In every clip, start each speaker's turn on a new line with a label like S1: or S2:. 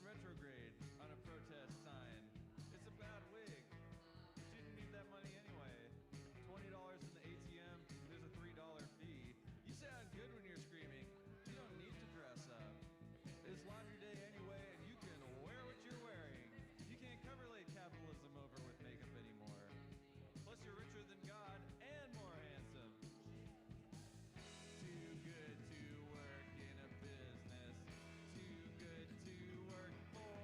S1: in retrograde on a protest sign. It's a bad wig. You didn't need that money anyway. $20 in the ATM, there's a $3 fee. You sound good when you're screaming. You don't need to dress up. It's laundry day anyway, and you can wear what you're wearing. You can't cover late capitalism over with makeup anymore. Plus you're richer than God and more handsome. Too good to work in a business. Too good to work for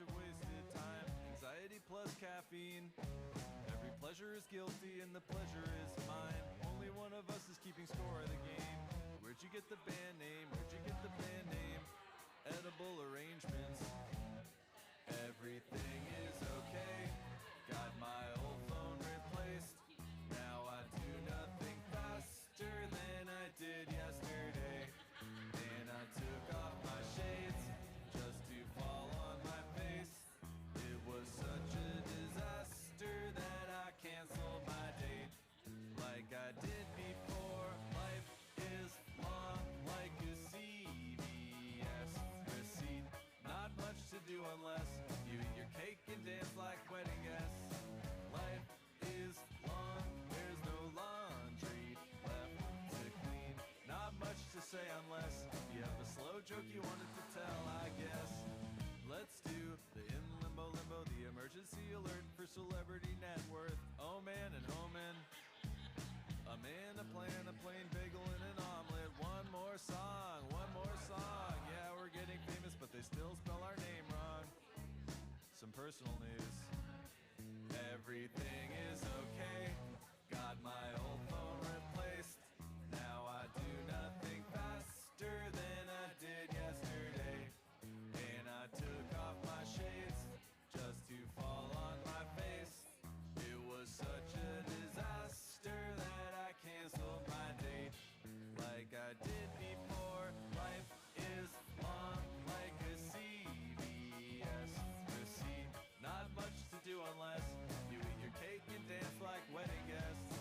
S1: of wasted time. Anxiety plus caffeine. Every pleasure is guilty and the pleasure is mine. Only one of us is keeping score of the game. Where'd you get the band name? Where'd you get the band name? Edible arrangements. Everything is okay. Got my old phone replaced. Now I do nothing faster than I did yesterday. And I took off my shades just to fall on my face. It was such a disaster that I canceled my date. Like I did before, life is long like a CVS receipt. Not much to do unless you eat your cake and dance like wedding guests. Life is long, there's no laundry left to clean. Not much to say unless you have a slow joke you wanted to tell, I guess. Let's do the in limbo, the emergency alert for celebrity net worth. Oh man and Homan. A man, a plan, a plain bagel and an omelet. One more song, one more song. Yeah, we're getting famous, but they still spell our name wrong. Some personal news. Everything is okay. Got my old phone replaced. Now I do nothing faster than I did yesterday. And I took off my shades just to fall on my face. It was such a disaster that I canceled my date. Like I did before, life is long like a CVS receipt. Not much to do unless you eat your cake and dance like wedding guests.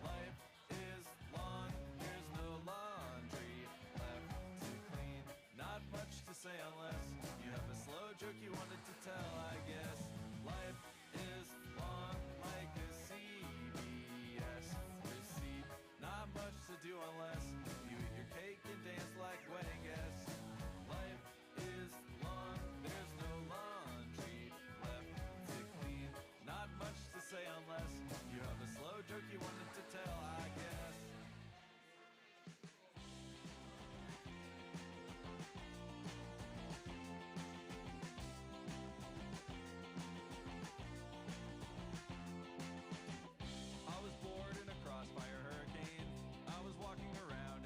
S1: Life is long, there's no laundry left to clean. Not much to say unless you have a slow joke you wanted to tell, I guess. Life is long like a CVS receipt. Not much to do unless you eat your cake and dance like wedding guests. Life is long, there's no laundry left to clean. Not much to say unless you have a slow joke you wanted to tell, I guess. I was bored in a crossfire hurricane. I was walking around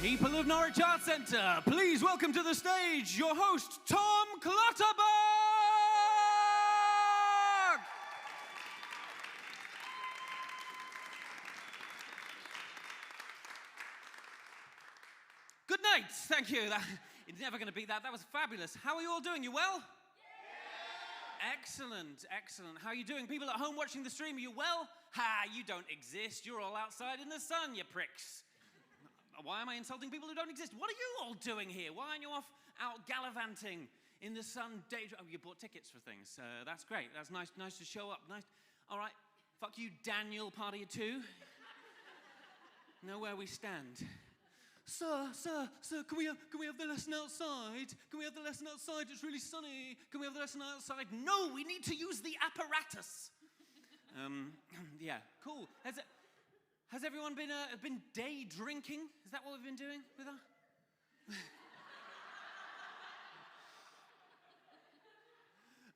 S2: People of Norwich Arts Centre, please welcome to the stage your host, Tom Clutterbuck! Good night, thank you. It's never going to beat that. That was fabulous. How are you all doing? You well? Yeah. Excellent, excellent. How are you doing? People at home watching the stream, are you well? Ha, you don't exist. You're all outside in the sun, you pricks. Why am I insulting people who don't exist? What are you all doing here? Why aren't you off out gallivanting in the sun? Oh, you bought tickets for things. That's great. That's nice to show up. Nice. All right. Fuck you, Daniel, party of two. Know where we stand. Sir, can we have the lesson outside? Can we have the lesson outside? It's really sunny. Can we have the lesson outside? No, we need to use the apparatus. Yeah, cool. Has everyone been day drinking? Is that what we've been doing with our...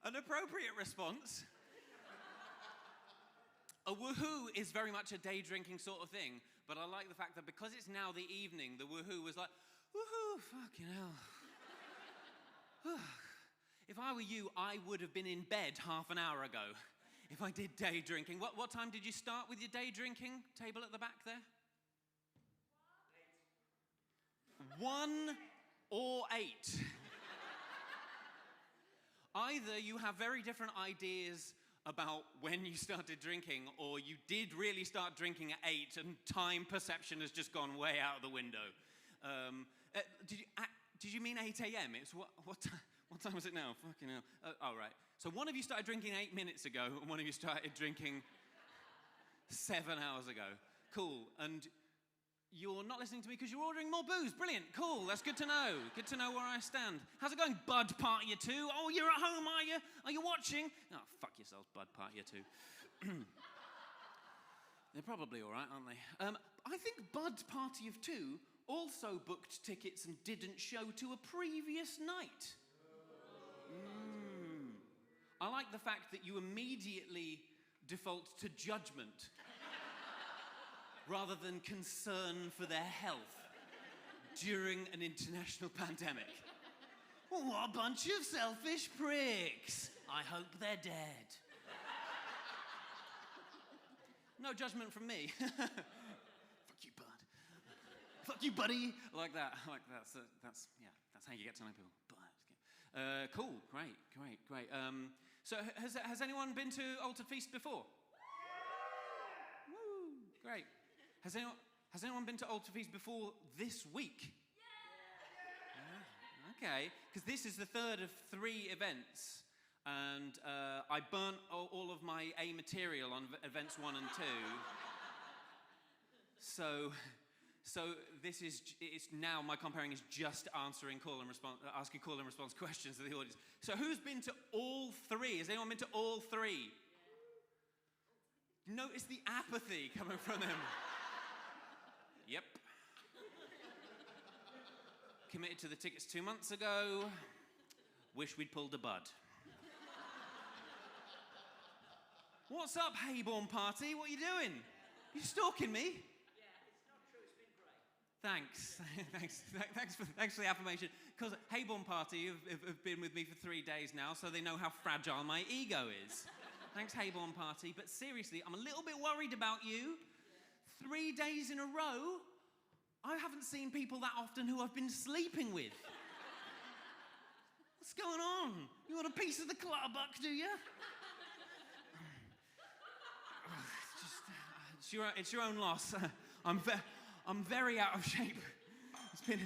S2: An appropriate response. A woohoo is very much a day drinking sort of thing, but I like the fact that because it's now the evening, the woohoo was like, woohoo, fucking hell. If I were you, I would have been in bed half an hour ago. If I did day drinking. What time did you start with your day drinking? Table at the back there? 1 or 8. Either you have very different ideas about when you started drinking, or you did really start drinking at 8 and time perception has just gone way out of the window. Did you mean 8 a.m.? It's what time is it now? Fucking hell. Oh, right. So one of you started drinking 8 minutes ago, and one of you started drinking 7 hours ago. Cool. And you're not listening to me because you're ordering more booze. Brilliant. Cool. That's good to know. Good to know where I stand. How's it going, Bud Party 2? Oh, you're at home, are you? Are you watching? Oh, fuck yourselves, Bud Party 2. They're probably all right, aren't they? I think Bud Party of 2 also booked tickets and didn't show to a previous night. I like the fact that you immediately default to judgment rather than concern for their health during an international pandemic. What a bunch of selfish pricks. I hope they're dead. No judgment from me. Fuck you, bud. Fuck you, buddy. Like that. That's how you get to know people. Cool. Great. So has anyone been to Altered Feast before? Woo! Great. Has anyone been to Altered Feast before this week? Yeah. Okay, because this is the third of 3 events, and I burnt all of my A material on events 1 and 2. So it's now my comparing is just asking call and response questions to the audience. So who's been to all 3? Has anyone been to all 3? Notice the apathy coming from them. Yep. Committed to the tickets 2 months ago. Wish we'd pulled a Bud. What's up, Hayborn Party? What are you doing? You stalking me? Thanks for the affirmation. Because Hayborn Party have been with me for 3 days now, so they know how fragile my ego is. Thanks, Hayborn Party. But seriously, I'm a little bit worried about you. 3 days in a row, I haven't seen people that often who I've been sleeping with. What's going on? You want a piece of the Clutterbuck, do you? It's your own loss. I'm very out of shape. It's been...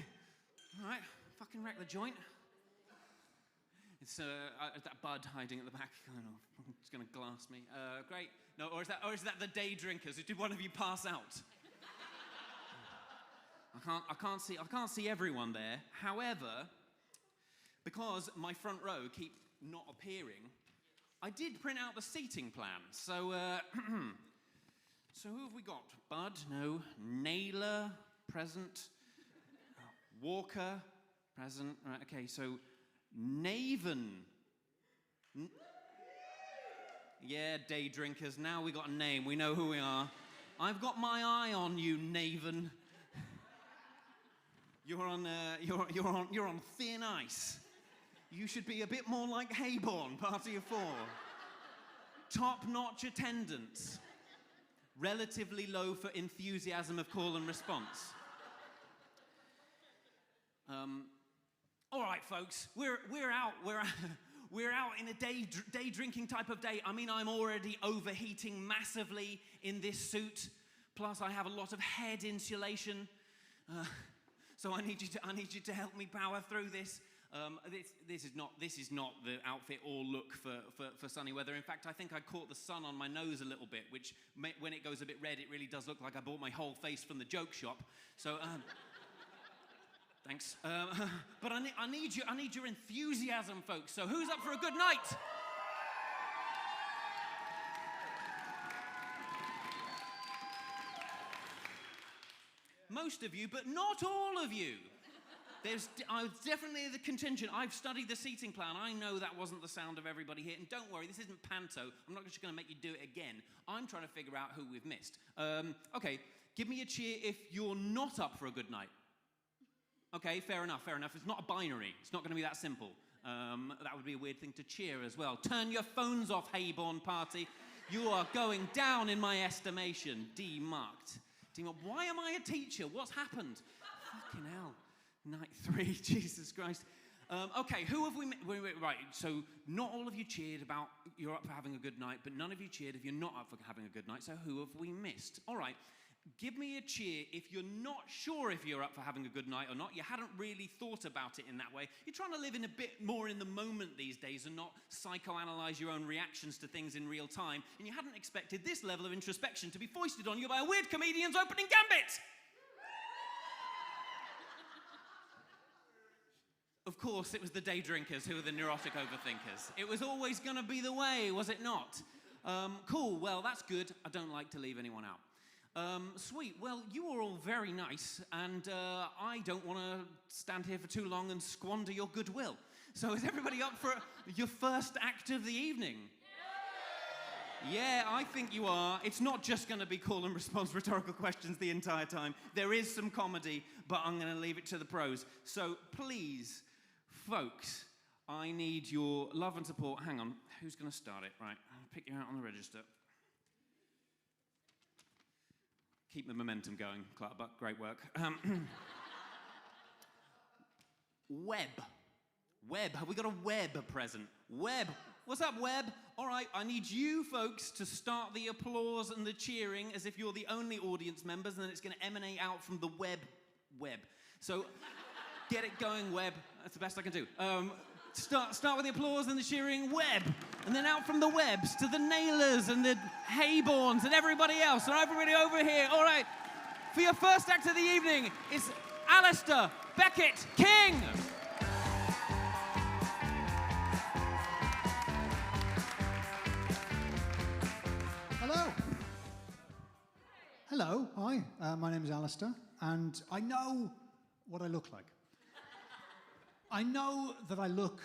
S2: All right, fucking wreck the joint. It's that Bud hiding at the back. I don't know, it's going to glass me. Great. No, or is that the day drinkers? Did one of you pass out? I can't see everyone there. However, because my front row keep not appearing, I did print out the seating plan. So, so who have we got? Bud? No. Naylor? Present. Walker? Present. Right, okay, so Naven. Yeah, day drinkers. Now we got a name. We know who we are. I've got my eye on you, Naven. You're on thin ice. You should be a bit more like Hayborn, Party of 4. Top-notch attendance. Relatively low for enthusiasm of call and response. All right, folks, we're out. We're out in a day drinking type of day. I mean, I'm already overheating massively in this suit. Plus, I have a lot of head insulation. So I need you to help me power through this. This is not the outfit or look for sunny weather. In fact, I think I caught the sun on my nose a little bit, which when it goes a bit red, it really does look like I bought my whole face from the joke shop. So. Thanks. But I need your enthusiasm, folks. So who's up for a good night? Most of you, but not all of you. There's definitely the contingent. I've studied the seating plan. I know that wasn't the sound of everybody here. And don't worry, this isn't panto. I'm not just going to make you do it again. I'm trying to figure out who we've missed. Okay, give me a cheer if you're not up for a good night. Okay, fair enough. It's not a binary. It's not going to be that simple. That would be a weird thing to cheer as well. Turn your phones off, Hayborn Party. You are going down in my estimation. Demarked. Why am I a teacher? What's happened? Fucking hell. Night 3, Jesus Christ. Okay, who have we... Right, so not all of you cheered about you're up for having a good night, but none of you cheered if you're not up for having a good night, so who have we missed? All right. Give me a cheer if you're not sure if you're up for having a good night or not. You hadn't really thought about it in that way. You're trying to live in a bit more in the moment these days and not psychoanalyze your own reactions to things in real time. And you hadn't expected this level of introspection to be foisted on you by a weird comedian's opening gambit. Of course, it was the day drinkers who were the neurotic overthinkers. It was always going to be the way, was it not? Cool, well, that's good. I don't like to leave anyone out. Sweet. Well, you are all very nice, and I don't want to stand here for too long and squander your goodwill. So is everybody up for your first act of the evening? Yeah, I think you are. It's not just going to be call and response rhetorical questions the entire time. There is some comedy, but I'm going to leave it to the pros. So please, folks, I need your love and support. Hang on. Who's going to start it? Right. I'll pick you out on the register. Keep the momentum going, Clutterbuck. Great work. Webb. Have we got a Webb present? Webb. What's up, Webb? All right, I need you folks to start the applause and the cheering as if you're the only audience members, and then it's going to emanate out from the Webb. So get it going, Webb. That's the best I can do. Start with the applause and the cheering, Webb. And then out from the Webbs to the Nailers and the Hayborns and everybody else. And everybody over here. All right. For your first act of the evening, it's Alisdair Beckett-King.
S3: Hello. Hi. My name is Alisdair, and I know what I look like. I know that I look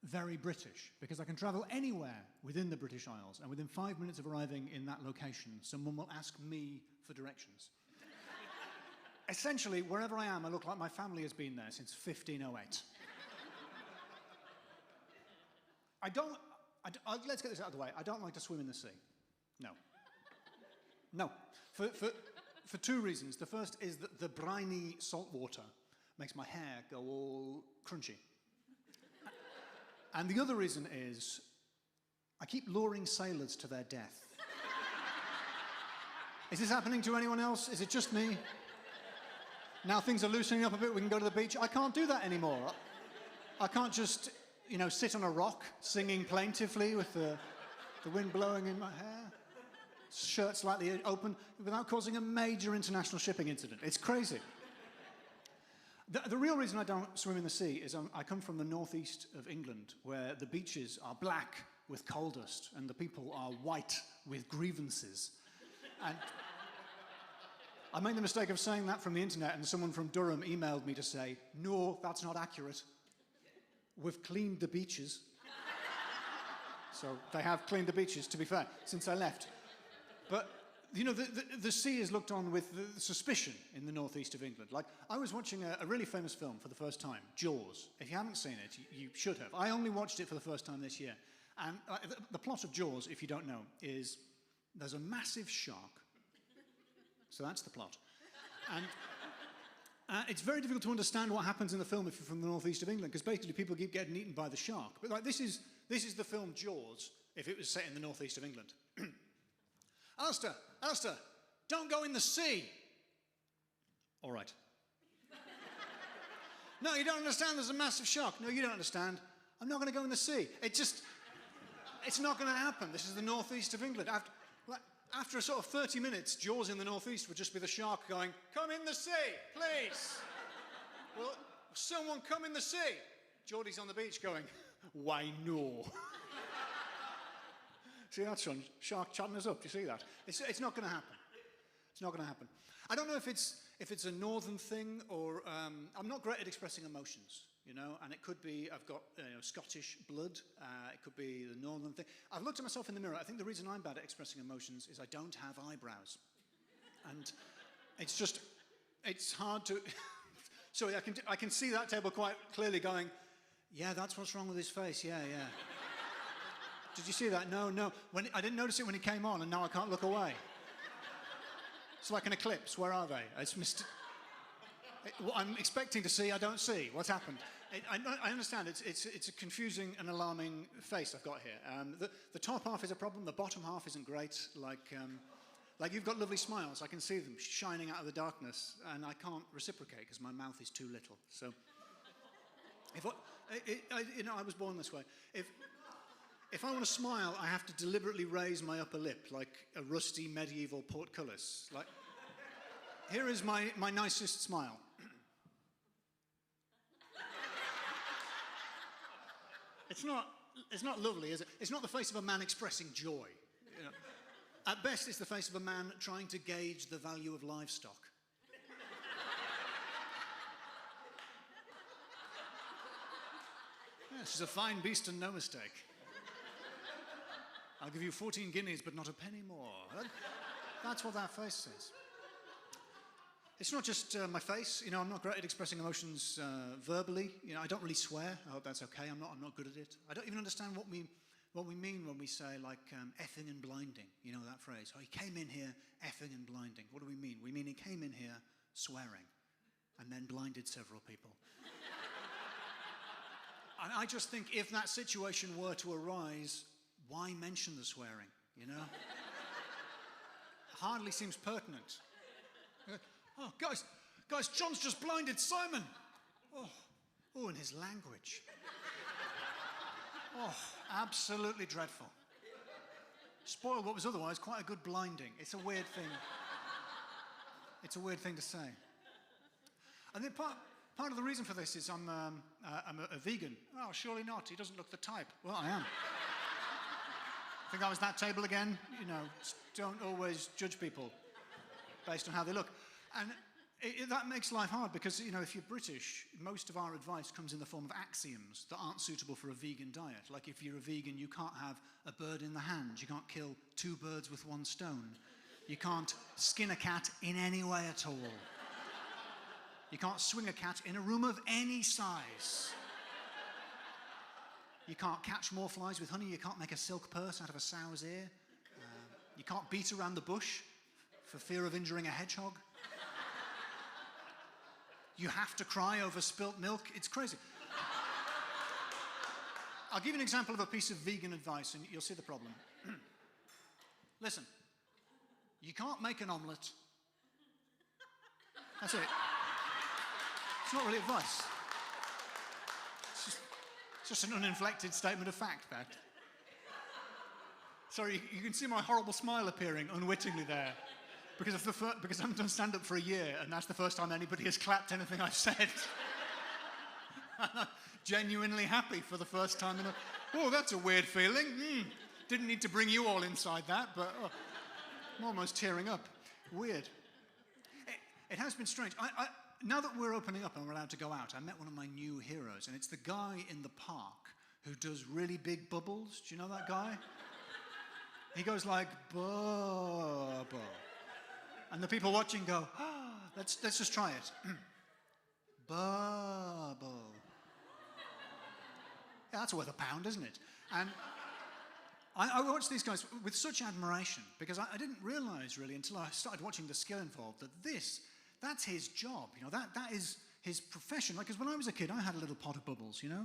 S3: very British because I can travel anywhere within the British Isles, and within 5 minutes of arriving in that location, someone will ask me for directions. Essentially, wherever I am, I look like my family has been there since 1508. Let's get this out of the way. I don't like to swim in the sea. No. For two reasons. The first is that the briny salt water makes my hair go all crunchy. And the other reason is I keep luring sailors to their death. Is this happening to anyone else? Is it just me? Now things are loosening up a bit, we can go to the beach. I can't do that anymore. I can't just, sit on a rock singing plaintively with the wind blowing in my hair, shirt slightly open, without causing a major international shipping incident. It's crazy. The real reason I don't swim in the sea is I come from the northeast of England, where the beaches are black with coal dust and the people are white with grievances. And I made the mistake of saying that from the internet, and someone from Durham emailed me to say, no, that's not accurate. We've cleaned the beaches. So they have cleaned the beaches, to be fair, since I left. But the sea is looked on with suspicion in the northeast of England. Like, I was watching a really famous film for the first time, Jaws. If you haven't seen it, you should have. I only watched it for the first time this year. And the plot of Jaws, if you don't know, is there's a massive shark. So that's the plot. And it's very difficult to understand what happens in the film if you're from the northeast of England, because basically people keep getting eaten by the shark. But like, this is the film Jaws if it was set in the northeast of England. Alisdair, don't go in the sea. All right. No, you don't understand, there's a massive shark. No, you don't understand. I'm not going to go in the sea. It's not going to happen. This is the northeast of England. After a sort of 30 minutes, Jaws in the northeast would just be the shark going, come in the sea, please. Will someone come in the sea? Geordie's on the beach going, why no? See that, son? Shark chatting us up. Do you see that? It's not going to happen. It's not going to happen. I don't know if it's a northern thing or I'm not great at expressing emotions, and it could be I've got Scottish blood. It could be the northern thing. I've looked at myself in the mirror. I think the reason I'm bad at expressing emotions is I don't have eyebrows, and it's hard to. Sorry, I can see that table quite clearly going. Yeah, that's what's wrong with his face. Yeah. Did you see that? No. I didn't notice it when he came on, and now I can't look away. It's like an eclipse. Where are they? What I'm expecting to see, I don't see. What's happened? I understand. It's a confusing and alarming face I've got here. The top half is a problem. The bottom half isn't great. Like you've got lovely smiles. I can see them shining out of the darkness, and I can't reciprocate because my mouth is too little. So, I was born this way. If I want to smile, I have to deliberately raise my upper lip like a rusty medieval portcullis. Like, here is my nicest smile. It's not lovely, is it? It's not the face of a man expressing joy. At best, it's the face of a man trying to gauge the value of livestock. This is a fine beast and no mistake. I'll give you 14 guineas, but not a penny more. That's what that face says. It's not just my face. I'm not great at expressing emotions verbally. I don't really swear. I hope that's okay. I'm not good at it. I don't even understand what we mean when we say, like, effing and blinding. You know that phrase? Oh, he came in here effing and blinding. What do we mean? We mean he came in here swearing and then blinded several people. And I just think if that situation were to arise, why mention the swearing, Hardly seems pertinent. Oh, guys, John's just blinded Simon. Oh, and his language. Oh, absolutely dreadful. Spoiled what was otherwise quite a good blinding. It's a weird thing. It's a weird thing to say. And then part of the reason for this is I'm a vegan. Oh, surely not. He doesn't look the type. Well, I am. I think I was that table again. Don't always judge people based on how they look. And that makes life hard because, if you're British, most of our advice comes in the form of axioms that aren't suitable for a vegan diet. Like, if you're a vegan, you can't have a bird in the hand. You can't kill 2 birds with 1 stone. You can't skin a cat in any way at all. You can't swing a cat in a room of any size. You can't catch more flies with honey. You can't make a silk purse out of a sow's ear. You can't beat around the bush for fear of injuring a hedgehog. You have to cry over spilt milk. It's crazy. I'll give you an example of a piece of vegan advice, and you'll see the problem. Listen, you can't make an omelette. That's it. It's not really advice. It's just an uninflected statement of fact, that. Sorry, you can see my horrible smile appearing unwittingly there. Because I haven't done stand-up for a year, and that's the first time anybody has clapped anything I've said. I'm genuinely happy for the first time in oh, that's a weird feeling. Didn't need to bring you all inside that, but I'm almost tearing up. Weird. It has been strange. Now that we're opening up and we're allowed to go out, I met one of my new heroes, and it's the guy in the park who does really big bubbles. Do you know that guy? He goes like, bubble. And the people watching go, let's just try it. Bubble. Yeah, that's worth £1, isn't it? And I watched these guys with such admiration because I didn't realise really until I started watching the skill involved that that's his job, you know, that is his profession. Like, because when I was a kid, I had a little pot of bubbles, you know?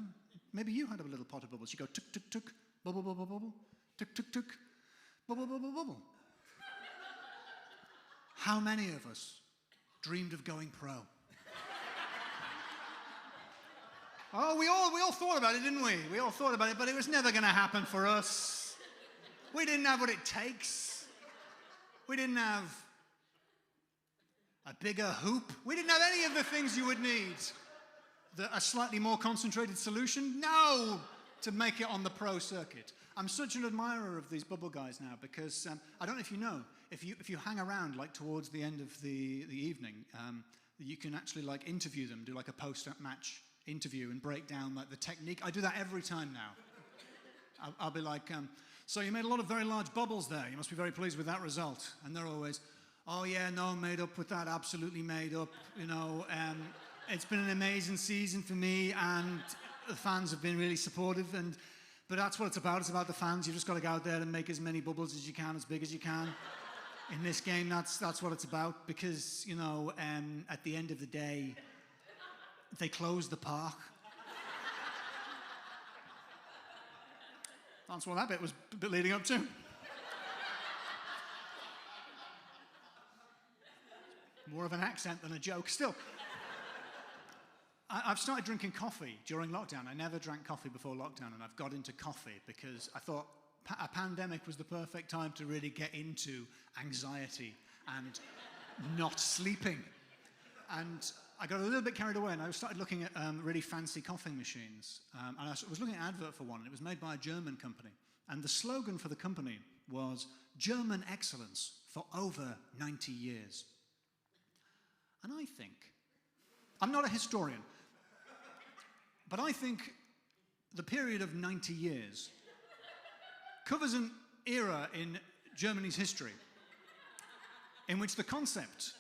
S3: Maybe you had a little pot of bubbles. You go tuk, tuk, tuk, bubble, bubble, bubble, tuk, tuk, tuk, bubble, bubble, bubble. How many of us dreamed of going pro? Oh, we all thought about it, didn't we? We all thought about it, but it was never going to happen for us. We didn't have what it takes. We didn't have a bigger hoop. We didn't have any of the things you would need. A slightly more concentrated solution? No! To make it on the pro circuit. I'm such an admirer of these bubble guys now because I don't know if you know, if you hang around like towards the end of the evening, you can actually like interview them, do like a post-match interview and break down like the technique. I do that every time now. I'll be like, so you made a lot of very large bubbles there. You must be very pleased with that result. And they're always, oh yeah, no, made up with that, absolutely made up. You know, it's been an amazing season for me, and the fans have been really supportive. But that's what it's about. It's about the fans. You've just got to go out there and make as many bubbles as you can, as big as you can. In this game, that's what it's about. Because, you know, at the end of the day, they close the park. That's what that bit was leading up to. More of an accent than a joke. Still, I've started drinking coffee during lockdown. I never drank coffee before lockdown, and I've got into coffee because I thought a pandemic was the perfect time to really get into anxiety and not sleeping. And I got a little bit carried away, and I started looking at really fancy coffee machines. And I was looking at an advert for one, and it was made by a German company. And the slogan for the company was, German excellence for over 90 years. And I think, I'm not a historian, but I think the period of 90 years covers an era in Germany's history in which the concept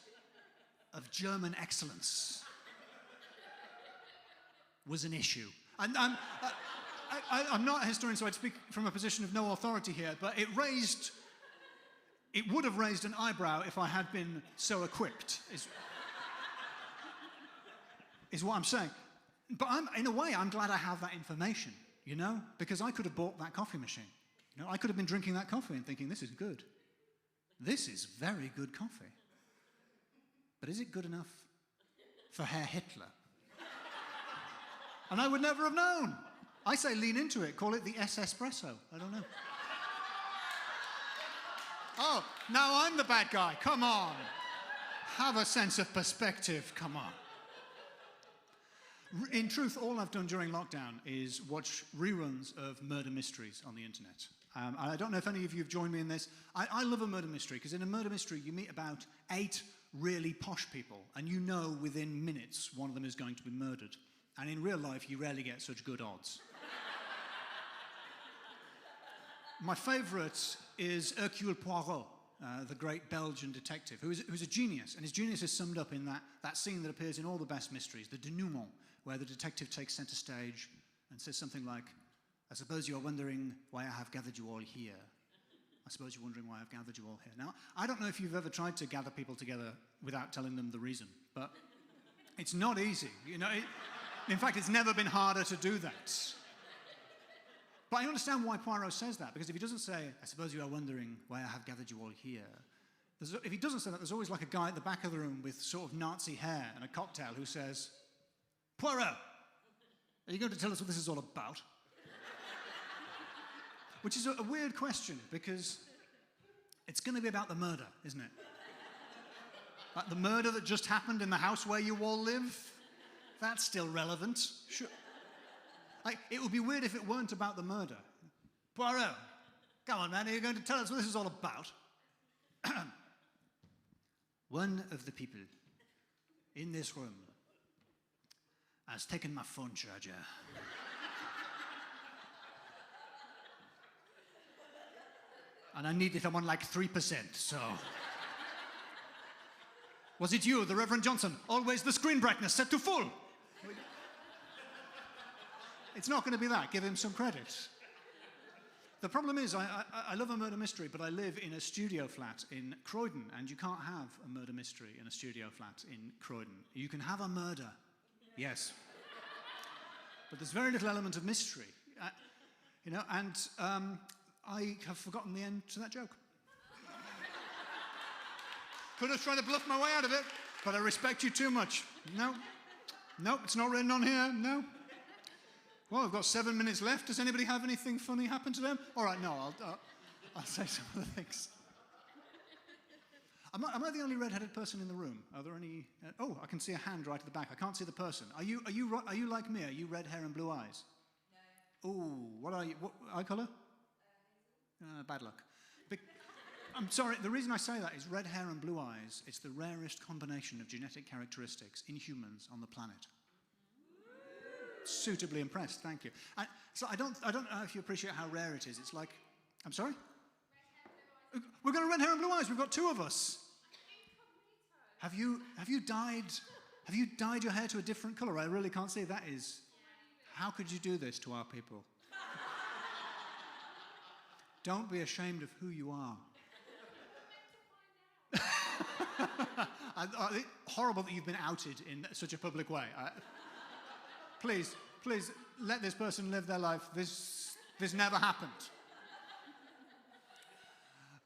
S3: of German excellence was an issue. And I'm not a historian, so I'd speak from a position of no authority here, but it would have raised an eyebrow if I had been so equipped, is what I'm saying. But in a way, I'm glad I have that information, you know, because I could have bought that coffee machine. You know, I could have been drinking that coffee and thinking, this is good. This is very good coffee. But is it good enough for Herr Hitler? And I would never have known. I say lean into it, call it the S-espresso. I don't know. Oh, now I'm the bad guy. Come on. Have a sense of perspective. Come on. In truth, all I've done during lockdown is watch reruns of murder mysteries on the internet. I don't know if any of you have joined me in this. I love a murder mystery, because in a murder mystery you meet about 8 really posh people, and you know within minutes one of them is going to be murdered. And in real life, you rarely get such good odds. My favourite is Hercule Poirot, the great Belgian detective, who's a genius. And his genius is summed up in that scene that appears in all the best mysteries, the denouement, where the detective takes centre stage and says something like, I suppose you're wondering why I have gathered you all here. I suppose you're wondering why I've gathered you all here. Now, I don't know if you've ever tried to gather people together without telling them the reason, but it's not easy. You know, in fact, it's never been harder to do that. But I understand why Poirot says that, because if he doesn't say, I suppose you are wondering why I have gathered you all here, if he doesn't say that, there's always like a guy at the back of the room with sort of Nazi hair and a cocktail who says, Poirot, are you going to tell us what this is all about? Which is a weird question, because it's going to be about the murder, isn't it? Like the murder that just happened in the house where you all live? That's still relevant. Sure. Like, it would be weird if it weren't about the murder. Poirot, come on, man, are you going to tell us what this is all about? One of the people in this room has taken my phone charger. And I need it on like 3%, so Was it you, the Reverend Johnson? Always the screen brightness set to full. It's not going to be that. Give him some credit. The problem is, I love a murder mystery, but I live in a studio flat in Croydon, and you can't have a murder mystery in a studio flat in Croydon. You can have a murder, yes. But there's very little element of mystery. You know, and I have forgotten the end to that joke. Could have tried to bluff my way out of it, but I respect you too much. No, it's not written on here, no. Well, I've got 7 minutes left. Does anybody have anything funny happen to them? All right, no, I'll say some other things. Am I the only red-headed person in the room? Are there any? Oh, I can see a hand right at the back. I can't see the person. Are you like me? Are you red hair and blue eyes? No. Ooh, what are you? What eye colour? Bad luck. I'm sorry. The reason I say that is red hair and blue eyes. It's the rarest combination of genetic characteristics in humans on the planet. Suitably impressed, thank you. So I don't know if you appreciate how rare it is. It's like, I'm sorry? We've got a red hair and blue eyes. We've got two of us. Have you dyed your hair to a different colour? I really can't see. That is, how could you do this to our people? Don't be ashamed of who you are. Horrible that you've been outed in such a public way. Please, let this person live their life. This never happened.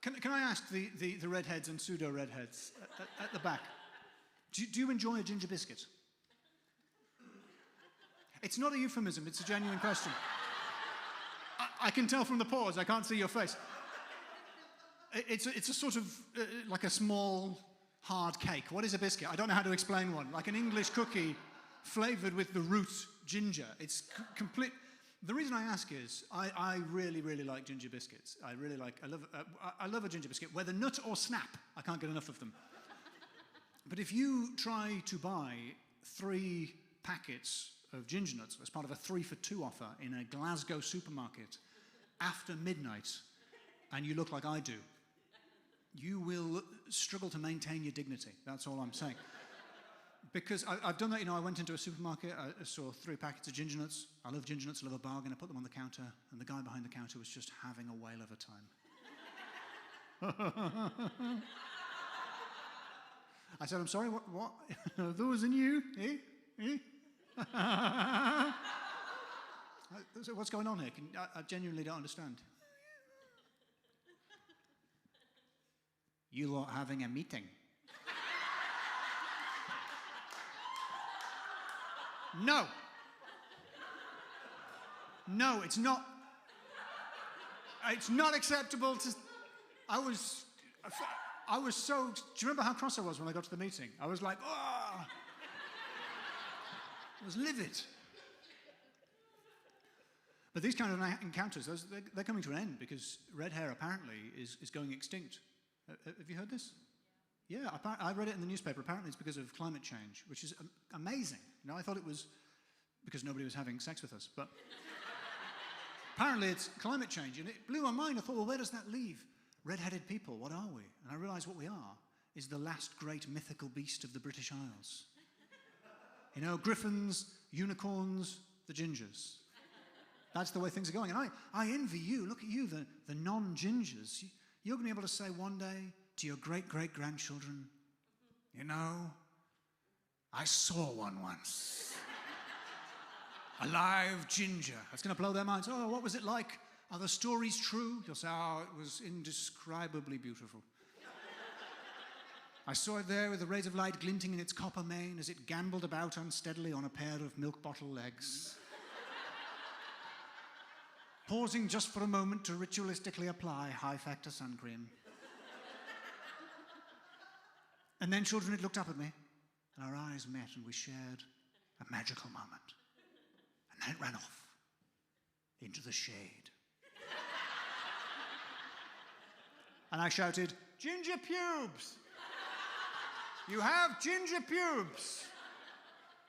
S3: Can I ask the redheads and pseudo-redheads at the back, do you enjoy a ginger biscuit? It's not a euphemism, it's a genuine question. I can tell from the pause, I can't see your face. It's a sort of, like a small, hard cake. What is a biscuit? I don't know how to explain one. Like an English cookie flavoured with the root ginger. It's complete. The reason I ask is I really, really like ginger biscuits. I love a ginger biscuit, whether nut or snap. I can't get enough of them. But if you try to buy 3 packets of ginger nuts as part of a 3-for-2 offer in a Glasgow supermarket after midnight, and you look like I do, you will struggle to maintain your dignity. That's all I'm saying. Because I've done that, you know, I went into a supermarket, I saw 3 packets of ginger nuts. I love ginger nuts, I love a bargain. I put them on the counter, and the guy behind the counter was just having a whale of a time. I said, I'm sorry, what? Those and you? Eh? So what's going on here? I genuinely don't understand. You lot having a meeting? No. No, it's not. It's not acceptable to. I was so. Do you remember how cross I was when I got to the meeting? I was like, oh. I was livid. But these kind of encounters, they're coming to an end because red hair apparently is going extinct. Have you heard this? Yeah, I read it in the newspaper. Apparently it's because of climate change, which is amazing. You know, I thought it was because nobody was having sex with us, but apparently it's climate change, and it blew my mind. I thought, well, where does that leave red-headed people? What are we? And I realised what we are is the last great mythical beast of the British Isles. You know, griffins, unicorns, the gingers. That's the way things are going. And I envy you. Look at you, the non-gingers. You're going to be able to say one day to your great-great-grandchildren, you know, I saw one once. A live ginger. That's going to blow their minds. Oh, what was it like? Are the stories true? You'll say, oh, it was indescribably beautiful. I saw it there with the rays of light glinting in its copper mane as it gamboled about unsteadily on a pair of milk bottle legs. Pausing just for a moment to ritualistically apply high-factor sun cream. And then children had looked up at me, and our eyes met, and we shared a magical moment. And then it ran off into the shade. And I shouted, ginger pubes! You have ginger pubes!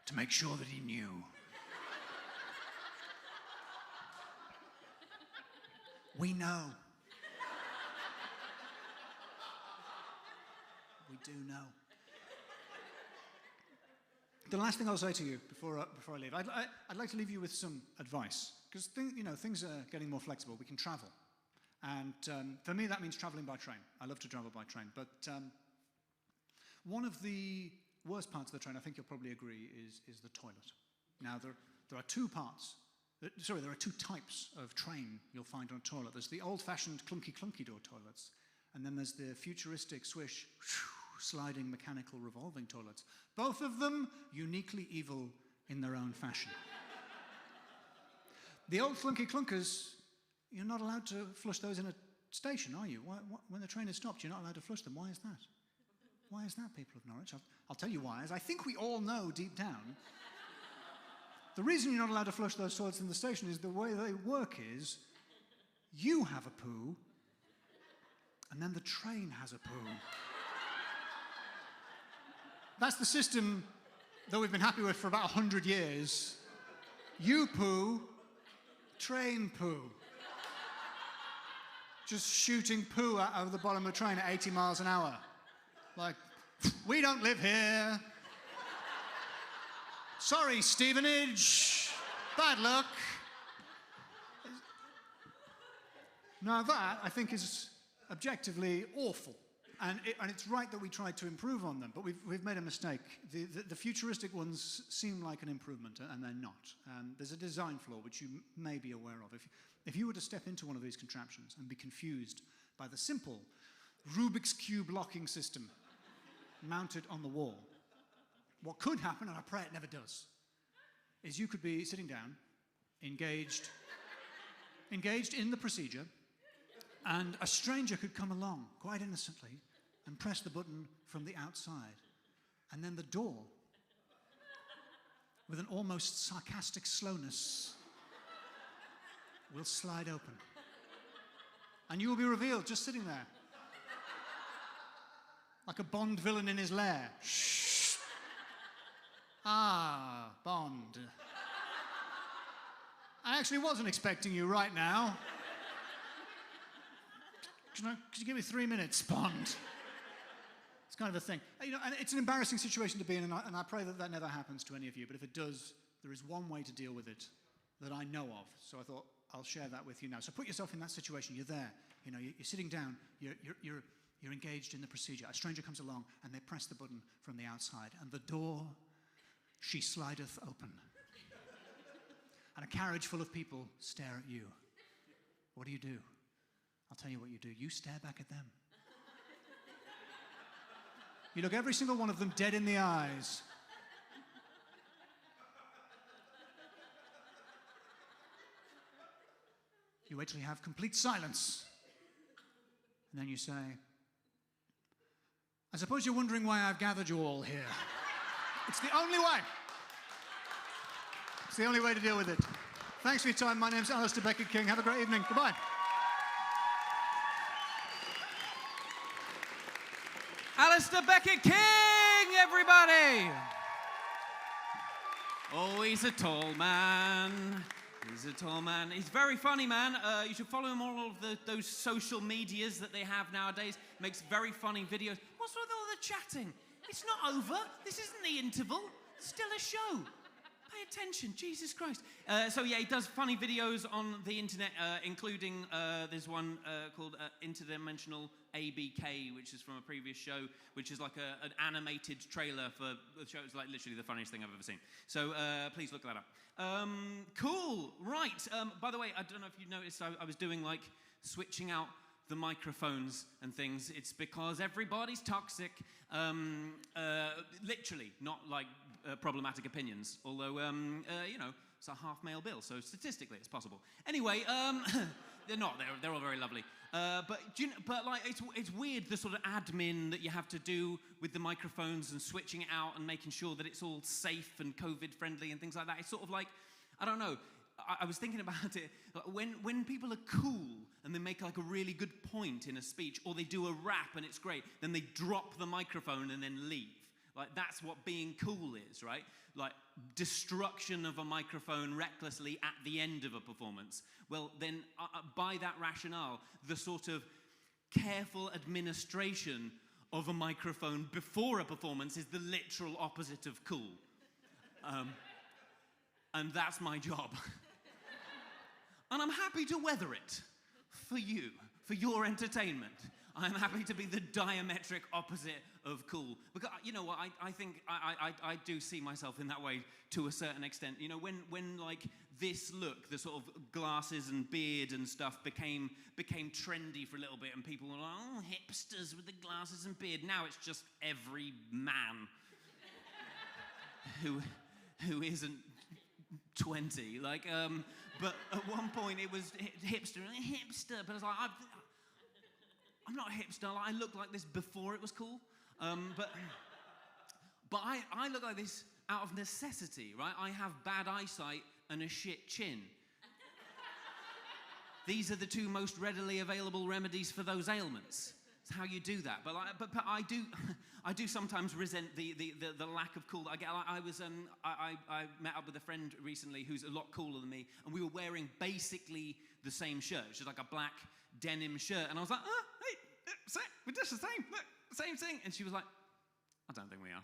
S3: To make sure that he knew. We know. We do know. the last thing I'll say to you before I leave, I'd like to leave you with some advice, because things are getting more flexible. We can travel. And for me, that means traveling by train. I love to travel by train. But one of the worst parts of the train, I think you'll probably agree, is the toilet. Now, there are two parts. There are two types of train you'll find on a toilet. There's the old-fashioned clunky door toilets, and then there's the futuristic swish, sliding mechanical revolving toilets. Both of them uniquely evil in their own fashion. The old flunky clunkers, you're not allowed to flush those in a station, are you? When the train has stopped, you're not allowed to flush them. Why is that? Why is that, people of Norwich? I'll tell you why. As I think we all know deep down, the reason you're not allowed to flush those toilets in the station is the way they work is you have a poo, and then the train has a poo. That's the system that we've been happy with for about 100 years. You poo, train poo. Just shooting poo out of the bottom of the train at 80 miles an hour. Like, we don't live here. Sorry, Stevenage. Bad luck. Now that, I think, is objectively awful. And it's right that we tried to improve on them, but we've made a mistake. The futuristic ones seem like an improvement, and they're not. There's a design flaw which you may be aware of. If you were to step into one of these contraptions and be confused by the simple Rubik's Cube locking system mounted on the wall, what could happen, and I pray it never does, is you could be sitting down, engaged in the procedure, and a stranger could come along, quite innocently, and press the button from the outside. And then the door, with an almost sarcastic slowness, will slide open. And you will be revealed just sitting there, like a Bond villain in his lair. Shh. Ah, Bond. I actually wasn't expecting you right now. Could you give me 3 minutes, Bond? It's kind of a thing. And it's an embarrassing situation to be in, and I pray that never happens to any of you. But if it does, there is one way to deal with it that I know of. So I thought I'll share that with you now. So put yourself in that situation. You're there. You're sitting down. You're engaged in the procedure. A stranger comes along, and they press the button from the outside, and the door, she slideth open. And a carriage full of people stare at you. What do you do? I'll tell you what you do. You stare back at them. You look every single one of them dead in the eyes. You wait till you have complete silence. And then you say, I suppose you're wondering why I've gathered you all here. It's the only way. It's the only way to deal with it. Thanks for your time. My name's Alisdair Beckett-King. Have a great evening. Goodbye.
S2: Alisdair Beckett-King, everybody! Oh, he's a tall man. He's a tall man. He's very funny, man. You should follow him on all of those social medias that they have nowadays. Makes very funny videos. What's with all the chatting? It's not over. This isn't the interval. It's still a show. Pay attention, Jesus Christ. So yeah, he does funny videos on the internet, including there's one called Interdimensional ABK, which is from a previous show, which is like an animated trailer for the show. It's like literally the funniest thing I've ever seen. So please look that up. Cool, right. By the way, I don't know if you noticed, I was doing like switching out the microphones and things. It's because everybody's toxic. Literally, not like problematic opinions. Although, it's a half-male bill, so statistically it's possible. Anyway, they're not. They're all very lovely. But it's weird, the sort of admin that you have to do with the microphones and switching it out and making sure that it's all safe and COVID-friendly and things like that. It's sort of like, I don't know. I was thinking about it, when people are cool and they make like a really good point in a speech, or they do a rap and it's great, then they drop the microphone and then leave. Like, that's what being cool is, right? Like, destruction of a microphone recklessly at the end of a performance. Well, then, by that rationale, the sort of careful administration of a microphone before a performance is the literal opposite of cool. And that's my job. And I'm happy to weather it for you, for your entertainment. I'm happy to be the diametric opposite of cool. Because, you know what, I think I do see myself in that way to a certain extent. You know, when like this look, the sort of glasses and beard and stuff became trendy for a little bit, and people were like, oh, hipsters with the glasses and beard. Now it's just every man who isn't 20. Like, but at one point it was hipster, but I was like, I'm not a hipster. I looked like this before it was cool. But I look like this out of necessity, right? I have bad eyesight and a shit chin. These are the two most readily available remedies for those ailments. It's how you do that. But I do sometimes resent the lack of cool. I met up with a friend recently who's a lot cooler than me, and we were wearing basically the same shirt, just like a black denim shirt, and I was like, hey, we're just the same, look, same thing. And she was like, I don't think we are.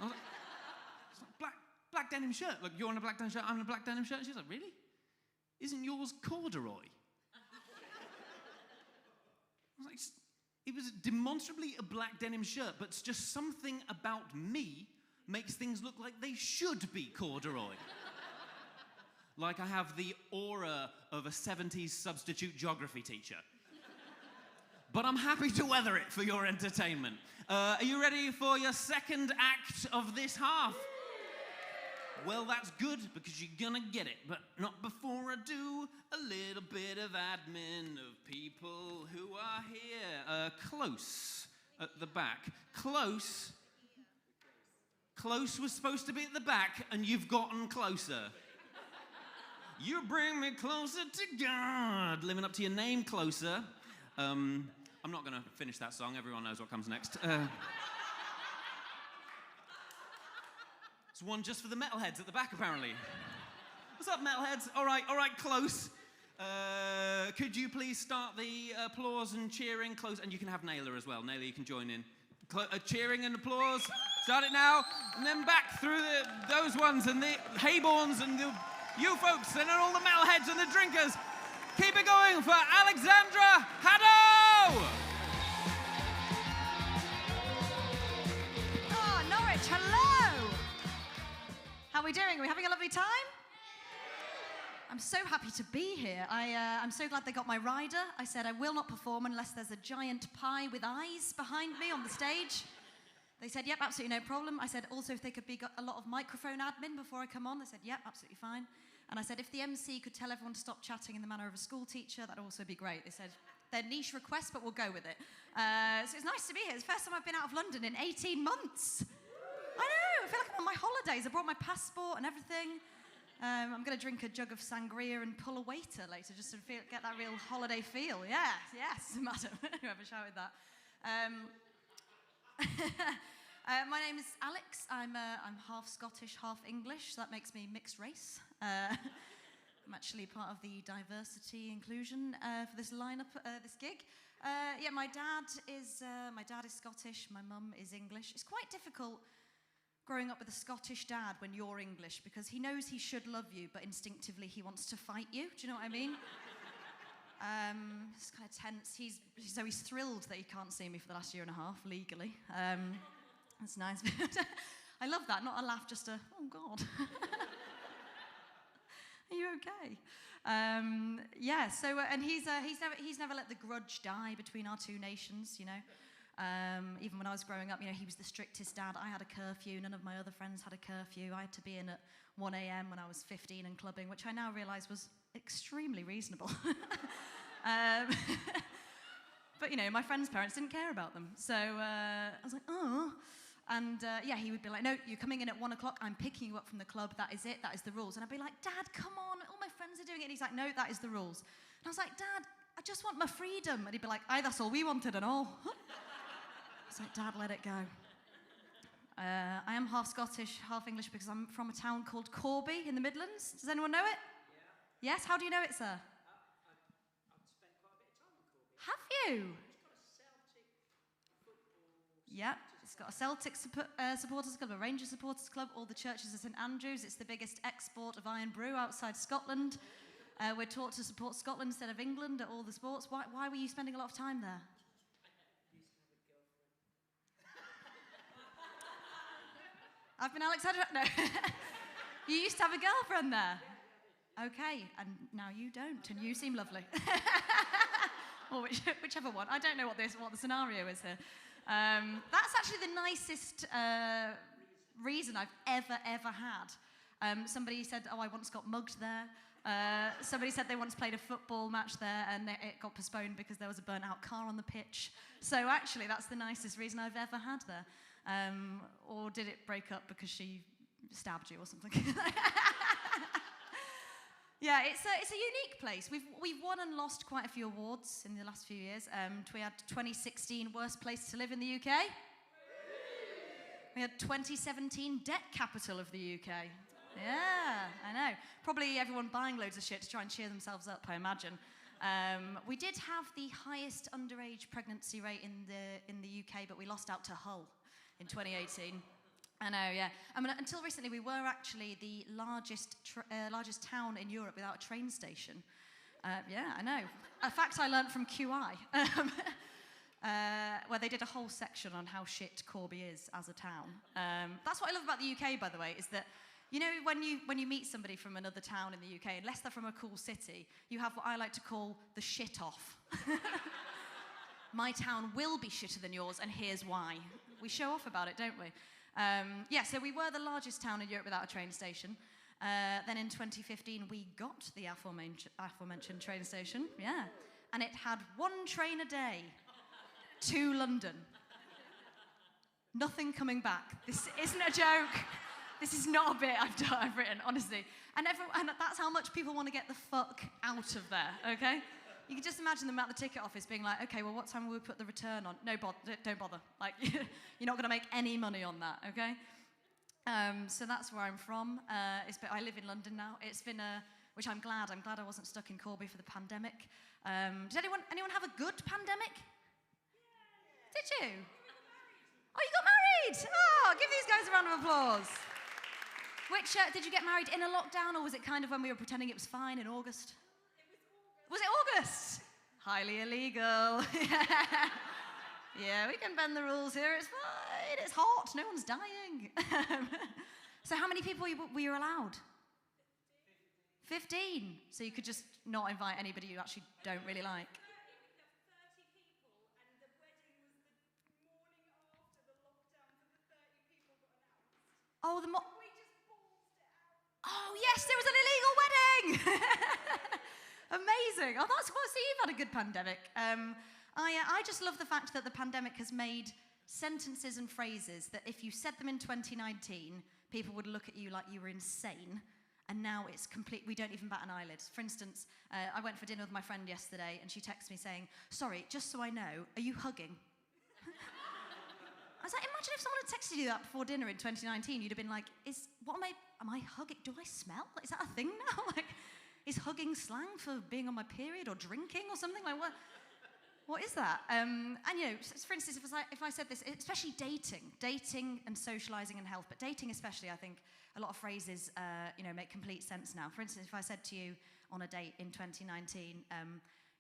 S2: I was like, it's like black denim shirt. Look, you're in a black denim shirt, I'm in a black denim shirt. And she was like, really? Isn't yours corduroy? I was like, it was demonstrably a black denim shirt, but it's just something about me makes things look like they should be corduroy. Like I have the aura of a 70s substitute geography teacher. But I'm happy to weather it for your entertainment. Are you ready for your second act of this half? Well, that's good, because you're gonna get it. But not before I do a little bit of admin of people who are here. Close at the back. Close was supposed to be at the back, and you've gotten closer. You bring me closer to God. Living up to your name, Closer. I'm not going to finish that song. Everyone knows what comes next. It's one just for the metalheads at the back, apparently. What's up, metalheads? All right, Close. Could you please start the applause and cheering? Close, and you can have Naylor as well. Naylor, you can join in. Cheering and applause. Start it now, and then back through those ones, and the Hayborns, and you folks, and all the metalheads and the drinkers. Keep it going for Alexandra Haddow!
S4: Oh, Norwich, hello! How are we doing? Are we having a lovely time? I'm so happy to be here. I'm so glad they got my rider. I said I will not perform unless there's a giant pie with eyes behind me on the stage. They said, yep, absolutely no problem. I said, also, if they could be a lot of microphone admin before I come on. They said, yep, absolutely fine. And I said, if the MC could tell everyone to stop chatting in the manner of a school teacher, that'd also be great. They said, they're niche requests, but we'll go with it. So it's nice to be here. It's the first time I've been out of London in 18 months. I know, I feel like I'm on my holidays. I brought my passport and everything. I'm going to drink a jug of sangria and pull a waiter later, just to get that real holiday feel. Yeah, yes, madam. Whoever shouted that. My name is Alex. I'm half Scottish, half English, so that makes me mixed race. I'm actually part of the diversity inclusion for this lineup, this gig. Yeah, my dad is Scottish. My mum is English. It's quite difficult growing up with a Scottish dad when you're English, because he knows he should love you, but instinctively he wants to fight you. Do you know what I mean? It's kind of tense. He's thrilled that he can't see me for the last year and a half legally. That's nice. I love that. Not a laugh, just a, oh God. Are you okay? Yeah. So, and he's never let the grudge die between our two nations. You know, even when I was growing up, you know, he was the strictest dad. I had a curfew. None of my other friends had a curfew. I had to be in at 1 a.m. when I was 15 and clubbing, which I now realise was extremely reasonable. But you know, my friends' parents didn't care about them, so I was like, oh. And yeah, he would be like, no, you're coming in at 1 o'clock, I'm picking you up from the club, that is it, that is the rules. And I'd be like, Dad, come on, all my friends are doing it. And he's like, no, that is the rules. And I was like, Dad, I just want my freedom. And he'd be like, aye, that's all we wanted and all. I was like, Dad, let it go. I am half Scottish, half English, because I'm from a town called Corby in the Midlands. Does anyone know it? Yeah. Yes? How do you know it, sir?
S2: I've spent quite a bit of time in Corby.
S4: Have you?
S2: It's got a Celtic football.
S4: Yeah. It's got a Celtic supporters club, a Rangers supporters club, all the churches of St Andrews. It's the biggest export of iron brew outside Scotland. We're taught to support Scotland instead of England at all the sports. Why were you spending a lot of time there? I've been Alexandra. No. You used to have a girlfriend there. Okay, and now you don't, and you seem lovely. Or whichever one. I don't know what the scenario is here. That's actually the nicest reason I've ever had. Somebody said, oh, I once got mugged there. Somebody said they once played a football match there and it got postponed because there was a burnt out car on the pitch. So actually, that's the nicest reason I've ever had there. Or did it break up because she stabbed you or something? Yeah, it's a unique place. We've won and lost quite a few awards in the last few years. We had 2016 Worst Place to Live in the UK. We had 2017 Debt Capital of the UK. Yeah, I know. Probably everyone buying loads of shit to try and cheer themselves up, I imagine. We did have the highest underage pregnancy rate in the UK, but we lost out to Hull in 2018. I know, yeah. I mean, until recently, we were actually the largest town in Europe without a train station. Yeah, I know. A fact I learned from QI, where they did a whole section on how shit Corby is as a town. That's what I love about the UK, by the way, is that, you know, when you meet somebody from another town in the UK, unless they're from a cool city, you have what I like to call the shit off. My town will be shitter than yours, and here's why. We show off about it, don't we? Yeah, so we were the largest town in Europe without a train station. Then in 2015, we got the aforementioned train station, yeah. And it had one train a day to London. Nothing coming back. This isn't a joke. This is not a bit I've written, honestly. And that's how much people want to get the fuck out of there, okay? You can just imagine them at the ticket office being like, okay, well, what time will we put the return on? No, don't bother. Like, you're not going to make any money on that, okay? So that's where I'm from. I live in London now. It's been which I'm glad. I'm glad I wasn't stuck in Corby for the pandemic. Did anyone have a good pandemic? Did you? Oh, you got married! Oh, give these guys a round of applause. Did you get married in a lockdown, or was it kind of when we were pretending it was fine in August? Was it August? Highly illegal. Yeah, we can bend the rules here. It's fine. It's hot. No one's dying. So how many people were you allowed? 15. So you could just not invite anybody you actually don't really like. Oh, oh, yes, there was an illegal wedding! Amazing. Oh, so you've had a good pandemic. I just love the fact that the pandemic has made sentences and phrases that if you said them in 2019, people would look at you like you were insane. And now it's complete, we don't even bat an eyelid. For instance, I went for dinner with my friend yesterday, and she texted me saying, sorry, just so I know, are you hugging? I was like, imagine if someone had texted you that before dinner in 2019, you'd have been like, am I hugging? Do I smell? Is that a thing now? Like, is hugging slang for being on my period or drinking or something? Like, what is that? And, you know, for instance, if I said this, especially dating and socializing and health, but dating especially, I think a lot of phrases, make complete sense now. For instance, if I said to you on a date in 2019,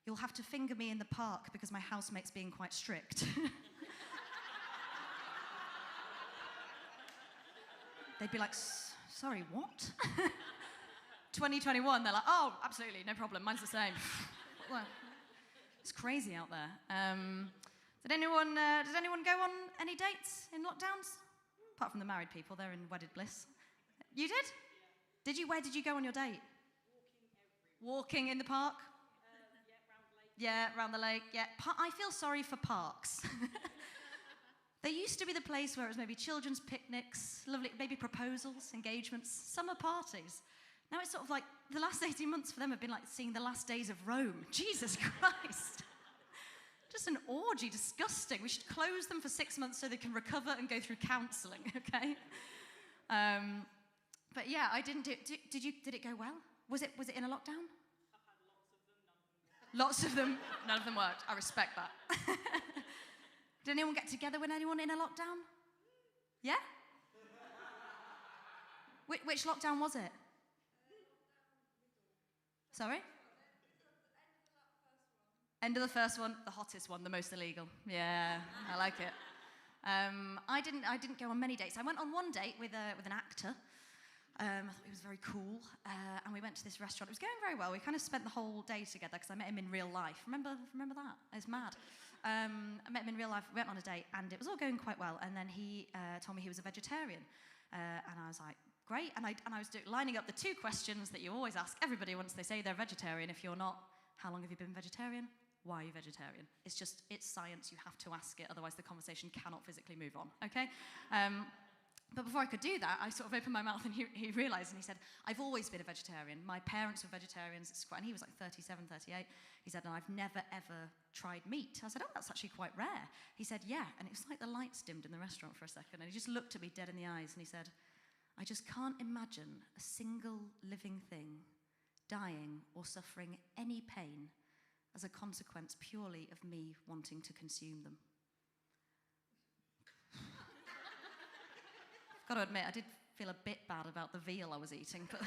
S4: you'll have to finger me in the park because my housemate's being quite strict. They'd be like, sorry, what? 2021, they're like, oh, absolutely, no problem, mine's the same. Well, it's crazy out there. Did anyone go on any dates in lockdowns? Apart from the married people, they're in wedded bliss. You did? Did you? Where did you go on your date? Walking in the park? Yeah, around the lake. Yeah, I feel sorry for parks. They used to be the place where it was maybe children's picnics, lovely, maybe proposals, engagements, summer parties. Now it's sort of like the last 18 months for them have been like seeing the last days of Rome. Jesus Christ. Just an orgy, disgusting. We should close them for 6 months so they can recover and go through counselling, okay? But yeah, I didn't do it. Did it go well? Was it in a lockdown?
S2: I've had lots of them.
S4: Lots of them. None of them worked. I respect that. Did anyone get together with anyone in a lockdown? Yeah? Which lockdown was it? Sorry? End of the first one, the hottest one, the most illegal. Yeah, I like it. I didn't go on many dates. I went on one date with an actor. I thought he was very cool, and we went to this restaurant. It was going very well. We kind of spent the whole day together because I met him in real life. Remember that? It was mad. I met him in real life. We went on a date, and it was all going quite well. And then he told me he was a vegetarian, and I was like, great. And I was lining up the two questions that you always ask everybody once they say they're vegetarian. If you're not, how long have you been vegetarian? Why are you vegetarian? It's science. You have to ask it, otherwise the conversation cannot physically move on. Okay. But before I could do that, I sort of opened my mouth and he realised and he said, I've always been a vegetarian. My parents were vegetarians. And he was like 37, 38. He said, and I've never, ever tried meat. I said, oh, that's actually quite rare. He said, yeah. And it was like the lights dimmed in the restaurant for a second. And he just looked at me dead in the eyes and he said, I just can't imagine a single living thing dying or suffering any pain as a consequence purely of me wanting to consume them. I've got to admit, I did feel a bit bad about the veal I was eating, but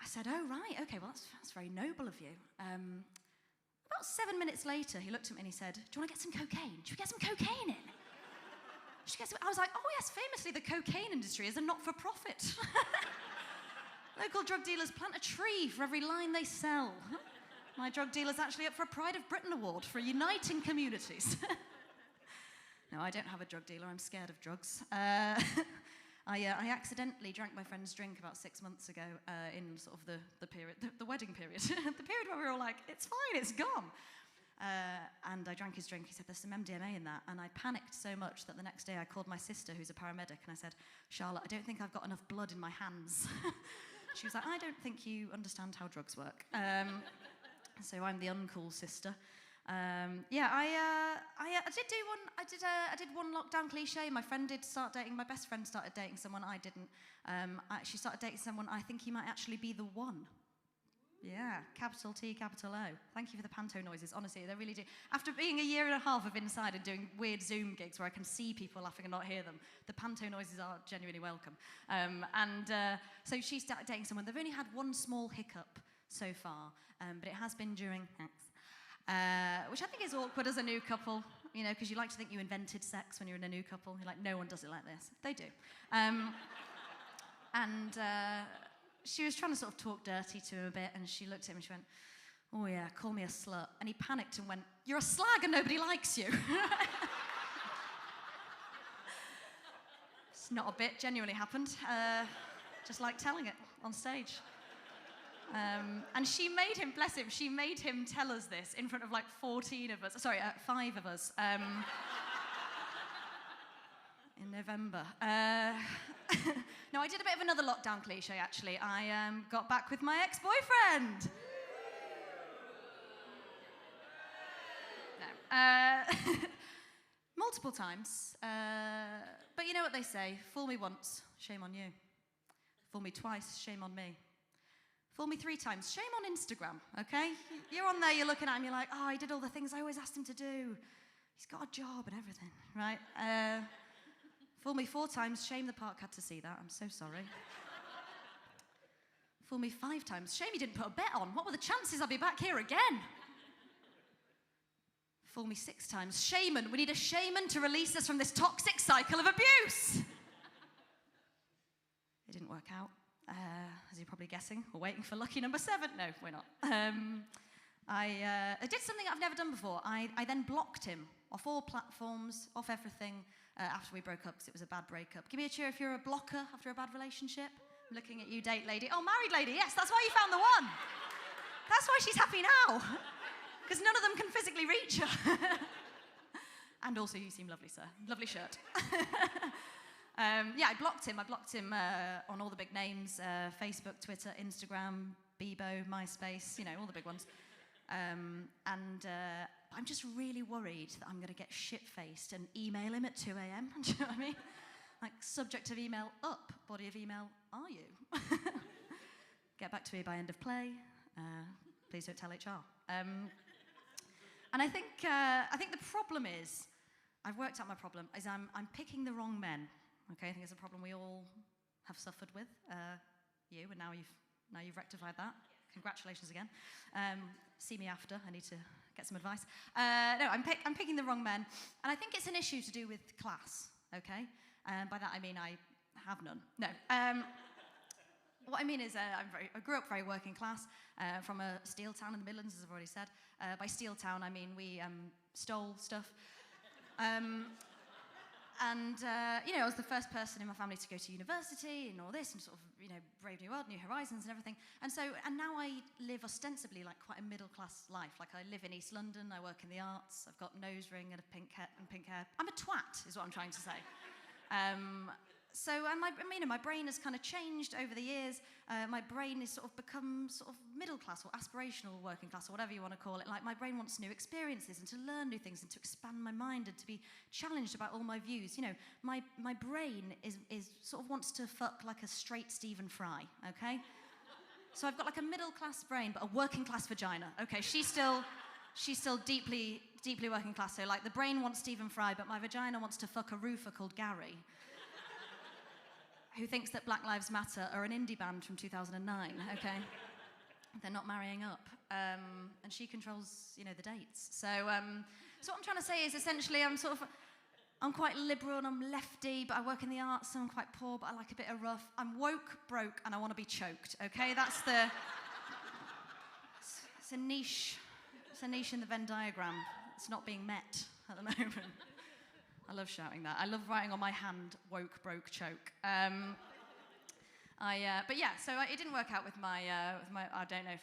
S4: I said, oh, right, okay, well, that's very noble of you. About 7 minutes later, he looked at me and he said, do you want to get some cocaine? Should we get some cocaine in? I was like, oh, yes, famously, the cocaine industry is a not-for-profit. Local drug dealers plant a tree for every line they sell. My drug dealer's actually up for a Pride of Britain award for uniting communities. No, I don't have a drug dealer. I'm scared of drugs. I accidentally drank my friend's drink about 6 months ago in sort of the period, the wedding period, the period where we were all like, it's fine, it's gone. And I drank his drink. He said, there's some MDMA in that. And I panicked so much that the next day I called my sister, who's a paramedic, and I said, Charlotte, I don't think I've got enough blood in my hands. She was like, I don't think you understand how drugs work. So I'm the uncool sister. I did one lockdown cliche. My friend did start dating. My best friend started dating someone. I didn't. She started dating someone. I think he might actually be the one. Yeah, capital T, capital O. Thank you for the panto noises. Honestly, they really do. After being a year and a half of inside and doing weird Zoom gigs where I can see people laughing and not hear them, the panto noises are genuinely welcome. So she started dating someone. They've only had one small hiccup so far, but it has been during which I think is awkward as a new couple, you know, because you like to think you invented sex when you're in a new couple. You're like, no one does it like this. They do. She was trying to sort of talk dirty to him a bit, and she looked at him and she went, oh yeah, call me a slut. And he panicked and went, you're a slag and nobody likes you. It's not a bit, genuinely happened. Just like telling it on stage. And she made him, bless him, she made him tell us this in front of like 5 of us, in November. No, I did a bit of another lockdown cliche, actually. I got back with my ex-boyfriend. No. Multiple times. But you know what they say, fool me once, shame on you. Fool me twice, shame on me. Fool me 3 times. Shame on Instagram, okay? You're on there, you're looking at him, you're like, oh, he did all the things I always asked him to do. He's got a job and everything, right? Fool me 4 times. Shame the park had to see that. I'm so sorry. Fool me 5 times. Shame you didn't put a bet on. What were the chances I'll be back here again? Fool me 6 times. Shaman. We need a shaman to release us from this toxic cycle of abuse. It didn't work out. As you're probably guessing, we're waiting for lucky number 7. No, we're not. I did something I've never done before. I then blocked him off all platforms, off everything, after we broke up, because it was a bad breakup. Give me a cheer if you're a blocker after a bad relationship. I'm looking at you, date lady. Oh, married lady, yes, that's why you found the one. That's why she's happy now, because none of them can physically reach her. And also, you seem lovely, sir. Lovely shirt. I blocked him. I blocked him on all the big names, Facebook, Twitter, Instagram, Bebo, MySpace, you know, all the big ones. I'm just really worried that I'm going to get shit-faced and email him at 2 a.m. Do you know what I mean? Like, subject of email up, body of email, are you? Get back to me by end of play. Please don't tell HR. And I think the problem is I've worked out my problem, is I'm picking the wrong men. Okay, I think it's a problem we all have suffered with. You, and now you've rectified that. Congratulations again. See me after. I need to get some advice. No, I'm picking the wrong men, and I think it's an issue to do with class. Okay, by that I mean I have none. No. What I mean is I grew up very working class, from a steel town in the Midlands, as I've already said. By steel town, I mean we stole stuff. And I was the first person in my family to go to university and all this, and sort of, brave new world, new horizons and everything. And now I live ostensibly like quite a middle-class life. Like I live in East London, I work in the arts, I've got a nose ring and pink hair. I'm a twat, is what I'm trying to say. My brain has kind of changed over the years. My brain has sort of become sort of middle class or aspirational working class or whatever you want to call it. Like my brain wants new experiences and to learn new things and to expand my mind and to be challenged about all my views. My brain is sort of wants to fuck like a straight Stephen Fry, okay? So I've got like a middle class brain but a working class vagina. Okay, she's still deeply working class. So like the brain wants Stephen Fry but my vagina wants to fuck a roofer called Gary, who thinks that Black Lives Matter are an indie band from 2009, okay? They're not marrying up. And she controls, the dates. So what I'm trying to say is essentially I'm quite liberal and I'm lefty, but I work in the arts, so I'm quite poor, but I like a bit of rough. I'm woke, broke, and I want to be choked, okay? That's it's a niche. It's a niche in the Venn diagram. It's not being met at the moment. I love shouting that. I love writing on my hand, woke, broke, choke. So it didn't work out with my, I don't know if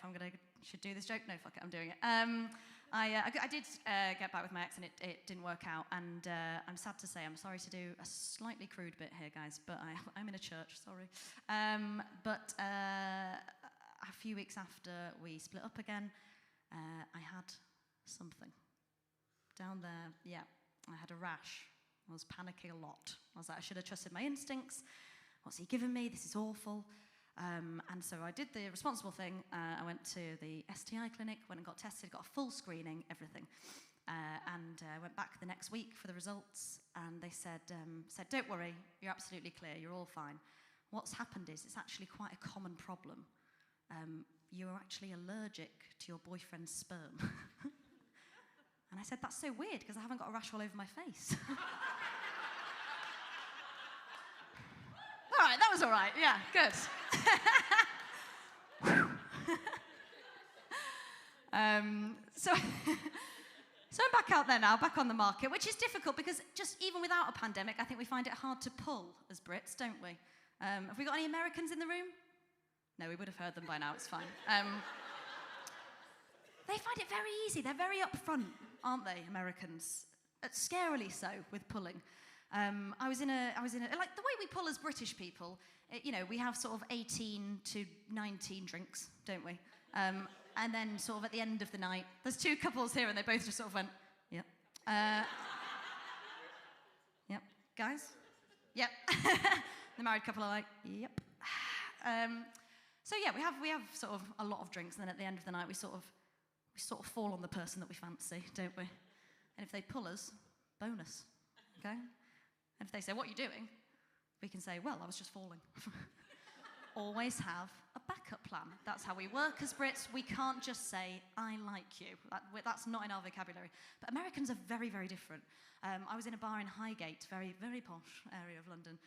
S4: should do this joke. No, fuck it, I'm doing it. I did get back with my ex and it didn't work out. And I'm sad to say, I'm sorry to do a slightly crude bit here, guys, but I'm in a church, sorry. But a few weeks after we split up again, I had something. Down there, yeah. I had a rash. I was panicking a lot. I was like, I should have trusted my instincts. What's he given me? This is awful. And so I did the responsible thing. I went to the STI clinic, went and got tested, got a full screening, everything. And went back the next week for the results. And they said, don't worry, you're absolutely clear, you're all fine. What's happened is it's actually quite a common problem. You're actually allergic to your boyfriend's sperm. And I said, that's so weird, because I haven't got a rash all over my face. All right, that was all right. Yeah, good. So I'm back out there now, back on the market, which is difficult, because just even without a pandemic, I think we find it hard to pull as Brits, don't we? Have we got any Americans in the room? No, we would have heard them by now, it's fine. They find it very easy. They're very upfront, aren't they, Americans? Scarily so with pulling. I was in a like the way we pull as British people. We have sort of 18 to 19 drinks, don't we? And then sort of at the end of the night, there's two couples here, and they both just sort of went, yep, yep, guys, yep. The married couple are like, yep. So yeah, we have sort of a lot of drinks, and then at the end of the night, we sort of fall on the person that we fancy, don't we? And if they pull us, bonus, okay? And if they say, what are you doing? We can say, well, I was just falling. Always have a backup plan. That's how we work as Brits. We can't just say, I like you. That's not in our vocabulary. But Americans are very, very different. I was in a bar in Highgate, very, very posh area of London,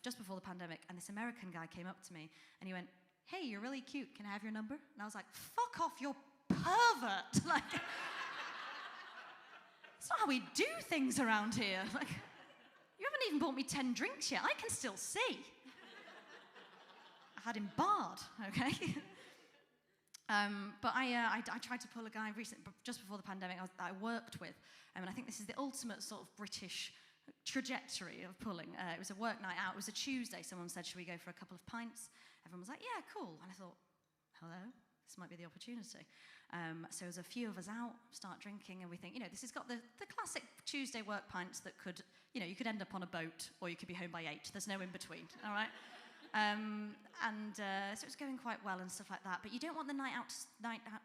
S4: just before the pandemic, and this American guy came up to me, and he went, hey, you're really cute. Can I have your number? And I was like, fuck off, you're pervert. Like, it's not how we do things around here. Like, you haven't even bought me 10 drinks yet. I can still see. I had him barred, okay? But I tried to pull a guy just before the pandemic that I worked with, and I think this is the ultimate sort of British trajectory of pulling. It was a work night out. It was a Tuesday. Someone said, should we go for a couple of pints? Everyone was like, yeah, cool. And I thought, hello, this might be the opportunity. So there's a few of us out, start drinking, and we think, this has got the classic Tuesday work pints that could, you could end up on a boat or you could be home by 8. There's no in between, all right? So it was going quite well and stuff like that. But you don't want the night out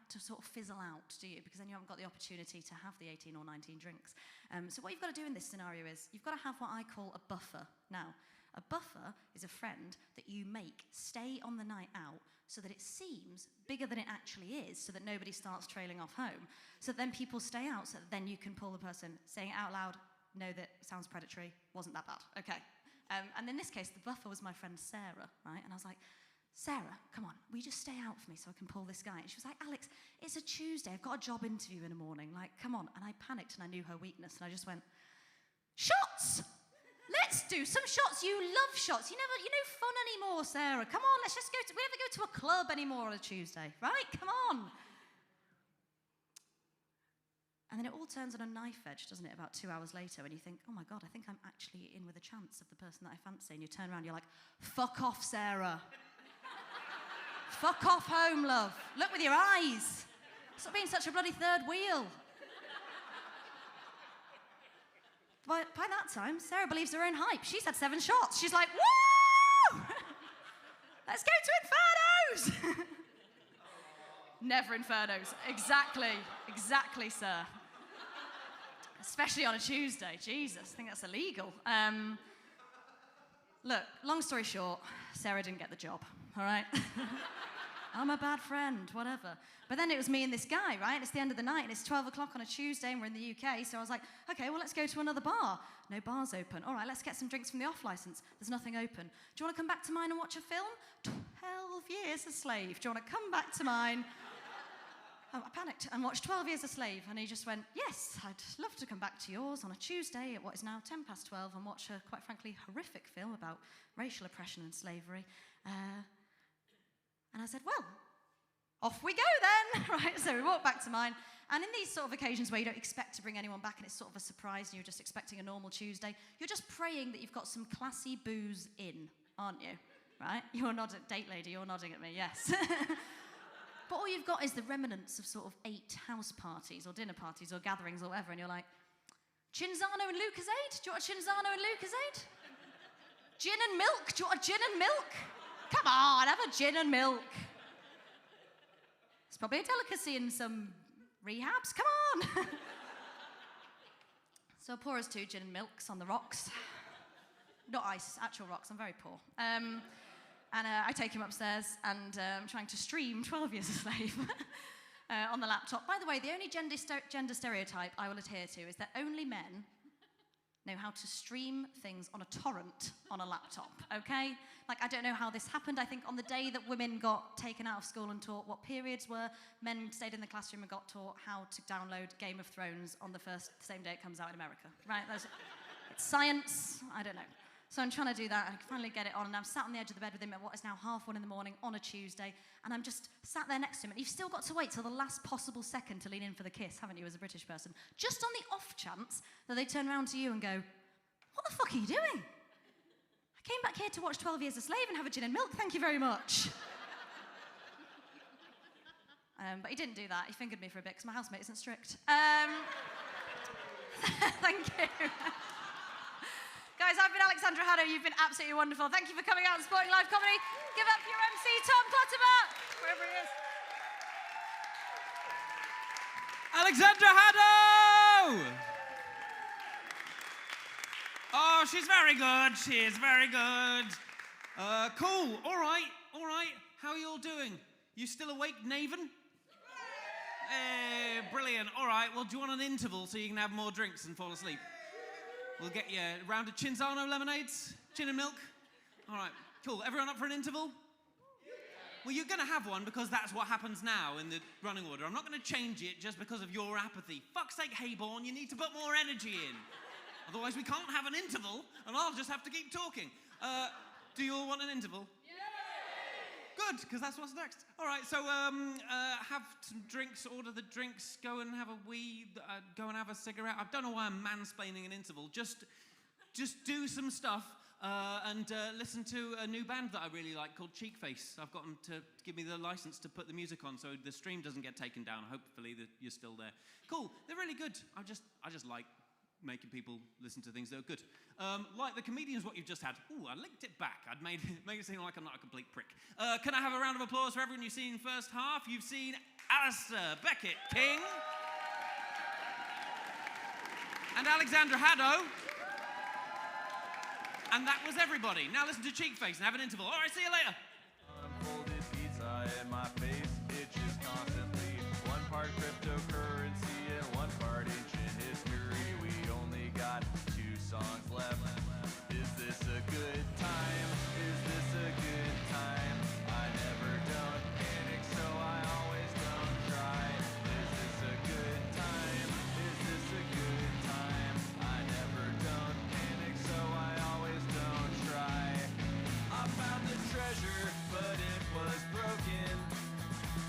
S4: to sort of fizzle out, do you? Because then you haven't got the opportunity to have the 18 or 19 drinks. So what you've got to do in this scenario is you've got to have what I call a buffer. Now, a buffer is a friend that you make stay on the night out so that it seems bigger than it actually is, so that nobody starts trailing off home. So then people stay out, so that then you can pull the person saying it out loud, no, that sounds predatory, wasn't that bad, okay. And in this case, the buffer was my friend Sarah, right? And I was like, Sarah, come on, will you just stay out for me so I can pull this guy? And she was like, Alex, it's a Tuesday, I've got a job interview in the morning, like, come on. And I panicked and I knew her weakness, and I just went, shots! Let's do some shots. You love shots. You know fun anymore, Sarah. Come on, let's just we never go to a club anymore on a Tuesday, right? Come on. And then it all turns on a knife edge, doesn't it, about 2 hours later, when you think, oh my God, I think I'm actually in with a chance of the person that I fancy. And you turn around, you're like, fuck off, Sarah. Fuck off home, love. Look with your eyes. Stop being such a bloody third wheel. By that time, Sarah believes her own hype. She's had 7 shots. She's like, woo! Let's go to Infernos! Never Infernos. Exactly, sir. Especially on a Tuesday. Jesus, I think that's illegal. Look, long story short, Sarah didn't get the job, all right? I'm a bad friend, whatever. But then it was me and this guy, right? It's the end of the night, and it's 12 o'clock on a Tuesday, and we're in the UK, so I was like, okay, well, let's go to another bar. No bar's open. All right, let's get some drinks from the off-licence. There's nothing open. Do you want to come back to mine and watch a film? 12 Years a Slave. Do you want to come back to mine? I panicked and watched 12 Years a Slave, and he just went, yes, I'd love to come back to yours on a Tuesday at what is now 12:10 and watch a, quite frankly, horrific film about racial oppression and slavery. And I said, well, off we go then, right? So we walked back to mine. And in these sort of occasions where you don't expect to bring anyone back and it's sort of a surprise and you're just expecting a normal Tuesday, you're just praying that you've got some classy booze in, aren't you? Right? You're nodding, date lady, you're nodding at me, yes. But all you've got is the remnants of sort of 8 house parties or dinner parties or gatherings or whatever, and you're like, Chinzano and Lucozade? Do you want a Chinzano and Lucozade? Gin and milk? Do you want a gin and milk? Come on, have a gin and milk. It's probably a delicacy in some rehabs. Come on. So I pour us 2 gin and milks on the rocks. Not ice, actual rocks. I'm very poor. And I take him upstairs, and I'm trying to stream 12 Years a Slave on the laptop. By the way, the only gender stereotype I will adhere to is that only men know how to stream things on a torrent on a laptop, okay? Like, I don't know how this happened. I think on the day that women got taken out of school and taught what periods were, men stayed in the classroom and got taught how to download Game of Thrones on the same day it comes out in America, right? It's science, I don't know. So I'm trying to do that, and I can finally get it on, and I'm sat on the edge of the bed with him at what is now 1:30 in the morning on a Tuesday, and I'm just sat there next to him, and you've still got to wait till the last possible second to lean in for the kiss, haven't you, as a British person? Just on the off chance that they turn around to you and go, what the fuck are you doing? I came back here to watch 12 Years a Slave and have a gin and milk, thank you very much. But he didn't do that, he fingered me for a bit, because my housemate isn't strict. Thank you. Guys, I've been Alexandra Haddow. You've been absolutely wonderful. Thank you for coming out and supporting live comedy. Give up for your MC, Tom Clutterbuck, wherever he is.
S2: Alexandra Haddow! Oh, she's very good. She is very good. Cool. All right. How are you all doing? You still awake, Naven? Hey, brilliant. All right. Well, do you want an interval so you can have more drinks and fall asleep? We'll get you a round of Chinzano lemonades, gin and milk. All right, cool. Everyone up for an interval? Well, you're going to have one because that's what happens now in the running order. I'm not going to change it just because of your apathy. Fuck's sake, Hayborn, you need to put more energy in. Otherwise, we can't have an interval, and I'll just have to keep talking. Do you all want an interval? Good, because that's what's next. All right, so have some drinks, order the drinks, go and have a wee, go and have a cigarette. I don't know why I'm mansplaining an interval. Just do some stuff and listen to a new band that I really like called Cheekface. I've got them to give me the license to put the music on so the stream doesn't get taken down. Hopefully that you're still there. Cool, they're really good. I just like making people listen to things that are good. Like the comedians, what you've just had. Ooh, I linked it back. I'd made it seem like I'm not a complete prick. Can I have a round of applause for everyone you've seen first half? You've seen Alisdair Beckett-King and Alexandra Haddow. And that was everybody. Now listen to Cheekface and have an interval. All right, see you later.
S1: Unfolded pizza in my face itches constantly. One part cryptocurrency and one part ancient history. We only got 2 songs left. Is this a good time? Is this a good time? I never don't panic, so I always don't try. Is this a good time? Is this a good time? I never don't panic, so I always don't try. I found the treasure, but it was broken.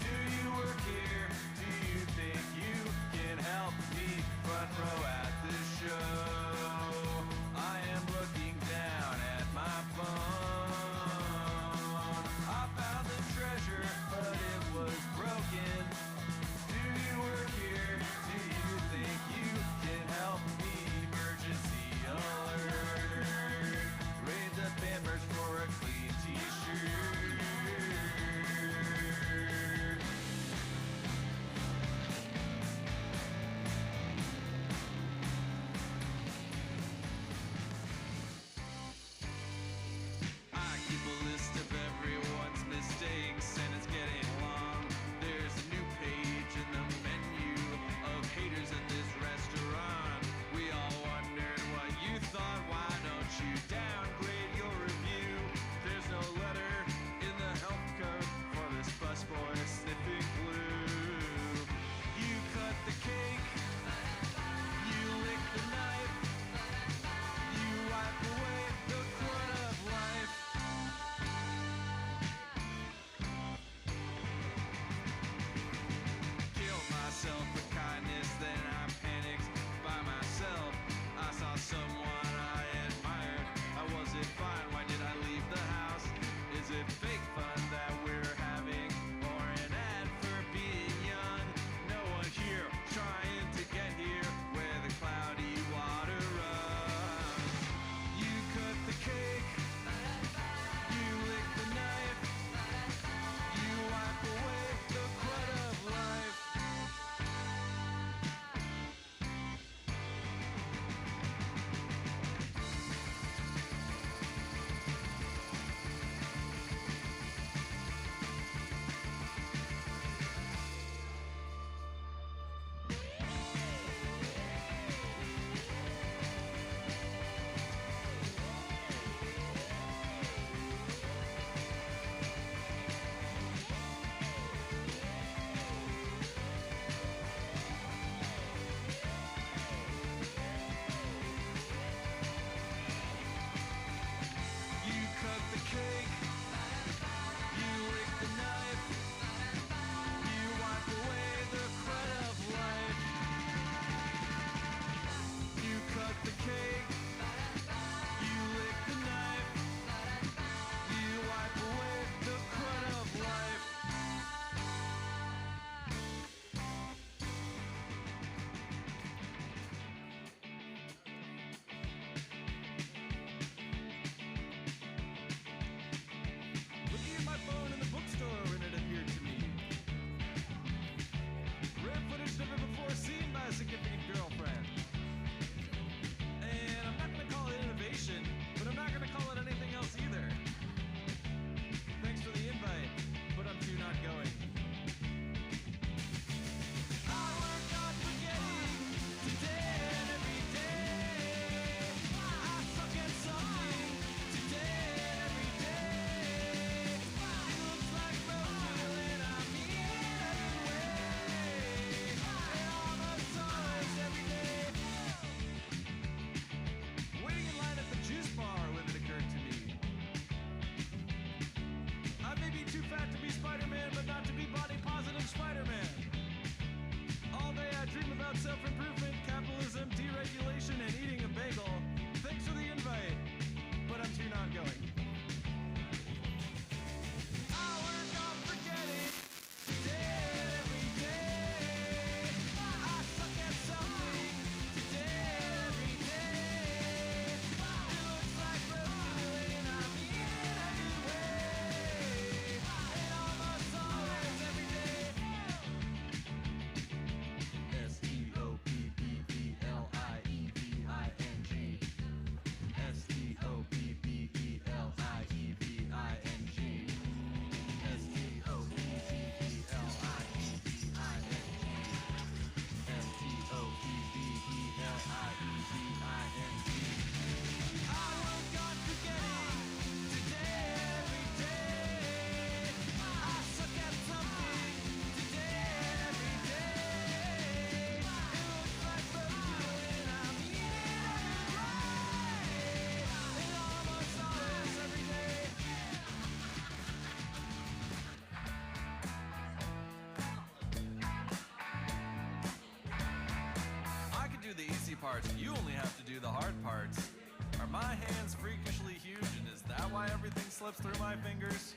S1: Do you work here? Do you think you can help me front row at the show? easy parts. You only have to do the hard parts. Are my hands freakishly huge, and is that why everything slips through my fingers?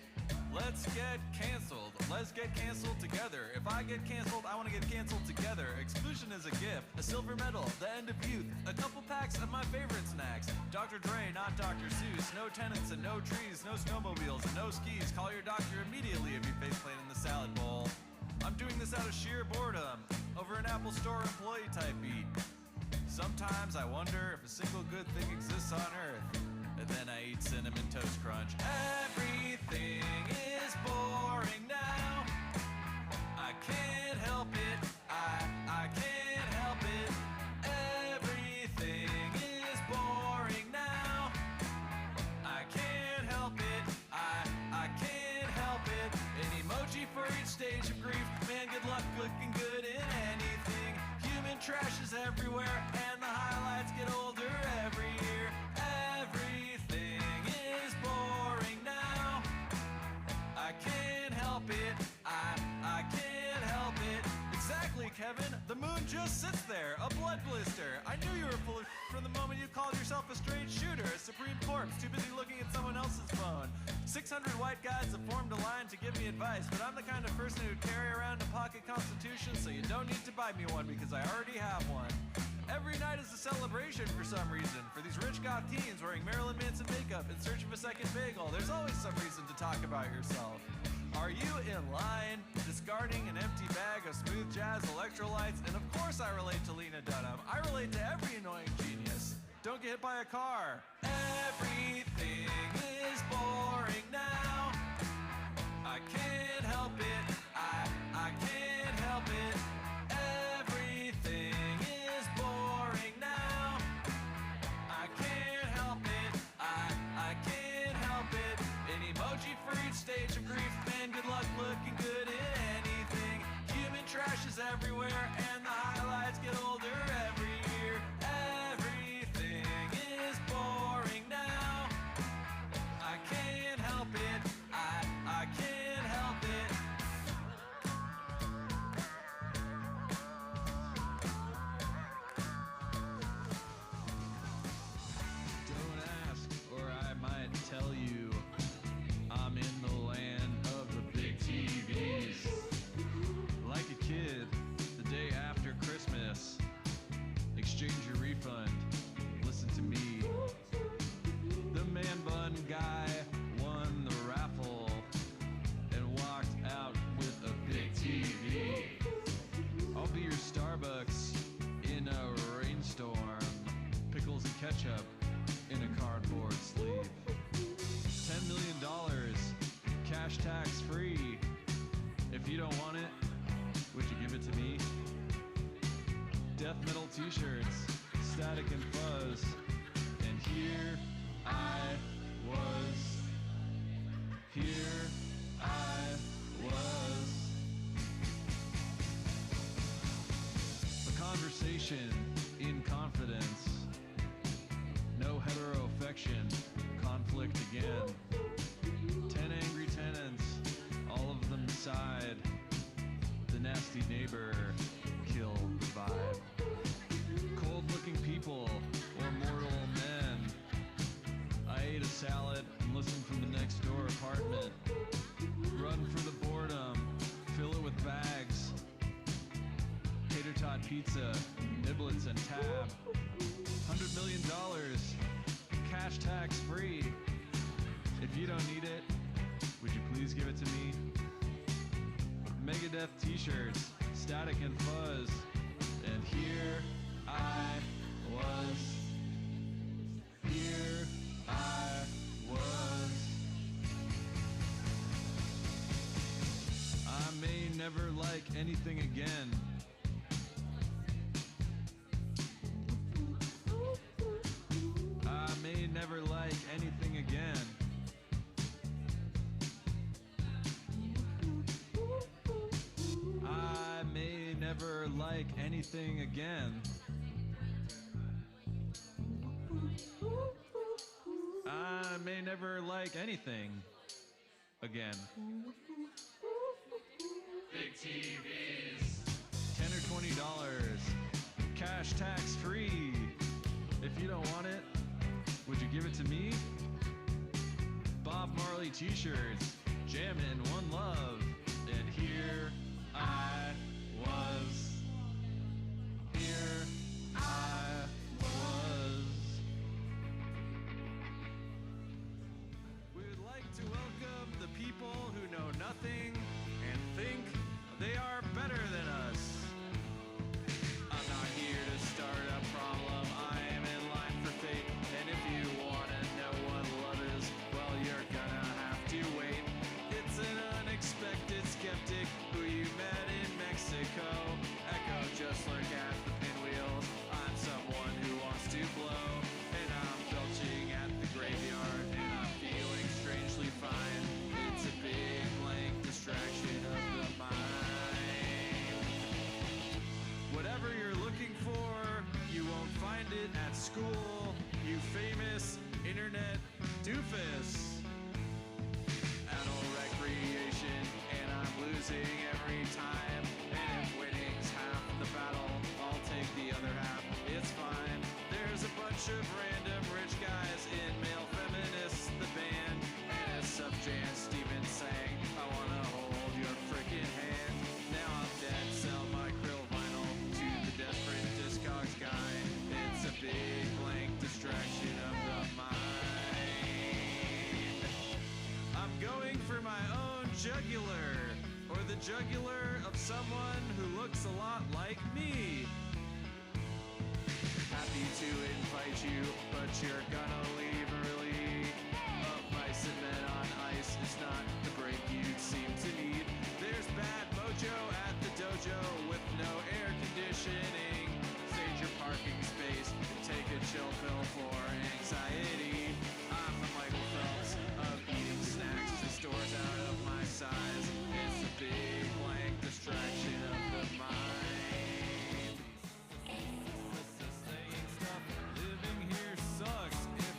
S1: Let's get canceled. Let's get canceled together. If I get canceled, I want to get canceled together. Exclusion is a gift, a silver medal, the end of youth, a couple packs of my favorite snacks. Dr. Dre, not Dr. Seuss. No tenants and no trees, no snowmobiles and no skis. Call your doctor immediately if you faceplant in the salad bowl. I'm doing this out of sheer boredom, over an Apple Store employee type beat. Sometimes I wonder if a single good thing exists on Earth, and then I eat Cinnamon Toast Crunch. Everything is boring now. I can't help it. I can't help it. Everything is boring now. I can't help it. I can't help it. An emoji for each stage of grief. Man, good luck looking good in anything. Human trash is everywhere, and the highlights get older every year. Everything is boring now. I can't help it. I can't help it. Exactly, Kevin. The moon just sits there, a blood blister. I knew you were full of from the moment you called yourself a straight shooter, a supreme corpse, too busy looking at someone else's phone. 600 white guys have formed a line to give me advice, but I'm the kind of person who'd carry around a pocket constitution, so you don't need to buy me one because I already have one. Every night is a celebration for some reason. For these rich goth teens wearing Marilyn Manson makeup in search of a second bagel, there's always some reason to talk about yourself. Are you in line, discarding an empty bag of smooth jazz electrolytes? And of course I relate to Lena Dunham. I relate to every annoying genius. Don't get hit by a car. Everything is boring now. I can't help it. I can't help it. Everything is boring now. I can't help it. I can't help it. An emoji for each stage of grief. Man, good luck looking good in anything. Human trash is everywhere, and the highlights get older every year. Everything is boring now. I can't help it. I can't help it. Don't ask, or I might tell you. I'm in the land of the big TVs. Like a kid, the day after Christmas. Exchange your refund. Listen to me. The man bun guy won the raffle and walked out with a big TV. I'll be your Starbucks in a rainstorm. Pickles and ketchup in a cardboard sleeve. $10 million, cash tax free. If you don't want it, would you give it to me? Death metal t-shirts, Static and Fuzz, and here I was. Here I was. A conversation in confidence. No hetero-affection, conflict again. 10 angry tenants, all of them sighed. The nasty neighbor killed the vibe. Cold-looking people or mortal men. I ate a salad and listened from the next door apartment. Run for the boredom, fill it with bags. Tater tot pizza, niblets and tab. $100 million, cash tax free. If you don't need it, would you please give it to me? Megadeth t-shirts, Static and Fuzz, and here I was. Here I was. I may never like anything again. I may never like anything again. I may never like anything again. I may never like anything again. Big TVs. $10 or $20. Cash tax free. t-shirts, jamming one love, and here I was. Here I was. We would like to welcome the people who know nothing and think they are better than us. I'm not here to start a problem, I am in line for fate. And if you want to know what love is, well, you're gonna have to wait. It's an unexpected skeptic who you met in Mexico. Echo, just look at the pinwheels. I'm someone who wants to blow. And I'm belching at the graveyard, and I'm feeling strangely fine. It's a big blank distraction of the mind. Whatever you're looking for, you won't find it at school, you famous internet doofus. Adult recreation, and I'm losing every time. And if winning's half the battle, I'll take the other half. It's fine. There's a bunch of random rich guys in Male Feminists, the band. And as Subjan Stevens sang, I wanna hold your frickin' hand. Now I'm dead, sell my krill vinyl to the desperate Discogs guy. It's a big blank distraction of the mind. I'm going for my own jugular, or the jugular of someone who looks a lot like me. Happy to invite you, but you're gonna leave early. Of mice and men on ice is not the break you'd seem to need. There's bad mojo at the dojo with no air conditioning. Stage your parking space, take a chill pill for anxiety. I'm the Michael Phelps of eating snacks to stores out of my size. It's a big blank distraction of the mind. Living here sucks. If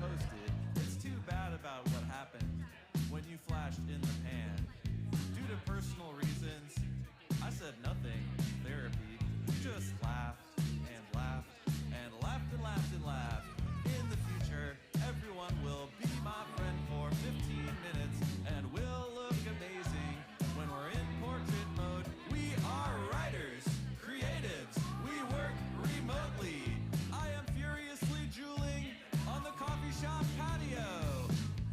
S1: posted. It's too bad about what happened when you flashed in the pan. Due to personal reasons, I said nothing. Therapy. You just laughed and laughed and laughed and laughed and laughed. In the future, everyone will be my friend for 15 minutes and we'll look amazing when we're in portrait mode. We are writers, creatives, we work remotely. I am furiously drooling on the coffee shop patio.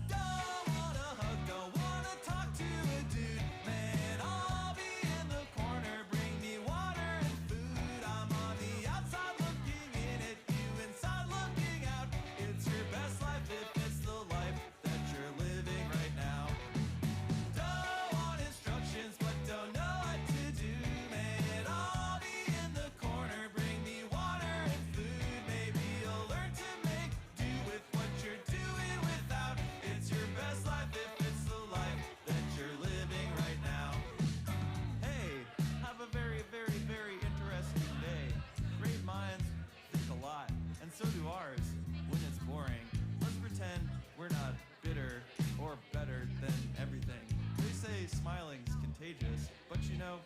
S1: Don't wanna hug, don't wanna talk to a dude. Man, I'll be in the corner, bring me water and food. I'm on the outside looking in at you, inside looking out. It's your best life if it's the life that you're living right now. Don't want instructions, but don't know what to do. Man, I'll be in the corner, bring me water and food. Maybe you'll learn to make do with what you're doing without. It's your best life if it's the life that you're living right now. Hey, have a very, very, very interesting day. Great minds think a lot, and so do ours. When it's boring, let's pretend we're not bitter or better than everything. They say smiling's contagious, but you know,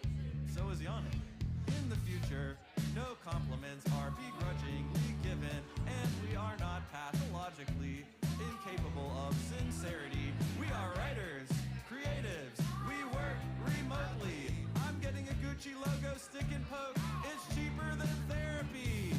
S1: so is yawning. In the future, no compliments are begrudgingly given, and we are not pathologically incapable of sincerity. We are writers, creatives, we work remotely. I'm getting a Gucci logo stick and poke, it's cheaper than therapy.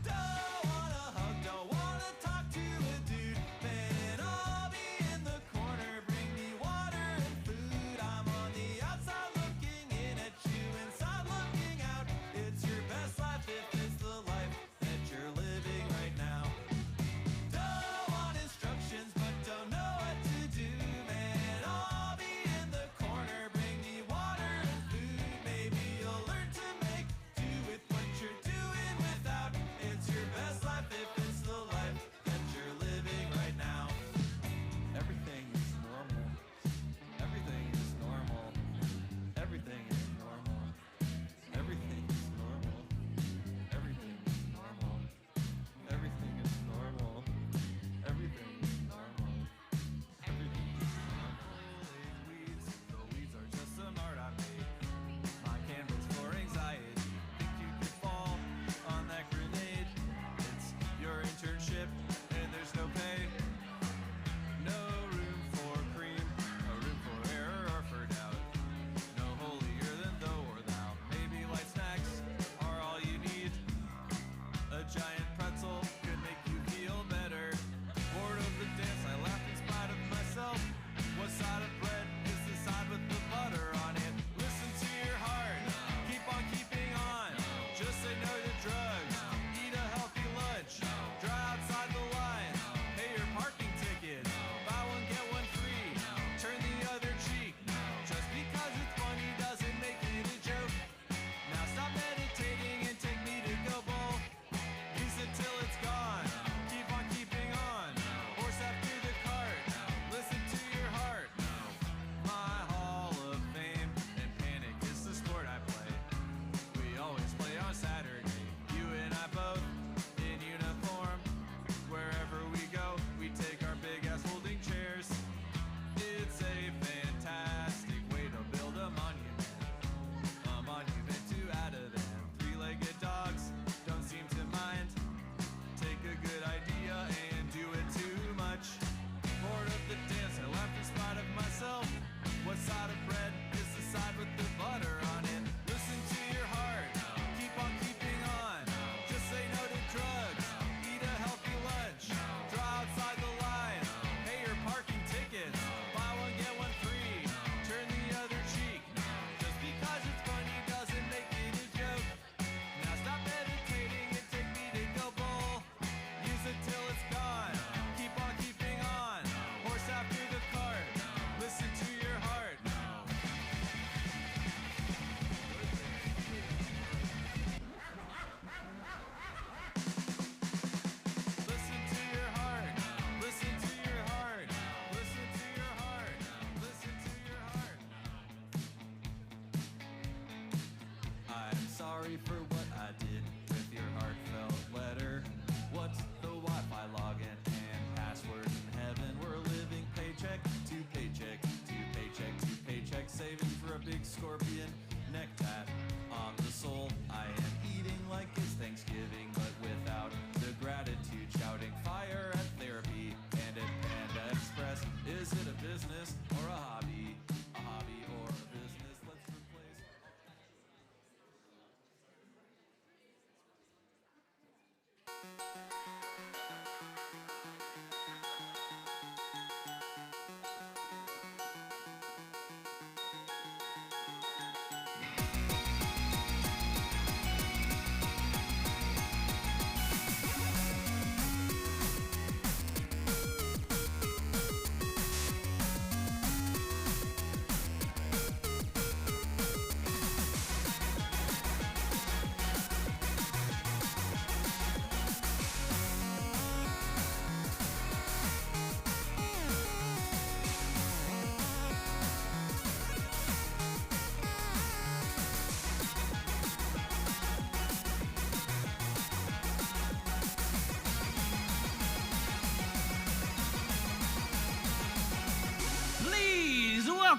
S1: Don't wanna hug, don't wanna talk to a dude. Man, I'll be in the corner, bring me water and food. I'm on the outside looking in at you, inside looking out. It's your best life if it's the life that you're living right now. Don't want instructions, but don't know what to do. Man, I'll be in the corner.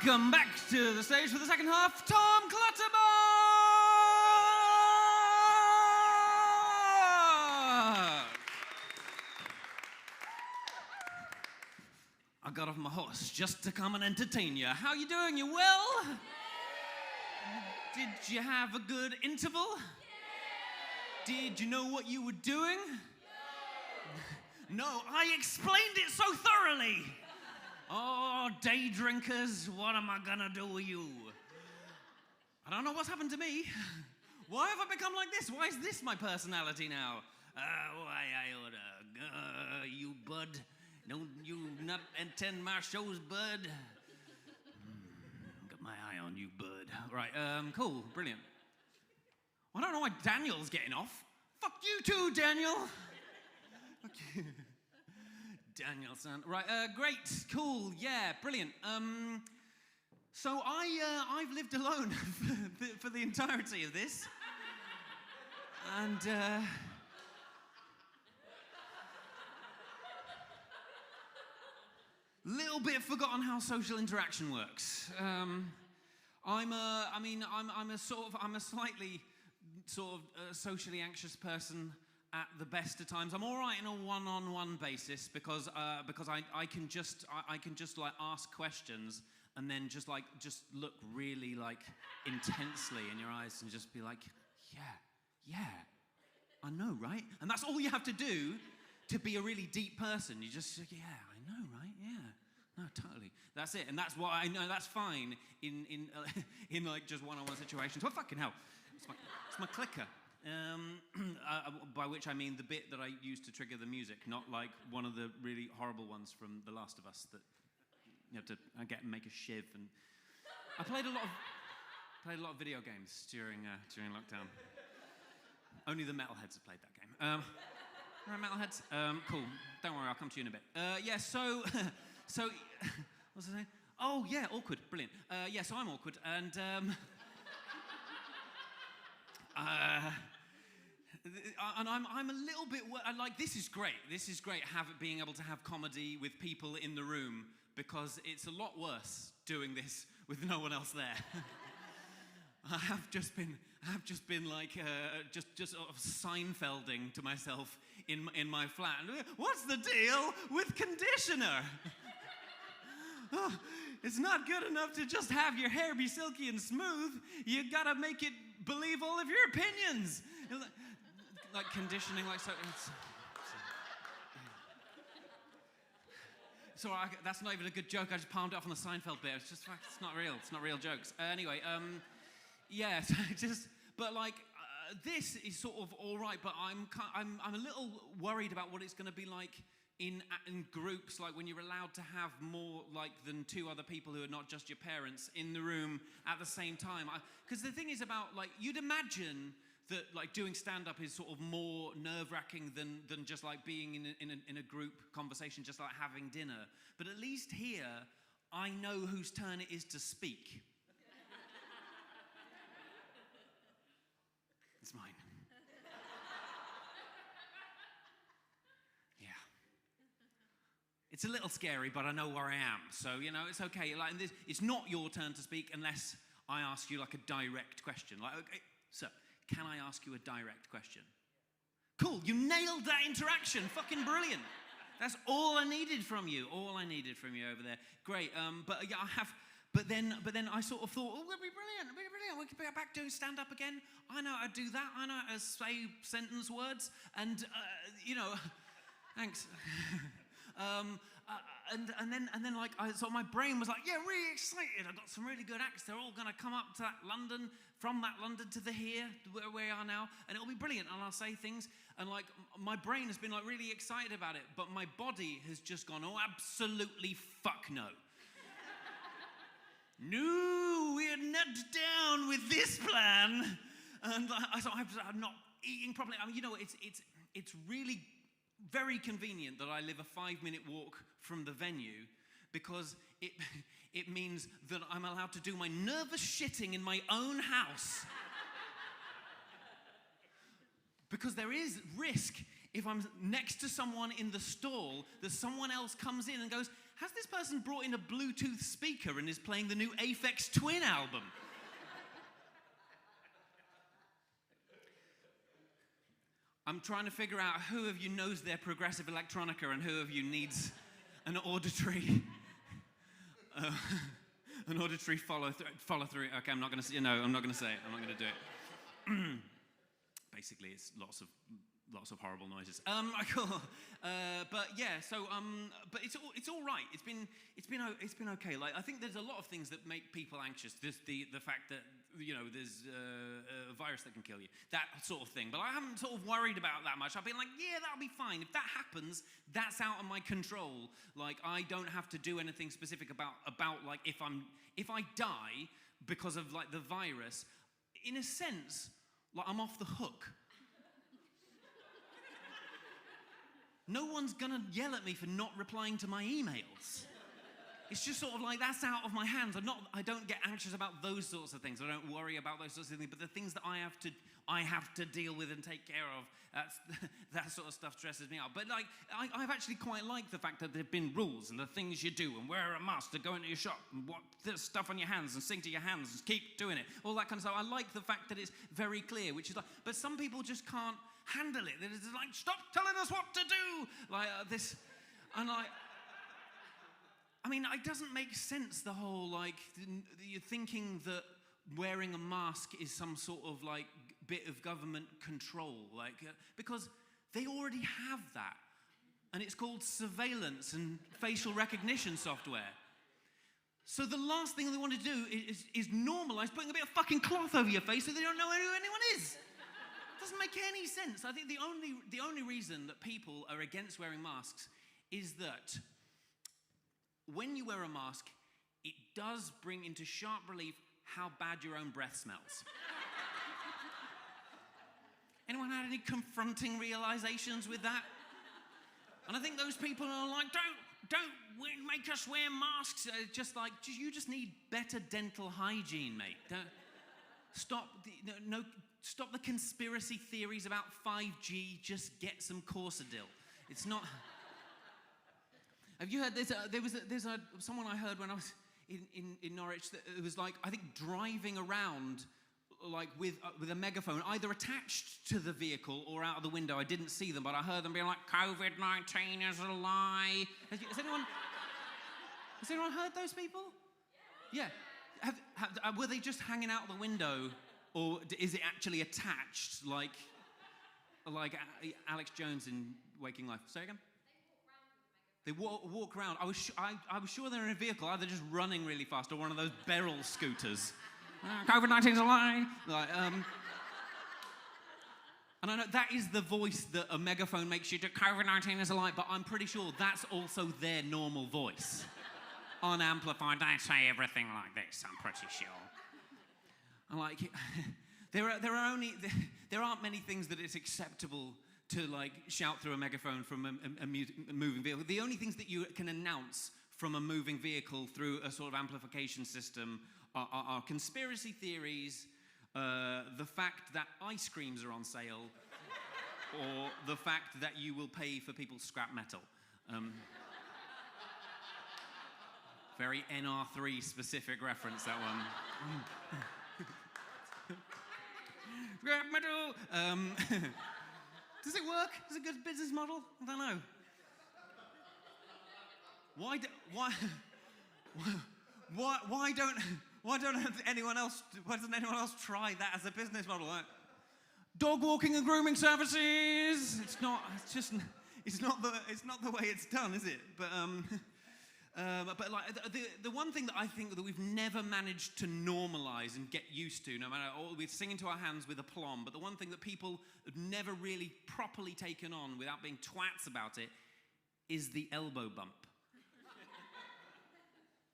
S2: Welcome back to the stage for the second half, Tom Clutterbuck! I got off my horse just to come and entertain you. How you doing? You well? Did you have a good interval? Did you know what you were doing? No, I explained it so thoroughly. Oh, day drinkers, what am I gonna do with you? I don't know what's happened to me. Why have I become like this? Why is this my personality now? Why I oughta, you bud. Don't you not attend my shows, bud? Got my eye on you, bud. Right, cool, brilliant. I don't know why Daniel's getting off. Fuck you too, Daniel. Okay. Daniel, son. Right, great, cool, yeah, brilliant. So I've lived alone for the entirety of this. And, little bit forgotten how social interaction works. I'm a slightly socially anxious person at the best of times. I'm all right in a one-on-one basis because I can just like ask questions and then just look really like intensely in your eyes and just be like, yeah, I know, right? And that's all you have to do to be a really deep person. You just, yeah, I know, right? Yeah. No, totally. That's it. And that's what I know. That's fine in like just one-on-one situations. Well, fucking hell. It's my clicker. By which I mean the bit that I use to trigger the music, not like one of the really horrible ones from The Last of Us that you have to make a shiv. And I played a lot of video games during lockdown. Only the metalheads have played that game. Right, metalheads? Cool. Don't worry, I'll come to you in a bit. So what's I saying? Oh, yeah, awkward. Brilliant. So I'm awkward, and I'm a little bit like, this is great. This is great, being able to have comedy with people in the room, because it's a lot worse doing this with no one else there. I have just been like just sort of Seinfelding to myself in my flat. What's the deal with conditioner? Oh, it's not good enough to just have your hair be silky and smooth. You gotta make it believe all of your opinions. Like conditioning, like so. So that's not even a good joke. I just palmed it off on the Seinfeld bit. It's just like, it's not real. It's not real jokes. Anyway, yeah. But like this is sort of all right. But I'm a little worried about what it's going to be like in groups, like when you're allowed to have more like than two other people who are not just your parents in the room at the same time. Because the thing is about, like, you'd imagine that like doing stand-up is sort of more nerve-wracking than just like being in a group conversation, just like having dinner. But at least here, I know whose turn it is to speak. It's mine. Yeah. It's a little scary, but I know where I am. So, you know, it's okay. Like, it's not your turn to speak unless I ask you like a direct question. Like, okay, so can I ask you a direct question? Cool, you nailed that interaction. Fucking brilliant. That's all I needed from you. All I needed from you over there. Great. But yeah, But then I sort of thought, oh, that'd be brilliant. We could be back doing stand-up again. I know how to do that. I know how to say sentence words. And you know, thanks. And then like, so my brain was like, yeah, really excited. I've got some really good acts. They're all going to come up to that London, from that London to the here, where we are now, and it'll be brilliant. And I'll say things, and like, my brain has been like really excited about it, but my body has just gone, oh, absolutely fuck no. No, we're not down with this plan. And I'm not eating properly. I mean, you know, it's really very convenient that I live a 5-minute walk from the venue, because it means that I'm allowed to do my nervous shitting in my own house. Because there is risk if I'm next to someone in the stall that someone else comes in and goes, has this person brought in a Bluetooth speaker and is playing the new Aphex Twin album? I'm trying to figure out who of you knows their progressive electronica and who of you needs an auditory follow through. Okay, I'm not going to say. No, I'm not going to say it. I'm not going to do it. Basically, it's lots of horrible noises. Cool. But yeah, so but it's all right. It's been okay. Like, I think there's a lot of things that make people anxious. There's the fact that, you know, there's a virus that can kill you, that sort of thing. But I haven't sort of worried about that much. I've been like, yeah, that'll be fine. If that happens, that's out of my control. Like, I don't have to do anything specific about like if I die because of like the virus. In a sense, like, I'm off the hook. No one's gonna yell at me for not replying to my emails. It's just sort of like, that's out of my hands. I don't get anxious about those sorts of things. I don't worry about those sorts of things. But the things that I have to deal with and take care of, that sort of stuff stresses me out. But like, I've actually quite liked the fact that there've been rules and the things you do, and wear a mask to go into your shop, and what there's stuff on your hands, and sing to your hands, and keep doing it, all that kind of stuff. I like the fact that it's very clear, which is like, but some people just can't handle it. They're just like, stop telling us what to do, like this, and like. I mean, it doesn't make sense, the whole, like, you're thinking that wearing a mask is some sort of, like, bit of government control, like, because they already have that. And it's called surveillance and facial recognition software. So the last thing they want to do is normalize putting a bit of fucking cloth over your face so they don't know who anyone is. It doesn't make any sense. I think the only reason that people are against wearing masks is that when you wear a mask, it does bring into sharp relief how bad your own breath smells. Anyone had any confronting realizations with that? And I think those people are like, don't make us wear masks. You just need better dental hygiene, mate. Stop the conspiracy theories about 5G. Just get some Corsadil. It's not. Have you heard this? There's someone I heard when I was in Norwich that it was like, I think, driving around like with a megaphone, either attached to the vehicle or out of the window. I didn't see them, but I heard them being like, COVID-19 is a lie. Has anyone heard those people? Yeah. Were they just hanging out the window, or is it actually attached, like Alex Jones in Waking Life? Say again? They walk around. I was sure they were in a vehicle, either just running really fast or one of those Beryl scooters. COVID-19 is a lie. And I know that is the voice that a megaphone makes you do. COVID-19 is a lie, but I'm pretty sure that's also their normal voice. Unamplified. I say everything like this, I'm pretty sure. I'm like, there aren't many things that it's acceptable to like shout through a megaphone from a moving vehicle. The only things that you can announce from a moving vehicle through a sort of amplification system are conspiracy theories, the fact that ice creams are on sale, or the fact that you will pay for people's scrap metal. Very NR3 specific reference, that one. Scrap metal! Does it work? Is it a good business model? I don't know. Why doesn't anyone else try that as a business model? Like, dog walking and grooming services. It's not the way it's done, is it? But like the one thing that I think that we've never managed to normalize and get used to, no matter, we're singing to our hands with aplomb, but the one thing that people have never really properly taken on without being twats about it is the elbow bump.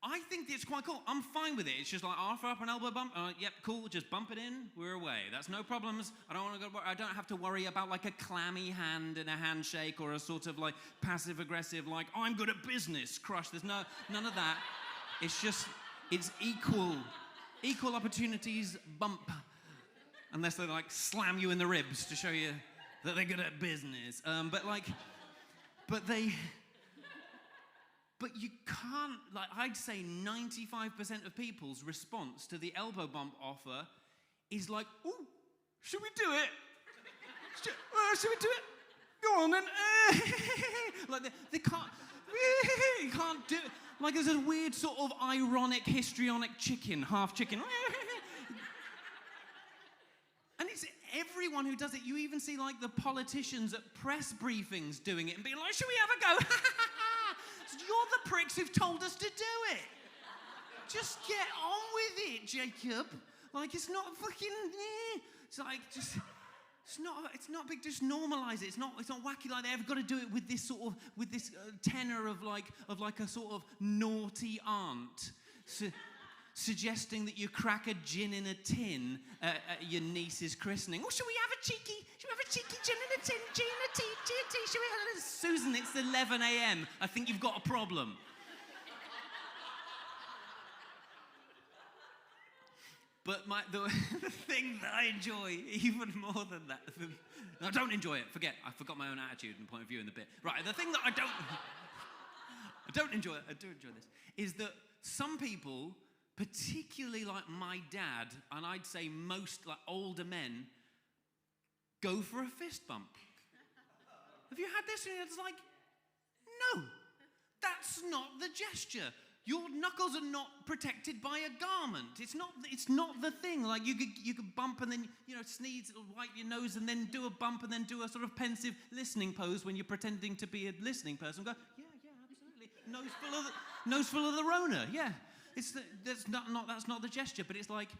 S2: I think it's quite cool. I'm fine with it. It's just like, offer up an elbow bump. Yep, cool. Just bump it in. We're away. That's no problems. I don't have to worry about like a clammy hand in a handshake or a sort of like passive aggressive, like, I'm good at business crush. There's none of that. It's just, it's equal opportunities bump. Unless they like slam you in the ribs to show you that they're good at business. But But you can't, like, I'd say 95% of people's response to the elbow bump offer is like, ooh, should we do it? Should we do it? Go on then. Like, they can't, you can't do it. Like, there's a weird sort of ironic, histrionic chicken, half chicken. And it's everyone who does it. You even see, like, the politicians at press briefings doing it and being like, should we have a go? You're the pricks who've told us to do it. Just get on with it, Jacob. Like, it's not fucking... It's like, just... It's not big, just normalise it. It's not wacky like they've got to do it with this sort of, with this tenor of like a sort of naughty aunt. Suggesting that you crack a gin in a tin at your niece's christening. Oh, should we have a cheeky gin in a tin? Gin in a tea. Should we? Susan, it's 11 a.m. I think you've got a problem. But the thing that I enjoy even more than that, I don't enjoy it. I forgot my own attitude and point of view in the bit. Right, the thing that I don't enjoy, I do enjoy this, is that some people, particularly like my dad, and I'd say most like older men, go for a fist bump. Have you had this? And it's like, no, that's not the gesture. Your knuckles are not protected by a garment. It's not the thing. Like you could bump and then sneeze or wipe your nose and then do a bump and then do a sort of pensive listening pose when you're pretending to be a listening person. Go, yeah, absolutely. Nose full of the Rona. Yeah. That's not the gesture, but it's like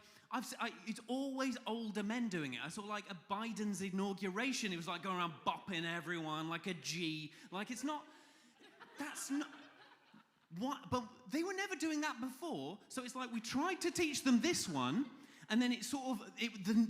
S2: it's always older men doing it. I saw like at Biden's inauguration, it was like going around bopping everyone like a G. Like that's not what. But they were never doing that before, so it's like we tried to teach them this one, and then it sort of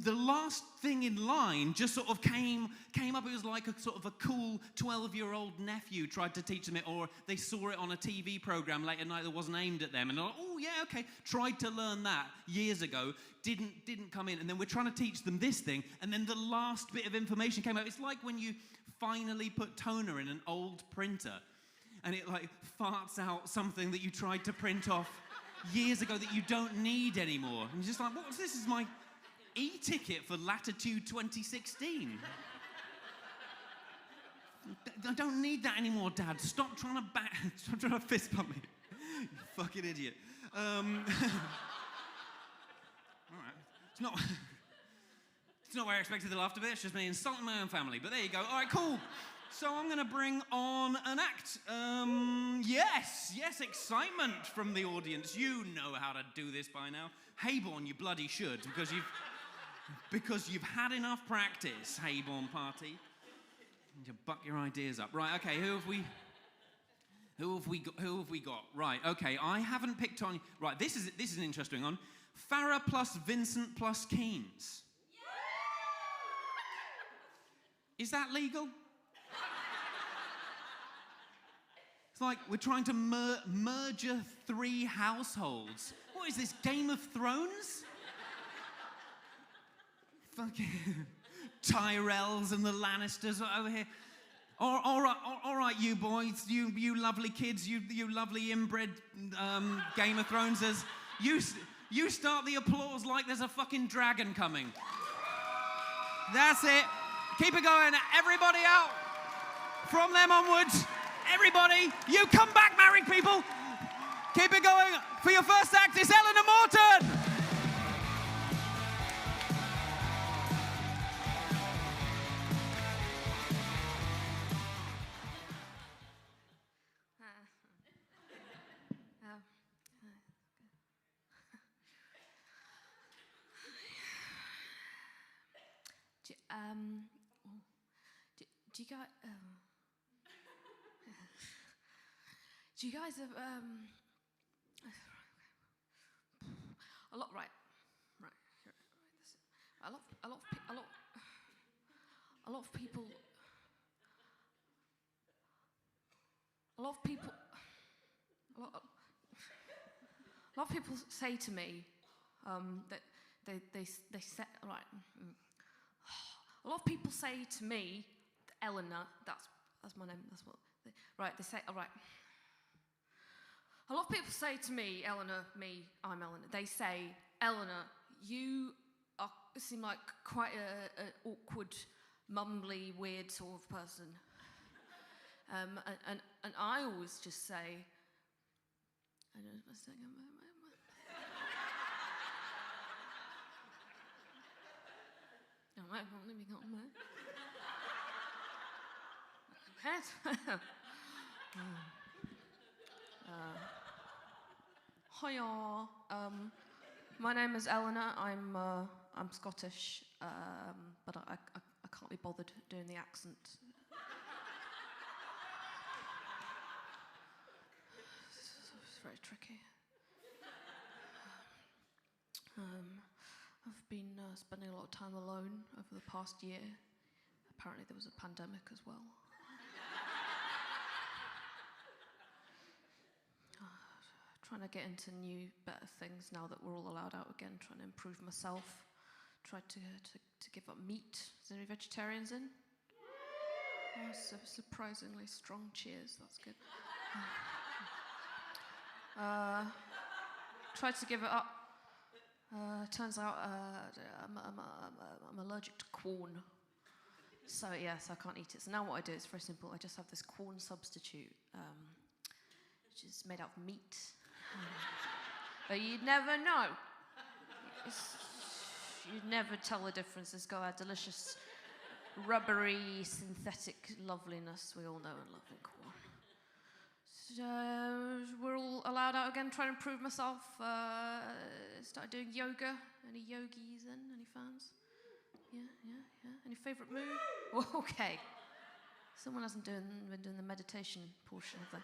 S2: the last thing in line just sort of came up. It was like a sort of a cool 12-year-old nephew tried to teach them it, or they saw it on a TV program late at night that wasn't aimed at them, and they're like, oh yeah, okay. Tried to learn that years ago, didn't come in, and then we're trying to teach them this thing, and then the last bit of information came out. It's like when you finally put toner in an old printer, and it like farts out something that you tried to print off years ago that you don't need anymore. And you're just like, what's this? This is my e-ticket for Latitude 2016. I don't need that anymore, Dad. Stop trying to fist bump me. You fucking idiot. All right. It's not where I expected the laughter to be. It's just me insulting my own family. But there you go. All right, cool. So I'm going to bring on an act. Yes, excitement from the audience. You know how to do this by now. Hayborn, you bloody should, because you've had enough practice, Hayborn party. You buck your ideas up. Right, okay, who have we got? Right, okay, I haven't picked on... Right, this is an interesting one. Farah plus Vincent plus Keynes. Is that legal? It's like we're trying to merger 3 households. What is this, Game of Thrones? Fucking Tyrells and the Lannisters are over here. All right, you boys, you lovely kids, you lovely inbred Game of Thronesers. You start the applause like there's a fucking dragon coming. That's it. Keep it going. Everybody out. From them onwards. Everybody, you come back, married people. Keep it going. For your first act, it's Eleanor Morton.
S5: Do you guys have a lot right? A lot of people say to me that they say right. A lot of people say to me, Eleanor, that's my name. That's what. Right, they say. All right. A lot of people say to me, Eleanor, I'm Eleanor, they say, Eleanor, you seem like quite an awkward, mumbly, weird sort of person. And I always just say, I don't know what I'm saying. Hiya. My name is Eleanor. I'm Scottish, but I can't be bothered doing the accent. It's very tricky. I've been spending a lot of time alone over the past year. Apparently there was a pandemic as well. Trying to get into new, better things now that we're all allowed out again, trying to improve myself. Tried to give up meat. Is there any vegetarians in? Oh, so surprisingly strong cheers, that's good. Tried to give it up. Turns out I'm allergic to corn. So yes, I can't eat it. So now what I do is very simple. I just have this corn substitute, which is made out of meat. But you'd never know. You'd never tell the difference. It's got that delicious, rubbery, synthetic loveliness we all know and love in corn. So we're all allowed out again, trying to improve myself. Started doing yoga. Any yogis in? Any fans? Yeah. Any favourite move? Well, okay. Someone hasn't been doing the meditation portion of that.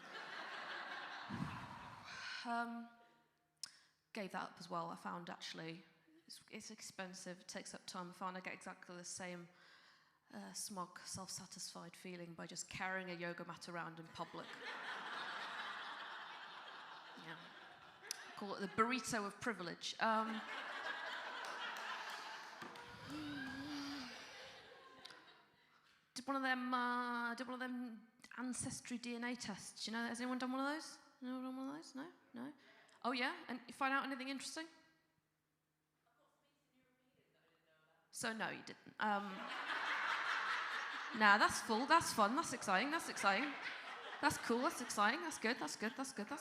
S5: Gave that up as well. I found actually it's expensive, it takes up time. I found I get exactly the same smug, self-satisfied feeling by just carrying a yoga mat around in public. Yeah. Call it the burrito of privilege. Did one of them ancestry DNA tests. You know, has anyone done one of those? Anyone done one of those? No? Oh yeah? And you find out anything interesting? So no, you didn't. Nah, that's full. That's fun. That's exciting. That's cool. That's exciting. That's good. That's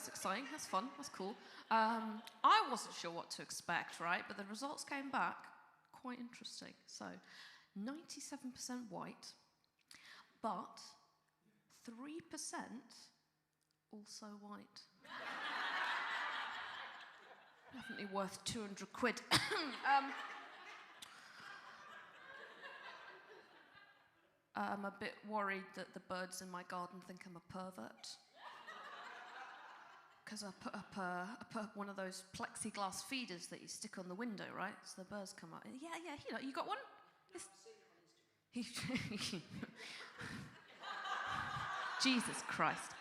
S5: exciting. That's fun. That's cool. I wasn't sure what to expect, right? But the results came back quite interesting. So, 97% white, but 3% also white. Definitely worth 200 quid. I'm a bit worried that the birds in my garden think I'm a pervert. Because I put up one of those plexiglass feeders that you stick on the window, right? So the birds come out. Yeah, you got one? Jesus Christ.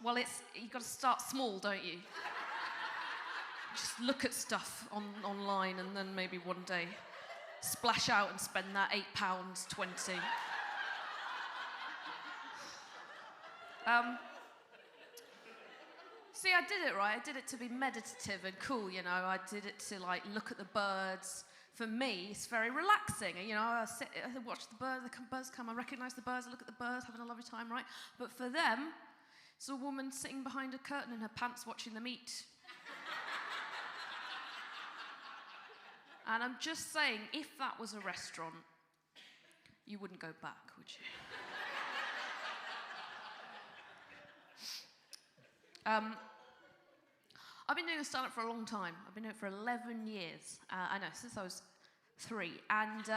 S5: Well, you've got to start small, don't you? Just look at stuff online and then maybe one day splash out and spend that £8.20. See, I did it right. I did it to be meditative and cool, you know. I did it to, like, look at the birds. For me, it's very relaxing. You know, I watch the birds come, I recognise the birds, I look at the birds, having a lovely time, right? But for them, it's a woman sitting behind a curtain in her pants watching them eat. And I'm just saying, if that was a restaurant, you wouldn't go back, would you? I've been doing stand-up for a long time. I've been doing it for 11 years. I know, since I was 3. And,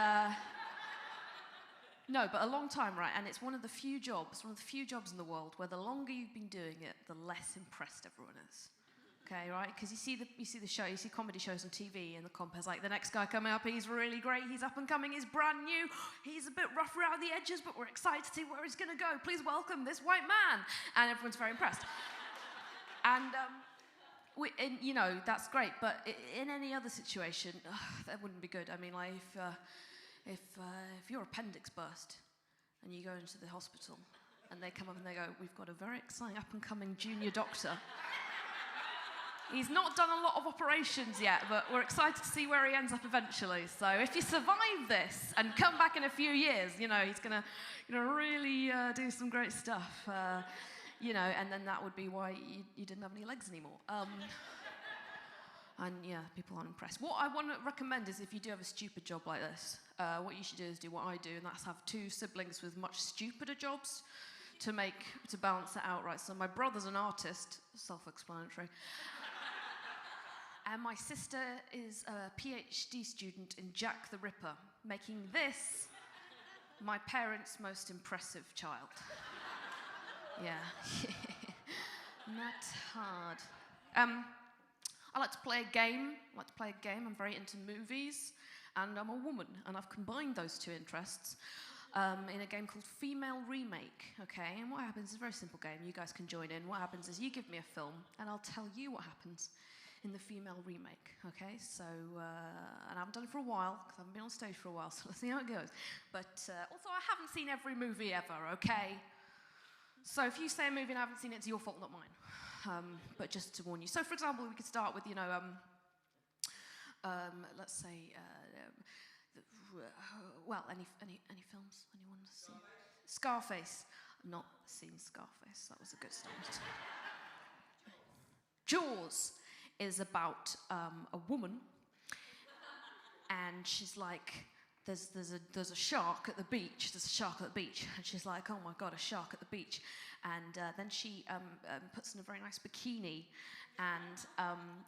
S5: no, but a long time, right? And it's one of the few jobs in the world where the longer you've been doing it, the less impressed everyone is. Okay, right? Because you see the show, you see comedy shows on TV, and the compares like, the next guy coming up, he's really great, he's up and coming, he's brand new, he's a bit rough around the edges, but we're excited to see where he's going to go. Please welcome this white man. And everyone's very impressed. And, you know, that's great, but in any other situation, that wouldn't be good. I mean, like, if your appendix burst and you go into the hospital, and they come up and they go, we've got a very exciting up-and-coming junior doctor. He's not done a lot of operations yet, but we're excited to see where he ends up eventually. So if you survive this and come back in a few years, you know, he's gonna really do some great stuff. You know, and then that would be why you didn't have any legs anymore. And yeah, people aren't impressed. What I want to recommend is if you do have a stupid job like this, what you should do is do what I do, and that's have two siblings with much stupider jobs to balance it out, right? So my brother's an artist, self-explanatory. And my sister is a PhD student in Jack the Ripper, making this my parents' most impressive child. Yeah. Not hard. I like to play a game. I'm very into movies, and I'm a woman, and I've combined those two interests in a game called Female Remake, okay? And what happens is a very simple game. You guys can join in. What happens is you give me a film, and I'll tell you what happens in the female remake, okay? So, and I haven't done it for a while, because I haven't been on stage for a while, so let's see how it goes. But also, I haven't seen every movie ever, okay? So if you say a movie and I haven't seen it, it's your fault, not mine. But just to warn you. So, for example, we could start with, you know, let's say, well, any films anyone has seen? Scarface. I've not seen Scarface. That was a good start. Jaws is about a woman, and she's like, there's a shark at the beach. There's a shark at the beach, and she's like, oh my god, a shark at the beach. And then she puts on a very nice bikini, and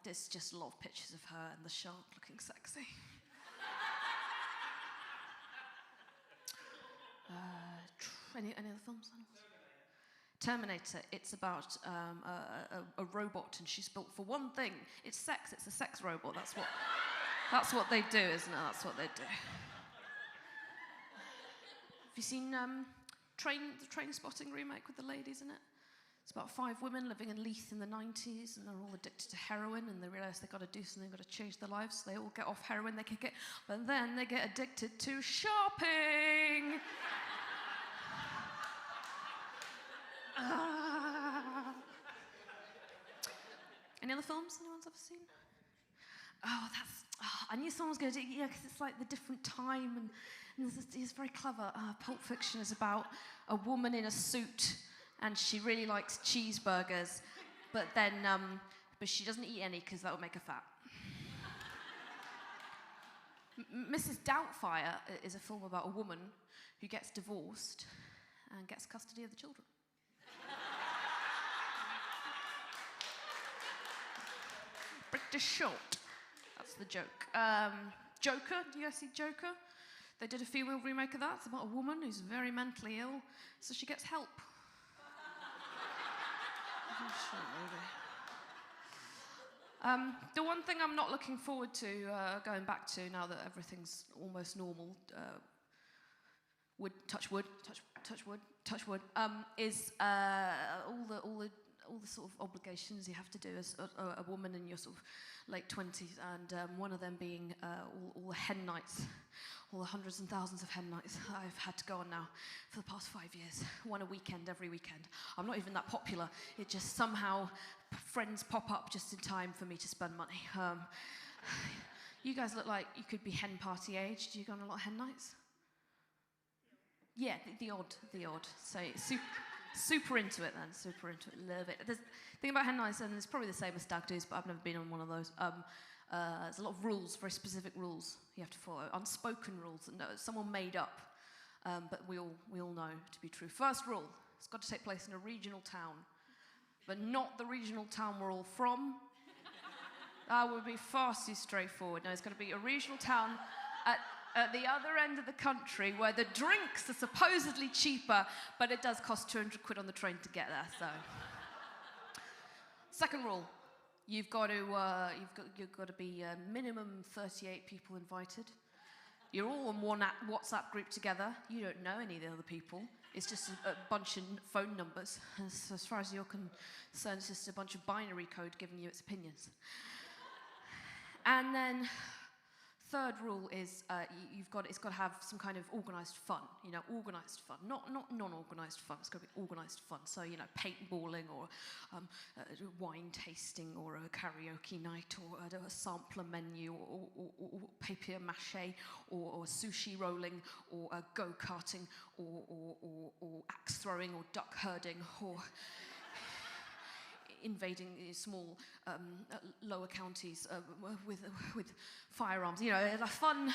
S5: there's just a lot of pictures of her and the shark looking sexy. Any other films? Terminator. It's about a robot, and she's built for one thing. It's sex. It's a sex robot. That's what they do, isn't it? That's what they do. Have you seen the Train Spotting remake with the ladies in it? It's about 5 women living in Leith in the 90s, and they're all addicted to heroin, and they realise they've got to do something, they've got to change their lives. So they all get off heroin, they kick it, but then they get addicted to shopping. Any other films anyone's ever seen? I knew someone was going to do it, yeah, because it's like the different time, and it's very clever. Pulp Fiction is about a woman in a suit, and she really likes cheeseburgers, but she doesn't eat any because that would make her fat. Mrs. Doubtfire is a film about a woman who gets divorced and gets custody of the children. British short. That's the joke. Joker, do you guys see Joker? They did a female remake of that. It's about a woman who's very mentally ill, so she gets help. The one thing I'm not looking forward to going back to now that everything's almost normal, touch wood, is all the sort of obligations you have to do as a woman in your sort of late 20s, and one of them being all the hen nights, all the hundreds and thousands of hen nights I've had to go on now for the past 5 years. One a weekend, every weekend. I'm not even that popular. It just somehow, friends pop up just in time for me to spend money. You guys look like you could be hen party age. Do you go on a lot of hen nights? Yeah, the odd. So super into it then, love it. The thing about hen nights, and it's probably the same as stag do's, but I've never been on one of those. There's a lot of rules, very specific rules you have to follow, unspoken rules that someone made up, but we all know to be true. First rule: it's got to take place in a regional town, but not the regional town we're all from. That would be far too straightforward. No, it's got to be a regional town at the other end of the country where the drinks are supposedly cheaper, but it does cost 200 quid on the train to get there, so. Second rule, you've got to be minimum 38 people invited. You're all on one WhatsApp group together. You don't know any of the other people. It's just a bunch of phone numbers. So as far as you're concerned, it's just a bunch of binary code giving you its opinions. And then third rule is it's got to have some kind of organised fun, organised fun, not non-organised fun. It's got to be organised fun. So, paintballing or wine tasting or a karaoke night or a sampler menu or papier-mâché or sushi rolling or go-karting or axe throwing or duck herding or invading small lower counties with firearms. A fun,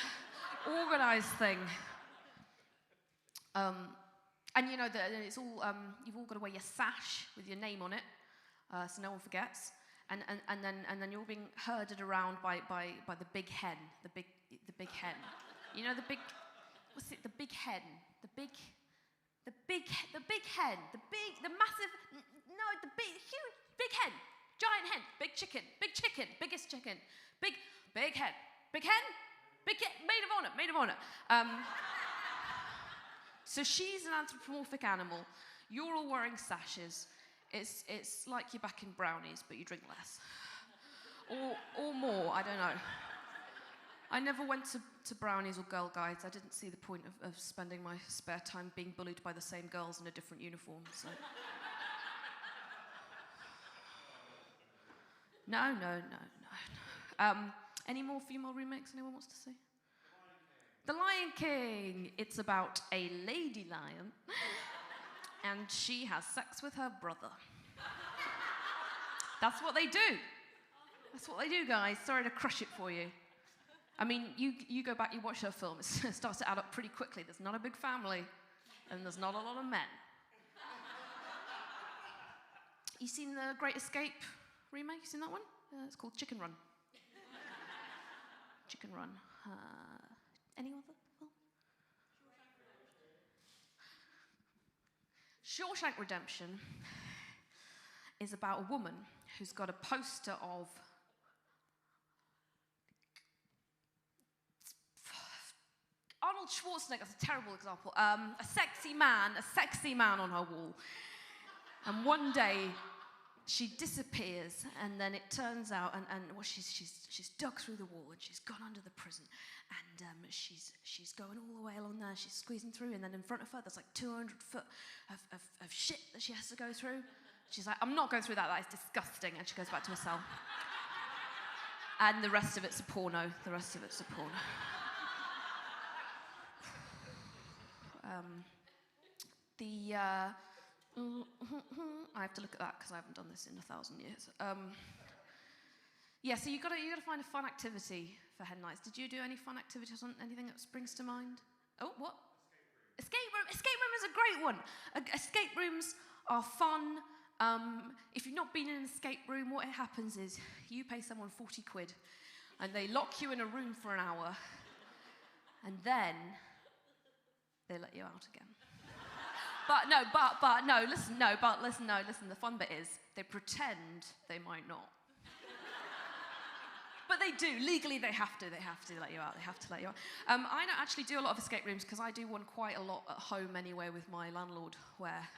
S5: organised thing. And it's all you've all got to wear your sash with your name on it, so no one forgets. And then you're all being herded around by the big hen, the big hen. The big, what's it? The big hen, the big hen, the massive, the big, huge, big hen, giant hen, big chicken, biggest chicken, big hen, maid of honor. So she's an anthropomorphic animal. You're all wearing sashes. It's like you're back in Brownies, but you drink less, or more. I don't know. I never went to Brownies or Girl Guides. I didn't see the point of spending my spare time being bullied by the same girls in a different uniform. So. No. Any more female remakes anyone wants to see? The Lion King. It's about a lady lion, and she has sex with her brother. That's what they do. That's what they do, guys. Sorry to crush it for you. I mean, you go back, you watch her film, it starts to add up pretty quickly. There's not a big family, and there's not a lot of men. You seen the Great Escape remake? You seen that one? It's called Chicken Run. Chicken Run. Any other film? Shawshank Redemption is about a woman who's got a poster of Arnold Schwarzenegger. That's a terrible example. A sexy man on her wall. And one day she disappears, and then it turns out, she's dug through the wall, and she's gone under the prison, and she's going all the way along there. She's squeezing through, and then in front of her there's like 200 foot of shit that she has to go through. She's like, I'm not going through that. That is disgusting. And she goes back to her cell. And the rest of it's a porno. I have to look at that because I haven't done this in 1,000 years. So you got to find a fun activity for hen nights. Did you do any fun activities on anything that springs to mind? Oh, what? Escape room. Escape room is a great one. Escape rooms are fun. If you've not been in an escape room, what happens is you pay someone 40 quid, and they lock you in a room for an hour, and then they let you out again. Listen, the fun bit is they pretend they might not. But they do. Legally, they have to let you out. I don't actually do a lot of escape rooms because I do one quite a lot at home anyway with my landlord, where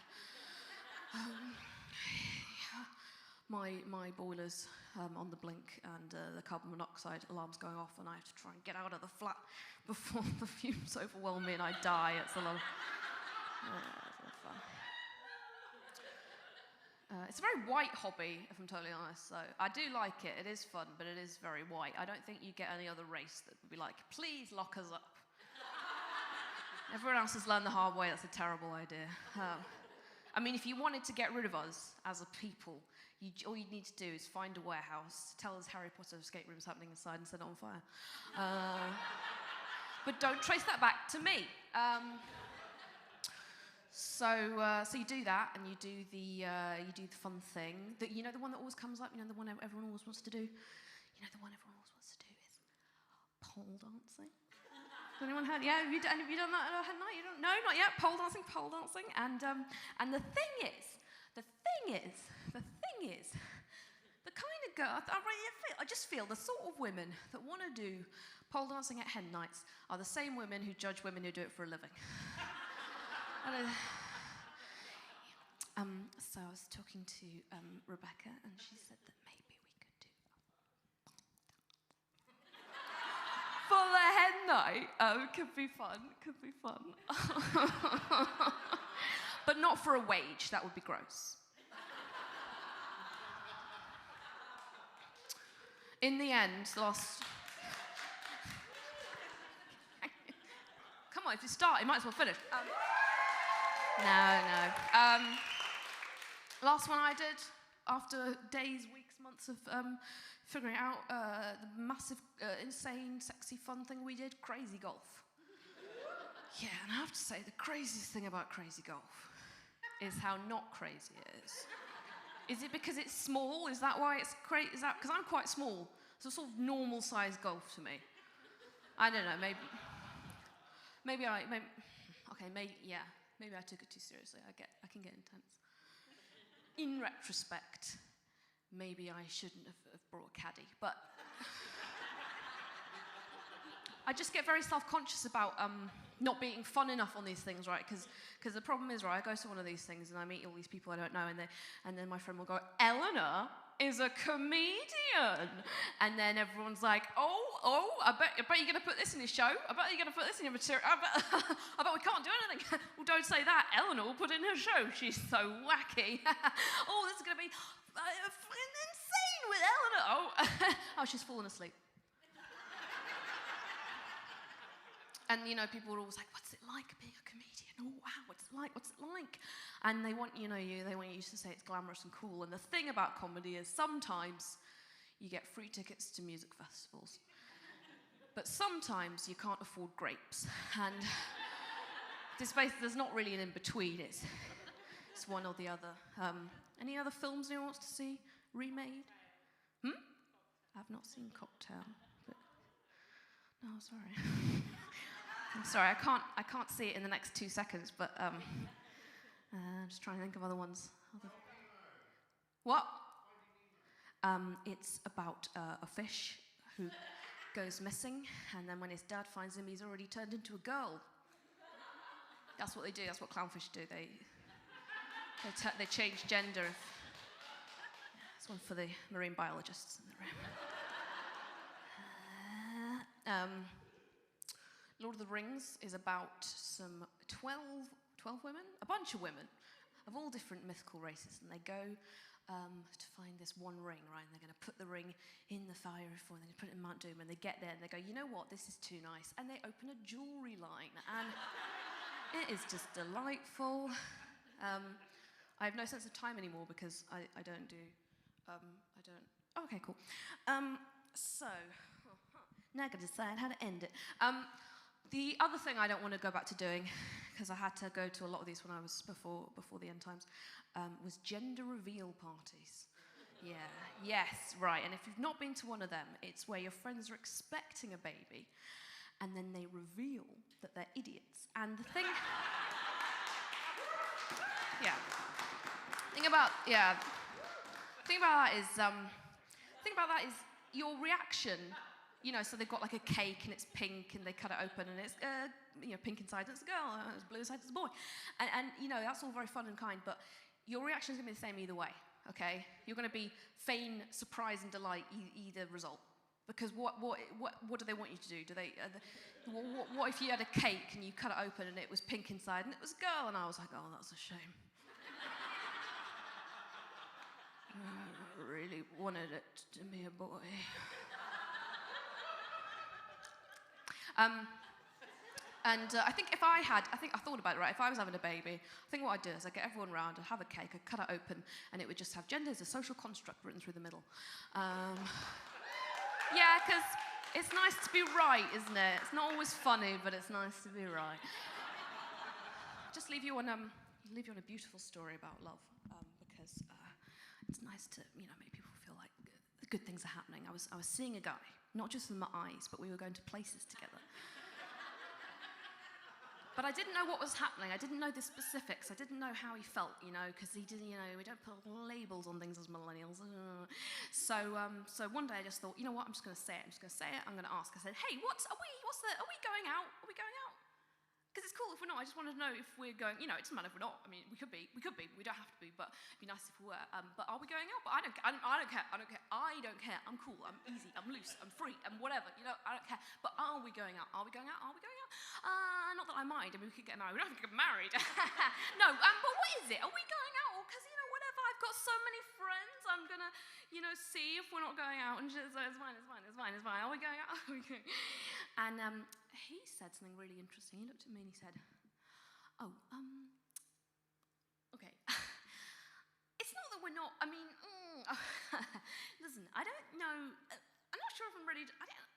S5: my boiler's on the blink and the carbon monoxide alarm's going off, and I have to try and get out of the flat before the fumes overwhelm me and I die. It's a lot of fun. It's a very white hobby, if I'm totally honest. So I do like it. It is fun, but it is very white. I don't think you get any other race that would be like, please lock us up. Everyone else has learned the hard way. That's a terrible idea. I mean, if you wanted to get rid of us as a people, all you'd need to do is find a warehouse, tell us Harry Potter escape room's happening inside, and set it on fire. But don't trace that back to me. So you do that, and you do the fun thing. The one that always comes up. The one everyone always wants to do. The one everyone always wants to do is pole dancing. Has anyone heard? Yeah, have you done that at night? You don't? No, not yet. Pole dancing. And the thing is, the kind of girl. I just feel the sort of women that want to do pole dancing at hen nights are the same women who judge women who do it for a living. So I was talking to Rebecca, and she said that maybe we could do for guy. Could be fun. Could be fun. But not for a wage. That would be gross. In the end, last... Come on, if you start, you might as well finish. No. Last one I did, after days, weeks, months of figuring out the massive, insane, sexy, fun thing we did, crazy golf. Yeah, and I have to say, the craziest thing about crazy golf is how not crazy it is. Is it because it's small? Is that why it's crazy? Is that because I'm quite small? So sort of normal-sized golf to me. I don't know. Maybe I took it too seriously. I can get intense. In retrospect, maybe I shouldn't have brought a caddy, but I just get very self-conscious about not being fun enough on these things, right? Because the problem is, right, I go to one of these things and I meet all these people I don't know, and then my friend will go, Eleanor is a comedian. And then everyone's like, oh, I bet you're going to put this in your show. I bet you're going to put this in your material. I bet we can't do anything. Well, don't say that. Eleanor will put it in her show. She's so wacky. Oh, this is going to be insane with Eleanor. Oh, she's fallen asleep. And, you know, people are always like, what's it like being a comedian? Oh, wow, what's it like? What's it like? And they want, they want you to say it's glamorous and cool. And the thing about comedy is sometimes you get free tickets to music festivals. But sometimes you can't afford grapes. And there's not really an in-between. It's one or the other. Any other films anyone wants to see remade? I've not seen Cocktail. But no, sorry. I'm sorry, I can't see it in the next 2 seconds, but just trying to think of other ones. What? It's about a fish who goes missing, and then when his dad finds him, he's already turned into a girl. That's what they do. That's what clownfish do. They change gender. It's one for the marine biologists in the room. Lord of the Rings is about some 12 women, a bunch of women of all different mythical races, and they go to find this one ring, right? And they're going to put the ring in the fire before they put it in Mount Doom, and they get there and they go, you know what, this is too nice, and they open a jewellery line, and it is just delightful. I have no sense of time anymore because I don't do, oh, okay, cool. So, now I've got to decide how to end it. The other thing I don't want to go back to doing, because I had to go to a lot of these when I was before the end times, was gender reveal parties. Yeah, yes, right. And if you've not been to one of them, it's where your friends are expecting a baby, and then they reveal that they're idiots. And the thing, thing about that is your reaction. You know, so they've got like a cake and it's pink and they cut it open and it's pink inside and it's a girl, and it's blue inside it's a boy. And that's all very fun and kind, but your reaction is going to be the same either way, okay? You're going to be feign, surprise and delight either result. Because what do they want you to do? What if you had a cake and you cut it open and it was pink inside and it was a girl? And I was like, oh, that's a shame. I really wanted it to be a boy. I think I thought about it, right? If I was having a baby, I think what I'd do is I'd get everyone round, I'd have a cake, I'd cut it open, and it would just have gender as a social construct written through the middle. Yeah, because it's nice to be right, isn't it? It's not always funny, but it's nice to be right. Just leave you on a beautiful story about love, because it's nice to make people feel like good things are happening. I was seeing a guy, not just with my eyes, but we were going to places together. But I didn't know what was happening. I didn't know the specifics. I didn't know how he felt, because he didn't, we don't put labels on things as millennials. So one day I just thought, you know what, I'm just going to say it. I'm going to ask. I said, hey, are we going out? Are we going out? Because it's cool if we're not. I just wanted to know if we're going, it doesn't matter if we're not. I mean, we could be, we don't have to be, but it'd be nice if we were. But are we going out? But I don't care, I don't care. I'm cool, I'm easy, I'm loose, I'm free, I'm whatever, I don't care. But are we going out? Are we going out? Are we going out? Not that I mind. I mean, we could get married. We don't have to get married. No, but what is it? Are we going out? Because, whatever, I've got so many friends, I'm going to, see if we're not going out. And just, it's fine. Are we going out? And he said something really interesting. He looked at me and he said, okay. It's not that we're not, listen, I don't know, I'm not sure if I'm ready to, I don't know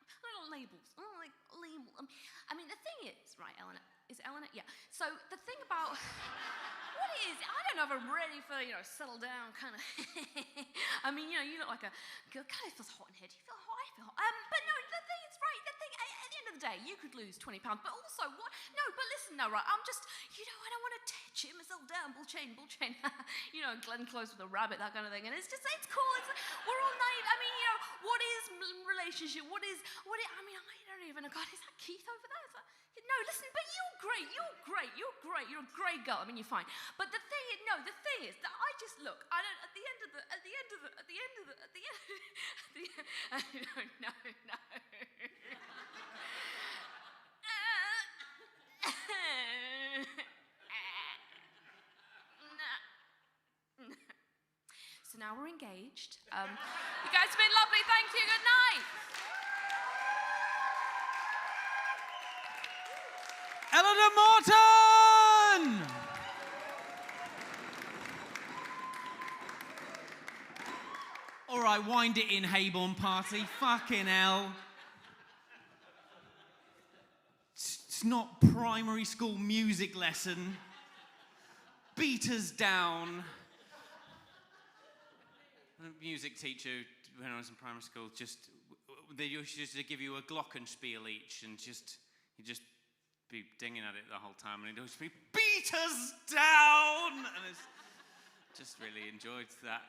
S5: labels. I don't like labels. The thing is, right, Eleanor, is Eleanor? Yeah. So the thing about, what is, I don't know if I'm ready for, settle down kind of, you look like a, God, it feels hot in here. Do you feel hot? I feel hot. But no, the thing is, right, at the end of the day, you could lose 20 pounds, but also, what? No, but listen, no, right, I'm just, I don't want to chip myself down, bull chain, Glenn Close with a rabbit, that kind of thing, and it's cool, we're all naive, what is relationship, what is, I don't even know, God, is that Keith over there? No, listen, but you're great, you're a great girl, you're fine, but the thing is that I just, look, I don't, at the end of the, no. So now we're engaged. You guys have been lovely. Thank you. Good night.
S2: Eleanor Morton! All right, wind it in, Hayborn Party. Fucking hell. It's not primary school music lesson. Beat us down. A music teacher, when I was in primary school, they used to give you a glockenspiel each, and he'd just be dinging at it the whole time, and he'd always be, beat us down! And just really enjoyed that.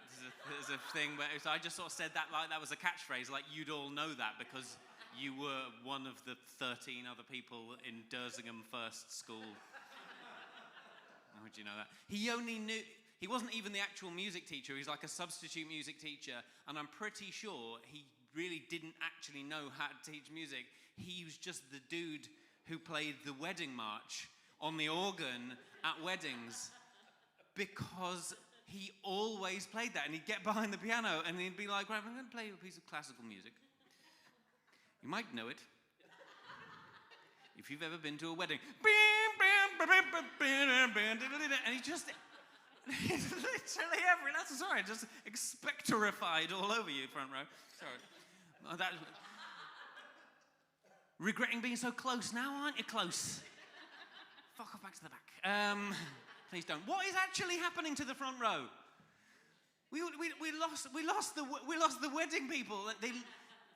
S2: There's a thing, but I just sort of said that like that was a catchphrase, like you'd all know that because you were one of the 13 other people in Dersingham First School. How would you know that? He wasn't even the actual music teacher. He's like a substitute music teacher, and I'm pretty sure he really didn't actually know how to teach music. He was just the dude who played the wedding march on the organ at weddings because he always played that, and he'd get behind the piano and he'd be like, right, I'm going to play you a piece of classical music. You might know it if you've ever been to a wedding. And he just... literally every lesson. Sorry, just expectorified all over you, front row. Sorry. Regretting being so close now, aren't you close? Fuck off back to the back. Please don't. What is actually happening to the front row? We lost the wedding people.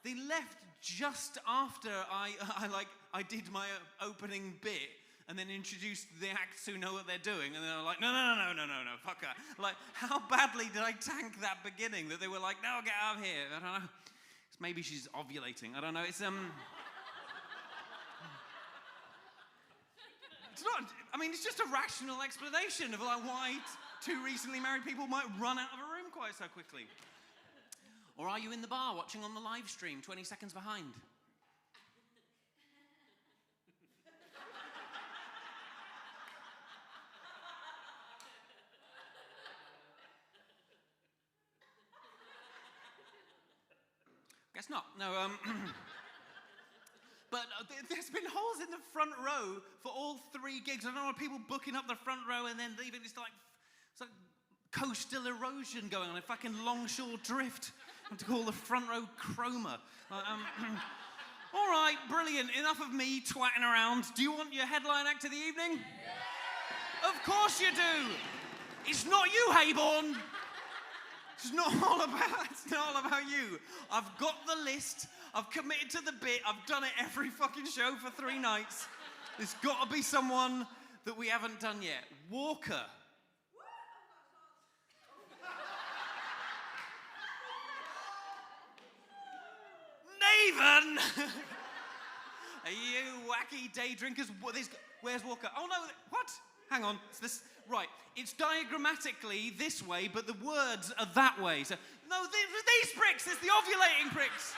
S2: They left just after I did my opening bit. And then introduced the acts who know what they're doing, and they're like, no, fuck that. Like, how badly did I tank that beginning that they were like, no, get out of here? I don't know. Maybe she's ovulating. I don't know. It's not. It's just a rational explanation of like why two recently married people might run out of a room quite so quickly. Or are you in the bar watching on the live stream, 20 seconds behind? Guess not. No, but there's been holes in the front row for all 3 gigs. I don't know, people booking up the front row and then leaving. It's like coastal erosion going on, a fucking longshore drift. I have to call the front row chroma. All right, brilliant. Enough of me twatting around. Do you want your headline act of the evening? Yeah. Of course you do. It's not you, Hayborn. It's not all about you. I've got the list. I've committed to the bit. I've done it every fucking show for 3 nights. There's got to be someone that we haven't done yet. Walker. Nathan! Are you wacky day drinkers? Where's Walker? Oh, no, what? Hang on. It's this, right. It's diagrammatically this way, but the words are that way. So, no, these pricks. It's the ovulating pricks.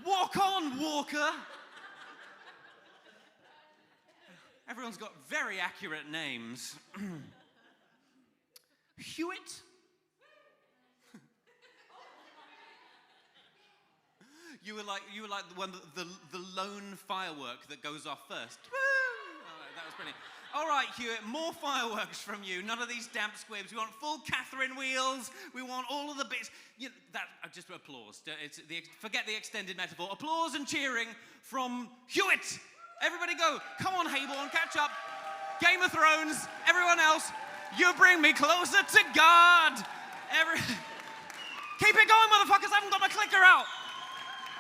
S2: Walk on, Walker. Everyone's got very accurate names. Hewitt? You were like the one, the lone firework that goes off first. Woo! Oh, that was brilliant. All right, Hewitt, more fireworks from you. None of these damp squibs. We want full Catherine wheels. We want all of the bits. You know, just applause. Forget the extended metaphor. Applause and cheering from Hewitt. Everybody go. Come on, Hayborn, catch up. Game of Thrones. Everyone else, you bring me closer to God. Keep it going, motherfuckers. I haven't got my clicker out.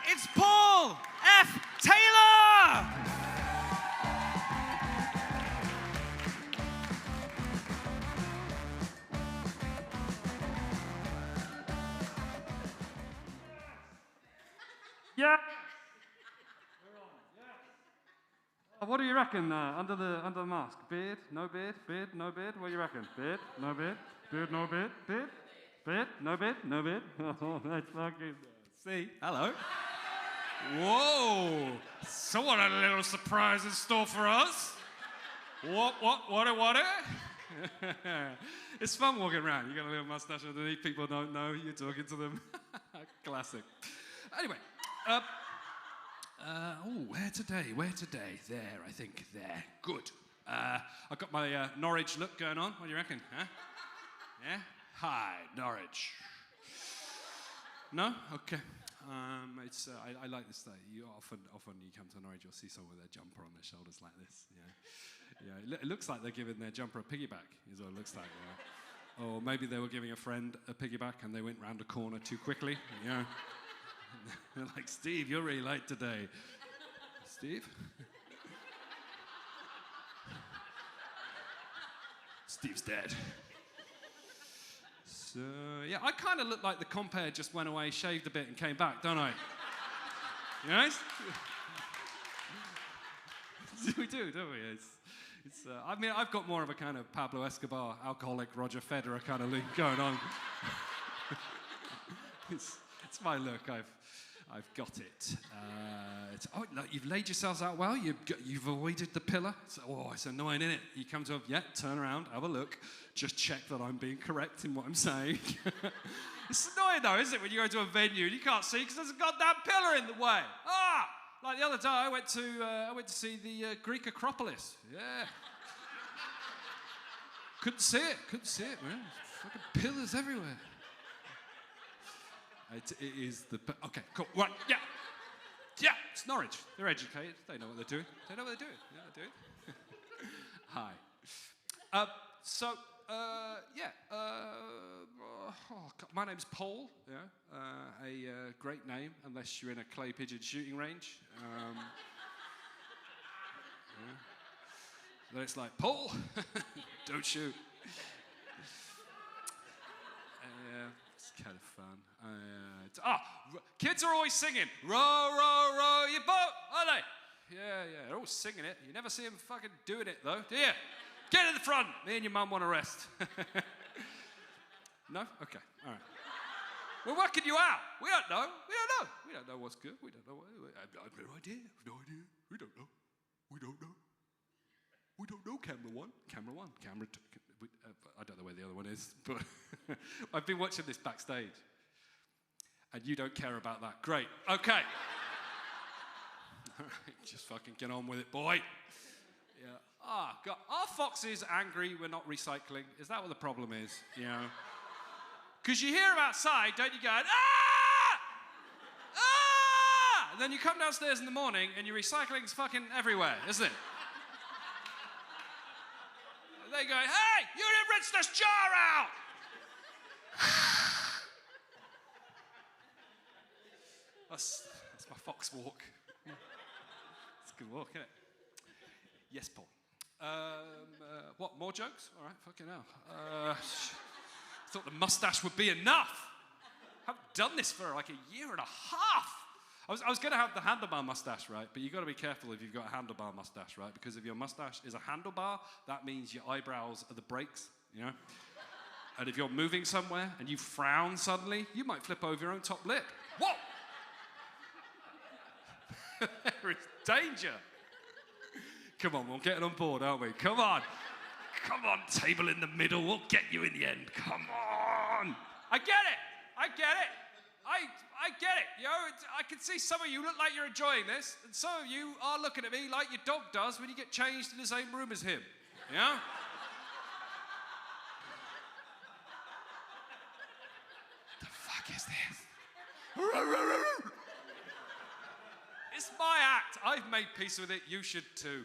S2: It's Paul F. Taylor!
S6: Yeah. What do you reckon under the mask? Beard? No beard? Beard? No beard? What do you reckon? Beard? No beard? Beard? No beard? Beard? Beard? No beard? No beard? Oh, that's fucking... See? Hello. Whoa! So what a little surprise in store for us. What? It's fun walking around. You got a little mustache underneath. People don't know you're talking to them. Classic. Anyway. Where today? There, I think. There. Good. I've got my Norwich look going on. What do you reckon? Huh? Yeah? Hi, Norwich. No? Okay. I like this thing. You often you come to Norwich, you'll see someone with their jumper on their shoulders like this. Yeah. It looks like they're giving their jumper a piggyback. Is what it looks like. Yeah. Or maybe they were giving a friend a piggyback and they went round a corner too quickly. Yeah. They're like, Steve, you're really late today. Steve? Steve's dead. So, yeah, I kind of look like the compere just went away, shaved a bit, and came back, don't I? Yes? We do, don't we? I mean, I've got more of a kind of Pablo Escobar, alcoholic Roger Federer kind of look going on. It's my look. I've got it. Look, you've laid yourselves out well. You've avoided the pillar. It's annoying, isn't it? You come to turn around, have a look, just check that I'm being correct in what I'm saying. It's annoying though, isn't it, when you go to a venue and you can't see because there's a goddamn pillar in the way. Like the other day, I went to see the Greek Acropolis. Yeah. Couldn't see it, man. Fucking pillars everywhere. It is the... Okay, cool. Right, yeah. Yeah, it's Norwich. They're educated. They know what they're doing. Hi. My name's Paul. Yeah. A great name, unless you're in a clay pigeon shooting range. Then it's like, Paul, don't shoot. It's kind of fun. Kids are always singing, row, row, row your boat, are they? Yeah, they're always singing it. You never see them fucking doing it, though, do you? Get in the front. Me and your mum want to rest. No? Okay, all right. We're working you out. We don't know. We don't know what's good. We don't know. I've no idea. We don't know. We don't know. Camera one. Camera two. I don't know where the other one is, but I've been watching this backstage. And you don't care about that. Great. Okay. All right, just fucking get on with it, boy. Yeah. God. Are foxes angry we're not recycling? Is that what the problem is? You know? Because you hear them outside, don't you, going, ah! Ah! And then you come downstairs in the morning and your recycling's fucking everywhere, isn't it? And they go, hey, you didn't rinse this jar out! That's my fox walk. It's a good walk, isn't it? Yes, Paul. What, more jokes? All right, fucking hell. I thought the mustache would be enough. I haven't done this for like a year and a half. I was going to have the handlebar mustache, right? But you've got to be careful if you've got a handlebar mustache, right? Because if your mustache is a handlebar, that means your eyebrows are the brakes, you know? And if you're moving somewhere and you frown suddenly, you might flip over your own top lip. What? There is danger. Come on, we're getting on board, aren't we? Come on. Come on, table in the middle. We'll get you in the end. Come on. I get it. I get it. I get it. You know, I can see some of you look like you're enjoying this, and some of you are looking at me like your dog does when you get changed in the same room as him. You know? The fuck is this? It's my act. I've made peace with it. You should too.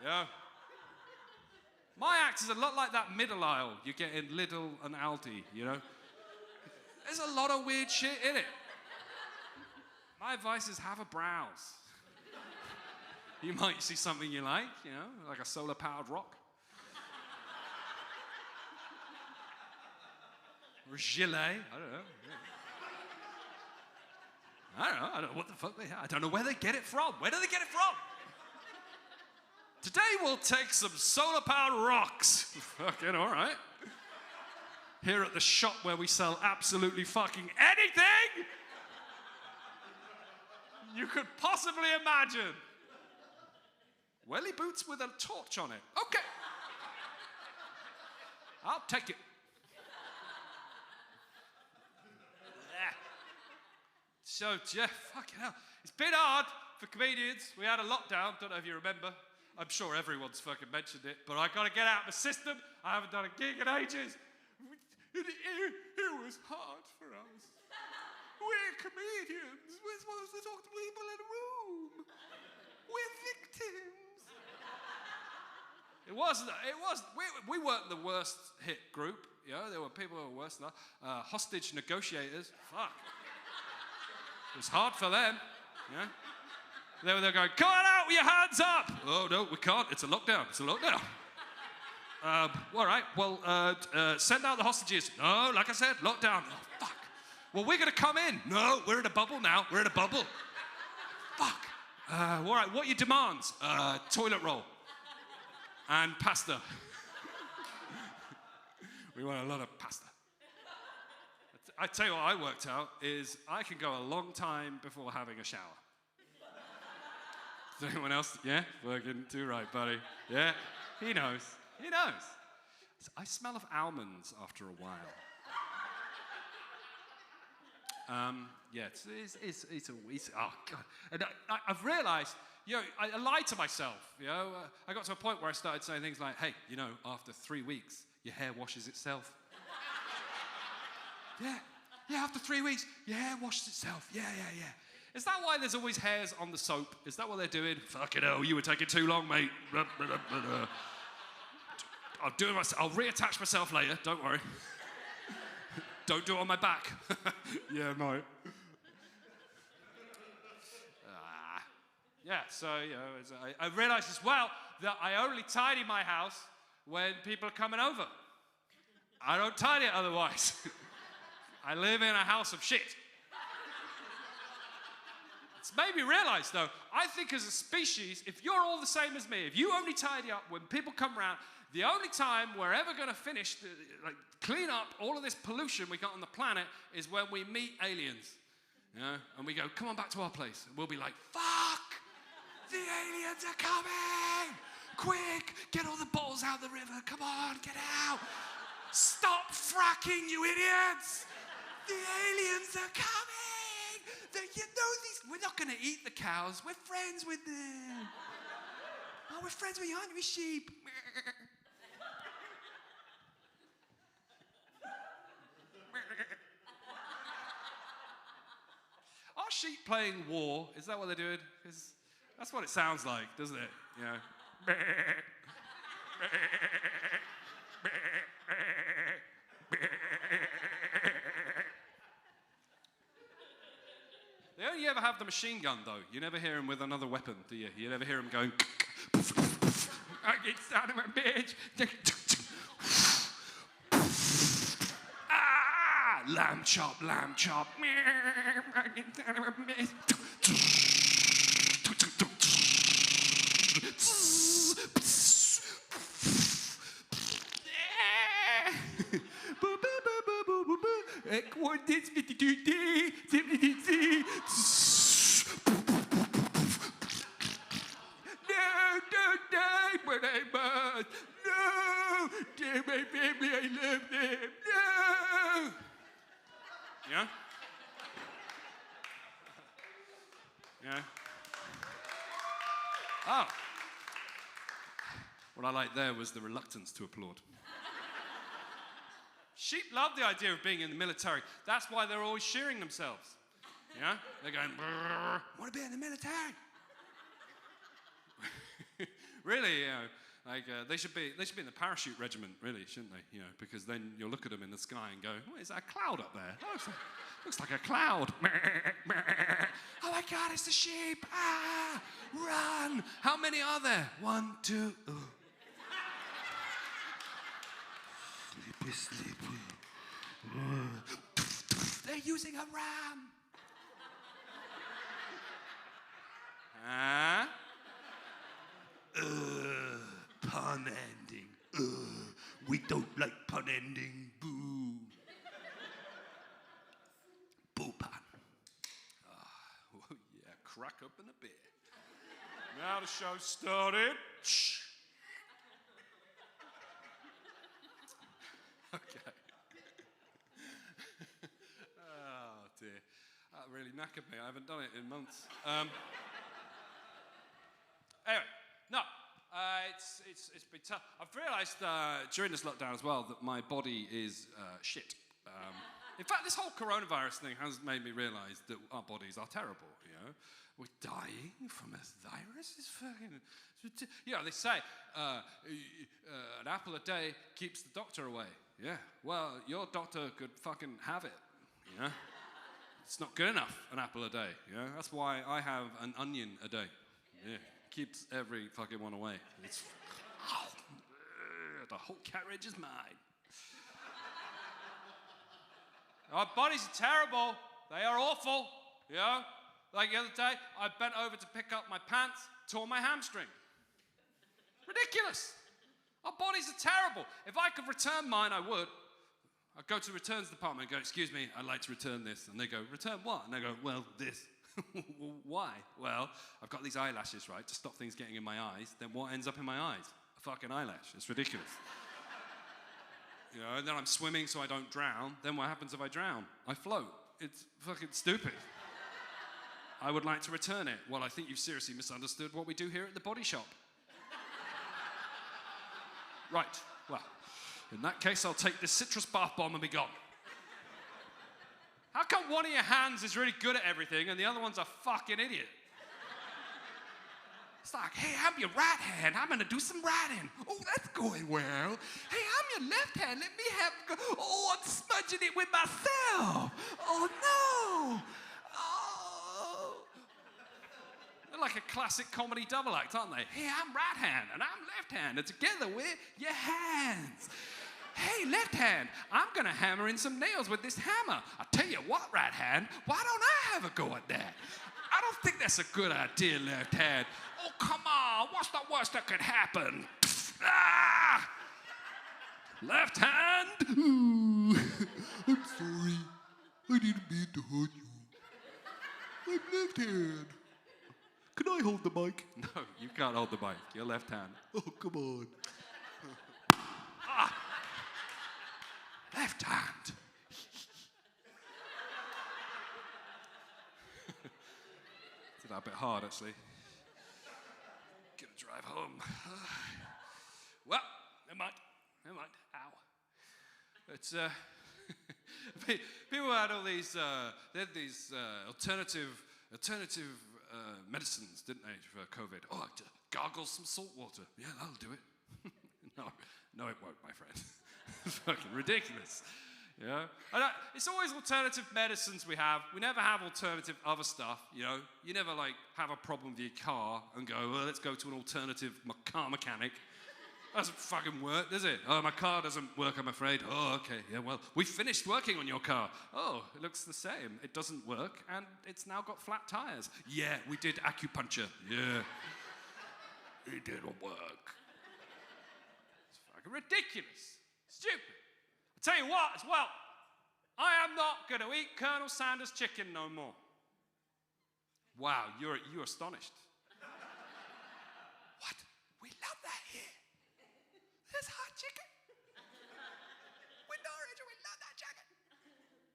S6: Yeah. My act is a lot like that middle aisle you get in Lidl and Aldi, you know? There's a lot of weird shit in it. My advice is have a browse. You might see something you like, you know, like a solar-powered rock. Or a gilet, I don't know. Yeah. I don't know what the fuck they have. I don't know where they get it from. Where do they get it from? Today we'll take some solar-powered rocks. Fucking all right. Here at the shop where we sell absolutely fucking anything you could possibly imagine. Welly boots with a torch on it. Okay. I'll take it. So, Jeff, fucking hell. It's been hard for comedians. We had a lockdown, don't know if you remember. I'm sure everyone's fucking mentioned it, but I gotta get out of the system. I haven't done a gig in ages. It was hard for us. We're comedians. We're supposed to talk to people in a room. We're victims. We weren't the worst hit group. You know, there were people who were worse than us. Hostage negotiators. Fuck. It was hard for them. Yeah. They were there going, come on out with your hands up. Oh, no, we can't. It's a lockdown. It's a lockdown. All right, well, send out the hostages. No, like I said, lockdown. Oh, fuck. Well, we're going to come in. No, we're in a bubble now. We're in a bubble. Fuck. All right, what are your demands? Toilet roll. And pasta. We want a lot of pasta. I tell you what I worked out is I can go a long time before having a shower. Is anyone else? Yeah? Working too right, buddy. Yeah? He knows. He knows. I smell of almonds after a while. Yeah, oh, God. And I've realized, you know, I lied to myself, you know. I got to a point where I started saying things like, hey, you know, after 3 weeks, your hair washes itself. Yeah, after 3 weeks, your hair washes itself. Yeah. Is that why there's always hairs on the soap? Is that what they're doing? Fucking hell, you were taking too long, mate. I'll reattach myself later, don't worry. Don't do it on my back. Yeah, mate. Yeah, so, you know, I realized as well that I only tidy my house when people are coming over. I don't tidy it otherwise. I live in a house of shit. It's made me realize, though, I think as a species, if you're all the same as me, if you only tidy up when people come around, the only time we're ever going to finish, clean up all of this pollution we got on the planet is when we meet aliens. You know? And we go, come on back to our place. And we'll be like, fuck! The aliens are coming! Quick! Get all the bottles out of the river. Come on, get out! Stop fracking, you idiots! The aliens are coming! You know these. We're not going to eat the cows. We're friends with them. Oh, we're friends with you, aren't we, sheep? Are sheep playing war? Is that what they're doing? Because that's what it sounds like, doesn't it? You know. They only ever have the machine gun, though. You never hear him with another weapon, do you? You never hear him going... I get son of a bitch. lamb chop. Yeah? Yeah? Oh. What I liked there was the reluctance to applaud. Sheep love the idea of being in the military. That's why they're always shearing themselves. Yeah? They're going, I want to be in the military. Really, you know, like they should be in the parachute regiment, really, shouldn't they? You know, because then you'll look at them in the sky and go, what is that cloud up there? Oh, looks like a cloud. Oh my God, it's the sheep. Ah, run. How many are there? 1, 2. Oh. Sleepy. They're using a ram. Huh? Pun ending. We don't like pun ending. Boo. Boo pun. Oh, yeah, crack open a beer. Now the show started. Shh. Okay. Oh dear. That really knackered me. I haven't done it in months. Anyway, no. It's been tough. I've realised during this lockdown as well that my body is shit. In fact, this whole coronavirus thing has made me realise that our bodies are terrible. You know, we're dying from a virus. It's fucking. You know, they say an apple a day keeps the doctor away. Yeah. Well, your doctor could fucking have it. You know, it's not good enough. An apple a day. You know, that's why I have an onion a day. Yeah. Keeps every fucking one away. It's the whole carriage is mine. Our bodies are terrible. They are awful. You know? Like the other day, I bent over to pick up my pants, tore my hamstring. Ridiculous. Our bodies are terrible. If I could return mine, I would. I'd go to the returns department and go, excuse me, I'd like to return this. And they go, return what? And I go, well, this. Why? Well, I've got these eyelashes, right, to stop things getting in my eyes. Then what ends up in my eyes? A fucking eyelash. It's ridiculous. You know, and then I'm swimming so I don't drown. Then what happens if I drown? I float. It's fucking stupid. I would like to return it. Well, I think you've seriously misunderstood what we do here at the Body Shop. Right. Well, in that case, I'll take this citrus bath bomb and be gone. How come one of your hands is really good at everything and the other one's a fucking idiot? It's like, hey, I'm your right hand. I'm going to do some writing. Oh, that's going well. Hey, I'm your left hand. Let me have... Oh, I'm smudging it with myself. Oh, no. Oh. They're like a classic comedy double act, aren't they? Hey, I'm right hand and I'm left hand. And together we're your hands. Hey, left hand, I'm going to hammer in some nails with this hammer. I'll tell you what, right hand, why don't I have a go at that? I don't think that's a good idea, left hand. Oh, come on, what's the worst that could happen? Ah! Left hand? Ooh, I'm sorry. I didn't mean to hurt you. I'm left hand. Can I hold the mic? No, you can't hold the mic. You're left hand. Oh, come on. Ah! Left hand. Did that a bit hard, actually. Gonna drive home. Well, never mind. Ow. It's people had all these. They had these alternative medicines, didn't they, for COVID? Oh, just gargle some salt water. Yeah, that'll do it. No, it won't, my friend. It's fucking ridiculous. Yeah, it's always alternative medicines we have. We never have alternative other stuff. You know, you never like have a problem with your car and go, well, let's go to an alternative car mechanic. Doesn't fucking work, does it? Oh, my car doesn't work, I'm afraid. Oh, okay, yeah, well, we finished working on your car. Oh, it looks the same. It doesn't work, and it's now got flat tires. Yeah, we did acupuncture. Yeah. It didn't work. It's fucking ridiculous. Stupid. I'll tell you what, as well, I am not going to eat Colonel Sanders' chicken no more. Wow, you're astonished. What? We love that here. There's hot chicken. We Norwich, we love that chicken.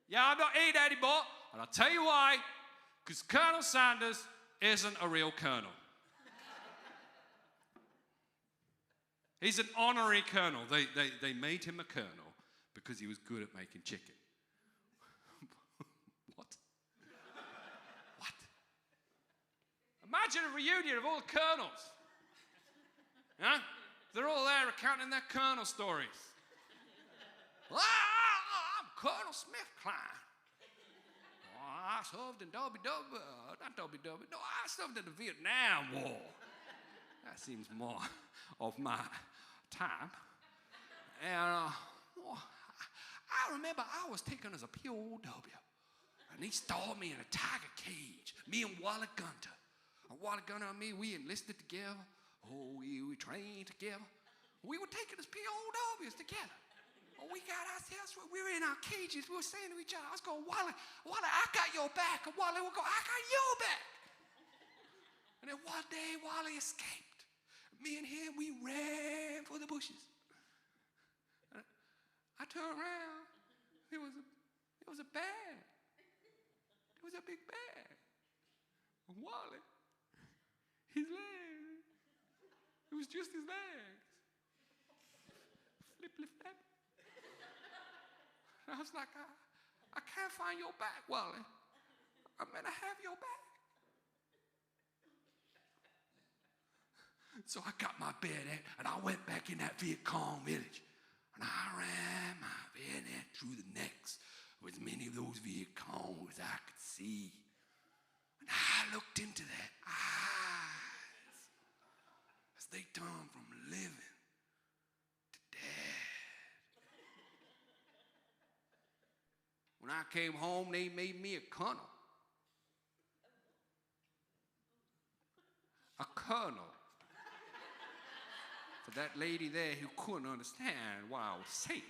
S6: Yeah, I'm not eating anymore, and I'll tell you why. Because Colonel Sanders isn't a real colonel. He's an honorary colonel. They made him a colonel because he was good at making chicken. What? What? Imagine a reunion of all the colonels. Huh? They're all there recounting their colonel stories. I'm Colonel Smith Klein. I served in not WW, no, I served in the Vietnam War. That seems more of my time. And I remember I was taken as a POW, and he stored me in a tiger cage, me and Wally Gunter. And Wally Gunter and me, we enlisted together. Oh, we trained together. We were taking us POWs together. Oh, we got ourselves, we were in our cages, we were saying to each other, I was going, Wally, I got your back. And Wally would go, I got your back. And then one day, Wally escaped. Me and him, we ran for the bushes. And I turned around. It was a bear. It was a big bear. And Wally, his legs, it was just his legs. Flip, flip, flap. And I was like, I can't find your back, Wally. I'm gonna have your back. So I got my bayonet and I went back in that Viet Cong village. And I ran my bayonet through the necks of as many of those Viet Cong as I could see. And I looked into their eyes as they turned from living to dead. When I came home, they made me a colonel. A colonel. For that lady there who couldn't understand what I was saying.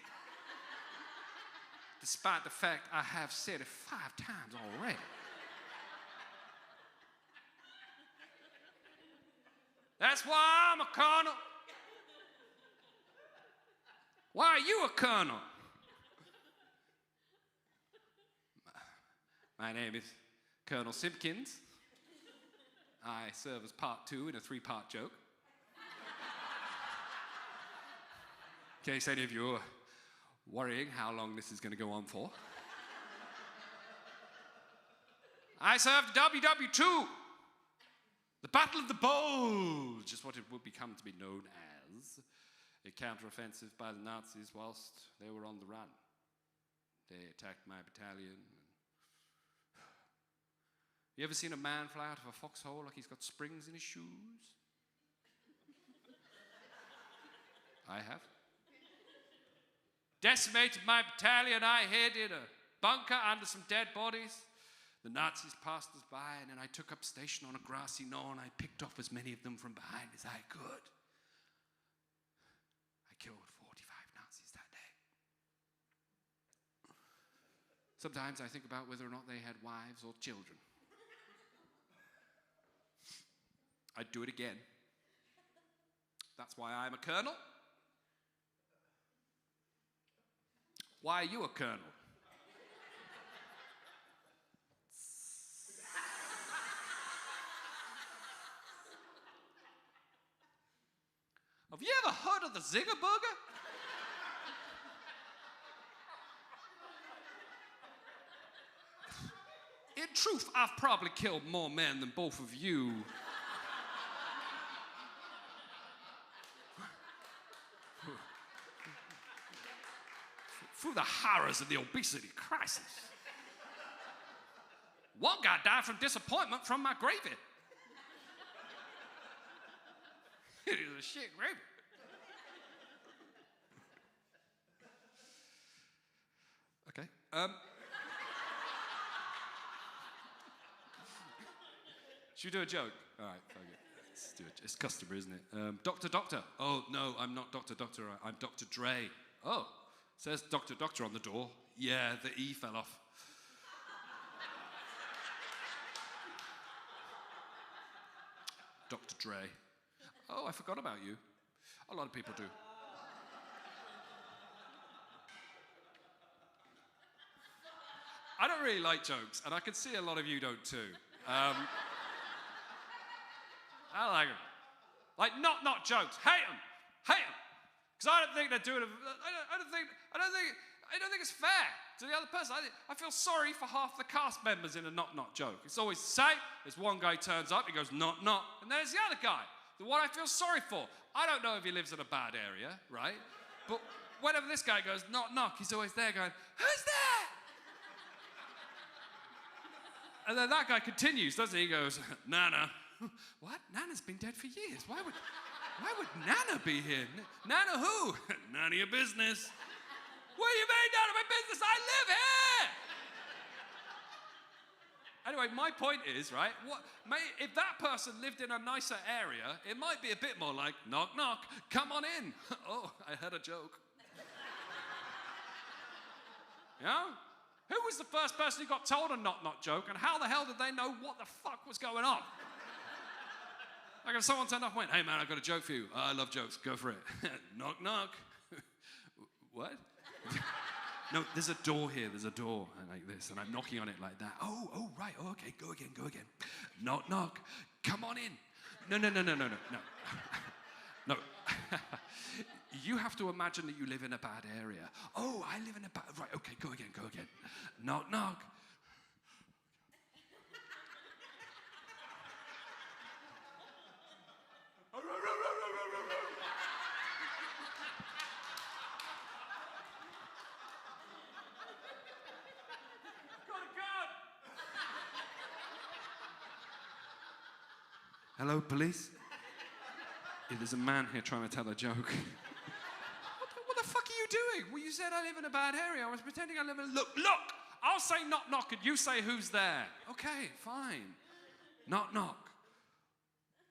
S6: Despite the fact I have said it 5 times already. That's why I'm a colonel. Why are you a colonel? My name is Colonel Simpkins. I serve as part 2 in a 3-part joke. In case any of you are worrying how long this is going to go on for. I served WW2, the Battle of the Bulge, just what it would become to be known as, a counteroffensive by the Nazis whilst they were on the run. They attacked my battalion. You ever seen a man fly out of a foxhole like he's got springs in his shoes? I have. Decimated my battalion. I hid in a bunker under some dead bodies. The Nazis passed us by, and then I took up station on a grassy knoll, and I picked off as many of them from behind as I could. I killed 45 Nazis that day. Sometimes I think about whether or not they had wives or children. I'd do it again. That's why I'm a colonel. Why are you a colonel? Have you ever heard of the Zinger Burger? In truth, I've probably killed more men than both of you. Through the horrors of the obesity crisis. One guy died from disappointment from my gravy. It is a shit gravy. Should we do a joke? All right, fuck it. Let's do it. It's customary, isn't it? Doctor. Oh, no, I'm not Doctor. I'm Dr. Dre. Oh, says Doctor on the door. Yeah, the E fell off. Dr. Dre. Oh, I forgot about you. A lot of people do. I don't really like jokes, and I can see a lot of you don't too. I don't like them. Like not jokes. Hate them. Because I don't think they're doing it. I don't think it's fair to the other person. I feel sorry for half the cast members in a not joke. It's always the same. There's one guy turns up, he goes not, and there's the other guy, the one I feel sorry for. I don't know if he lives in a bad area, right? But whenever this guy goes knock, he's always there going, who's there? And then that guy continues, doesn't he? He goes, Nana. What? Nana's been dead for years. Why would Nana be here? Nana who? None of your business. What do you mean none of my business? I live here! Anyway, my point is, right, if that person lived in a nicer area, it might be a bit more like, knock, come on in. Oh, I had a joke. You know? Who was the first person who got told a knock joke, and how the hell did they know what the fuck was going on? Like if someone turned up and went, hey man, I've got a joke for you. Oh, I love jokes, go for it. Knock. What? No, there's a door here, and like this, and I'm knocking on it like that. Oh, right, okay, go again. Knock, come on in. No. No. You have to imagine that you live in a bad area. Oh, I live in a bad, right, okay, go again. Knock. Hello, police? Yeah, there's a man here trying to tell a joke. What the fuck are you doing? Well, you said I live in a bad area. I was pretending I live in... Look! I'll say knock, and you say who's there. Okay, fine. Knock.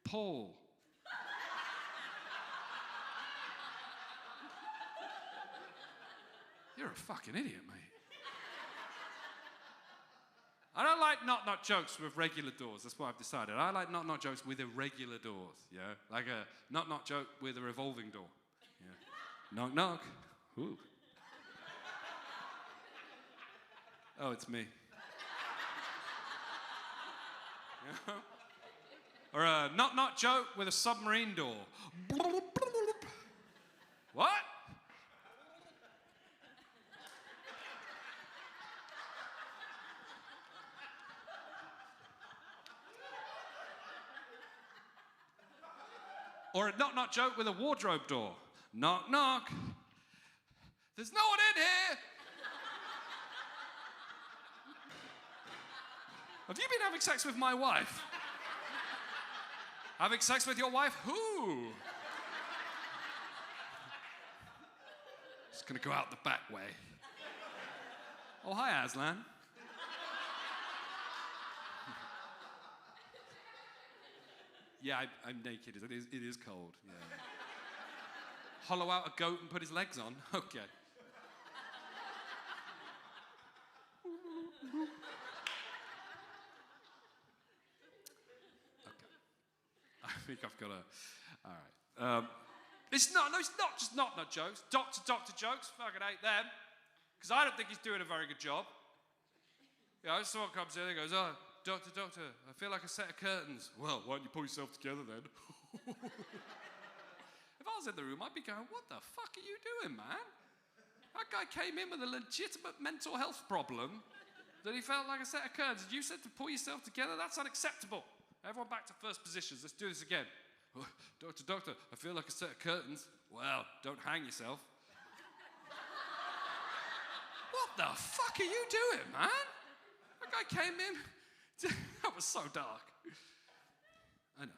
S6: Paul. You're a fucking idiot, mate. I don't like knock jokes with regular doors. That's what I've decided. I like knock jokes with irregular doors. Yeah, like a knock joke with a revolving door. Yeah, knock. Ooh. Oh, it's me. Yeah. Or a knock joke with a submarine door. What? Or a knock joke with a wardrobe door. Knock. There's no one in here. Have you been having sex with my wife? Having sex with your wife? Who? Just gonna go out the back way. Oh, hi, Aslan. Yeah, I'm naked. It is cold. Yeah. Hollow out a goat and put his legs on? Okay. I think I've got a... All right. It's not just not jokes. Doctor jokes. Fucking hate them. Because I don't think he's doing a very good job. You know, someone comes in and goes, oh, Doctor, I feel like a set of curtains. Well, why don't you pull yourself together then? If I was in the room, I'd be going, what the fuck are you doing, man? That guy came in with a legitimate mental health problem that he felt like a set of curtains. You said to pull yourself together? That's unacceptable. Everyone back to first positions. Let's do this again. Oh, Doctor, I feel like a set of curtains. Well, don't hang yourself. What the fuck are you doing, man? That guy came in... That was so dark. I know.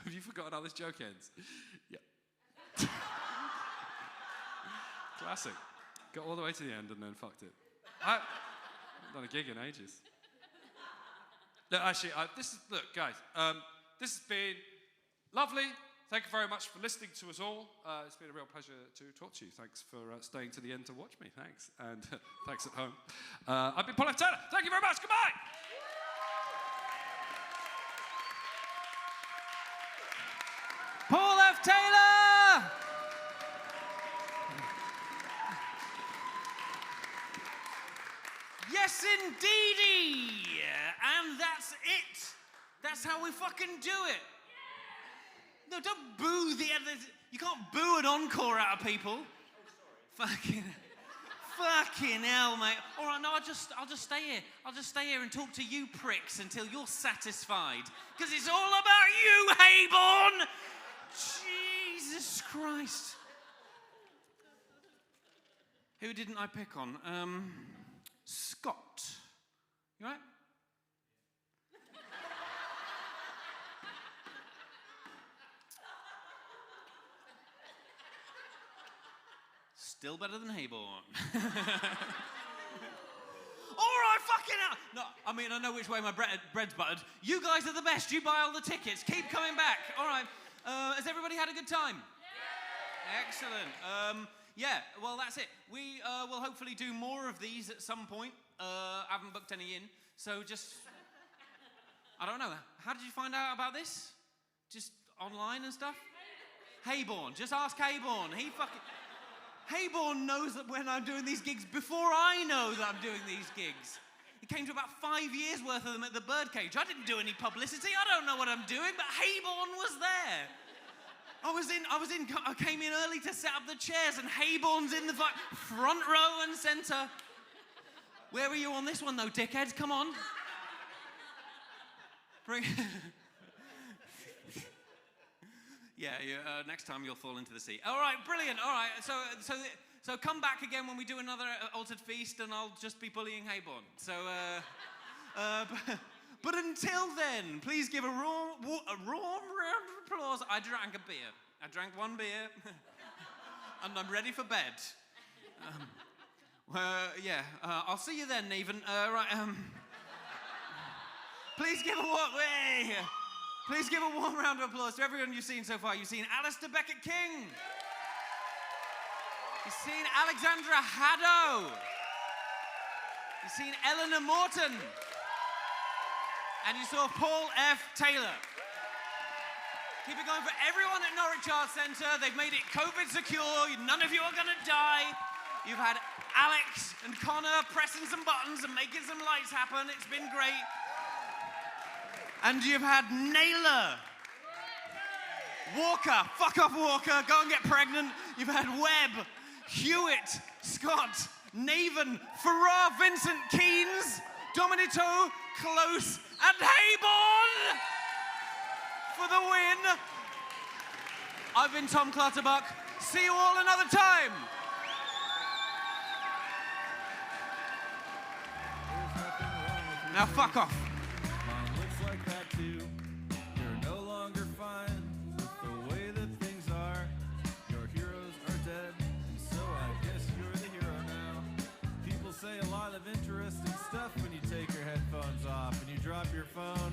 S6: Have you forgotten how this joke ends? Yeah. Classic. Got all the way to the end and then fucked it. I haven't done a gig in ages. Look, actually, look, guys, this has been lovely. Thank you very much for listening to us all. It's been a real pleasure to talk to you. Thanks for staying to the end to watch me. Thanks. And thanks at home. I've been Paul F. Taylor. Thank you very much. Goodbye.
S2: Paul F. Taylor! Yes, indeedy! And that's it. That's how we fucking do it. No, don't boo the others. You can't boo an encore out of people. Fucking hell, mate. All right, no, I'll just stay here. I'll just stay here and talk to you pricks until you're satisfied. Because it's all about you, Hayborn! Jesus Christ. Who didn't I pick on? Scott. You all right? Still better than Hayborn. All right, fucking hell. No, I mean, I know which way my bread's buttered. You guys are the best. You buy all the tickets. Keep coming back. All right. Has everybody had a good time? Yeah. Excellent. Yeah, well, that's it. We will hopefully do more of these at some point. I haven't booked any in, so just... I don't know. How did you find out about this? Just online and stuff? Hayborn. Just ask Hayborn. He fucking... Hayborn knows that when I'm doing these gigs before I know that I'm doing these gigs. It came to about 5 years worth of them at the Birdcage. I didn't do any publicity. I don't know what I'm doing, but Hayborn was there. I came in early to set up the chairs, and Hayborn's in the front row and centre. Where were you on this one, though, dickheads? Come on. Yeah, next time you'll fall into the sea. All right, brilliant. All right, so come back again when we do another Altered Feast, and I'll just be bullying Hayborn. So, but until then, please give a warm round of applause. I drank a beer. I drank one beer, and I'm ready for bed. I'll see you then, Nathan. Please give a warm round of applause to everyone you've seen so far. You've seen Alisdair Beckett-King. You've seen Alexandra Haddow. You've seen Eleanor Morton. And you saw Paul F. Taylor. Keep it going for everyone at Norwich Arts Centre. They've made it COVID secure. None of you are going to die. You've had Alex and Connor pressing some buttons and making some lights happen. It's been great. And you've had Naylor, Walker, fuck off Walker, go and get pregnant. You've had Webb, Hewitt, Scott, Naven, Farrar, Vincent, Keynes, Dominito, Close, and Hayborn for the win. I've been Tom Clutterbuck. See you all another time. Now fuck off.
S1: Interesting stuff when you take your headphones off and you drop your phone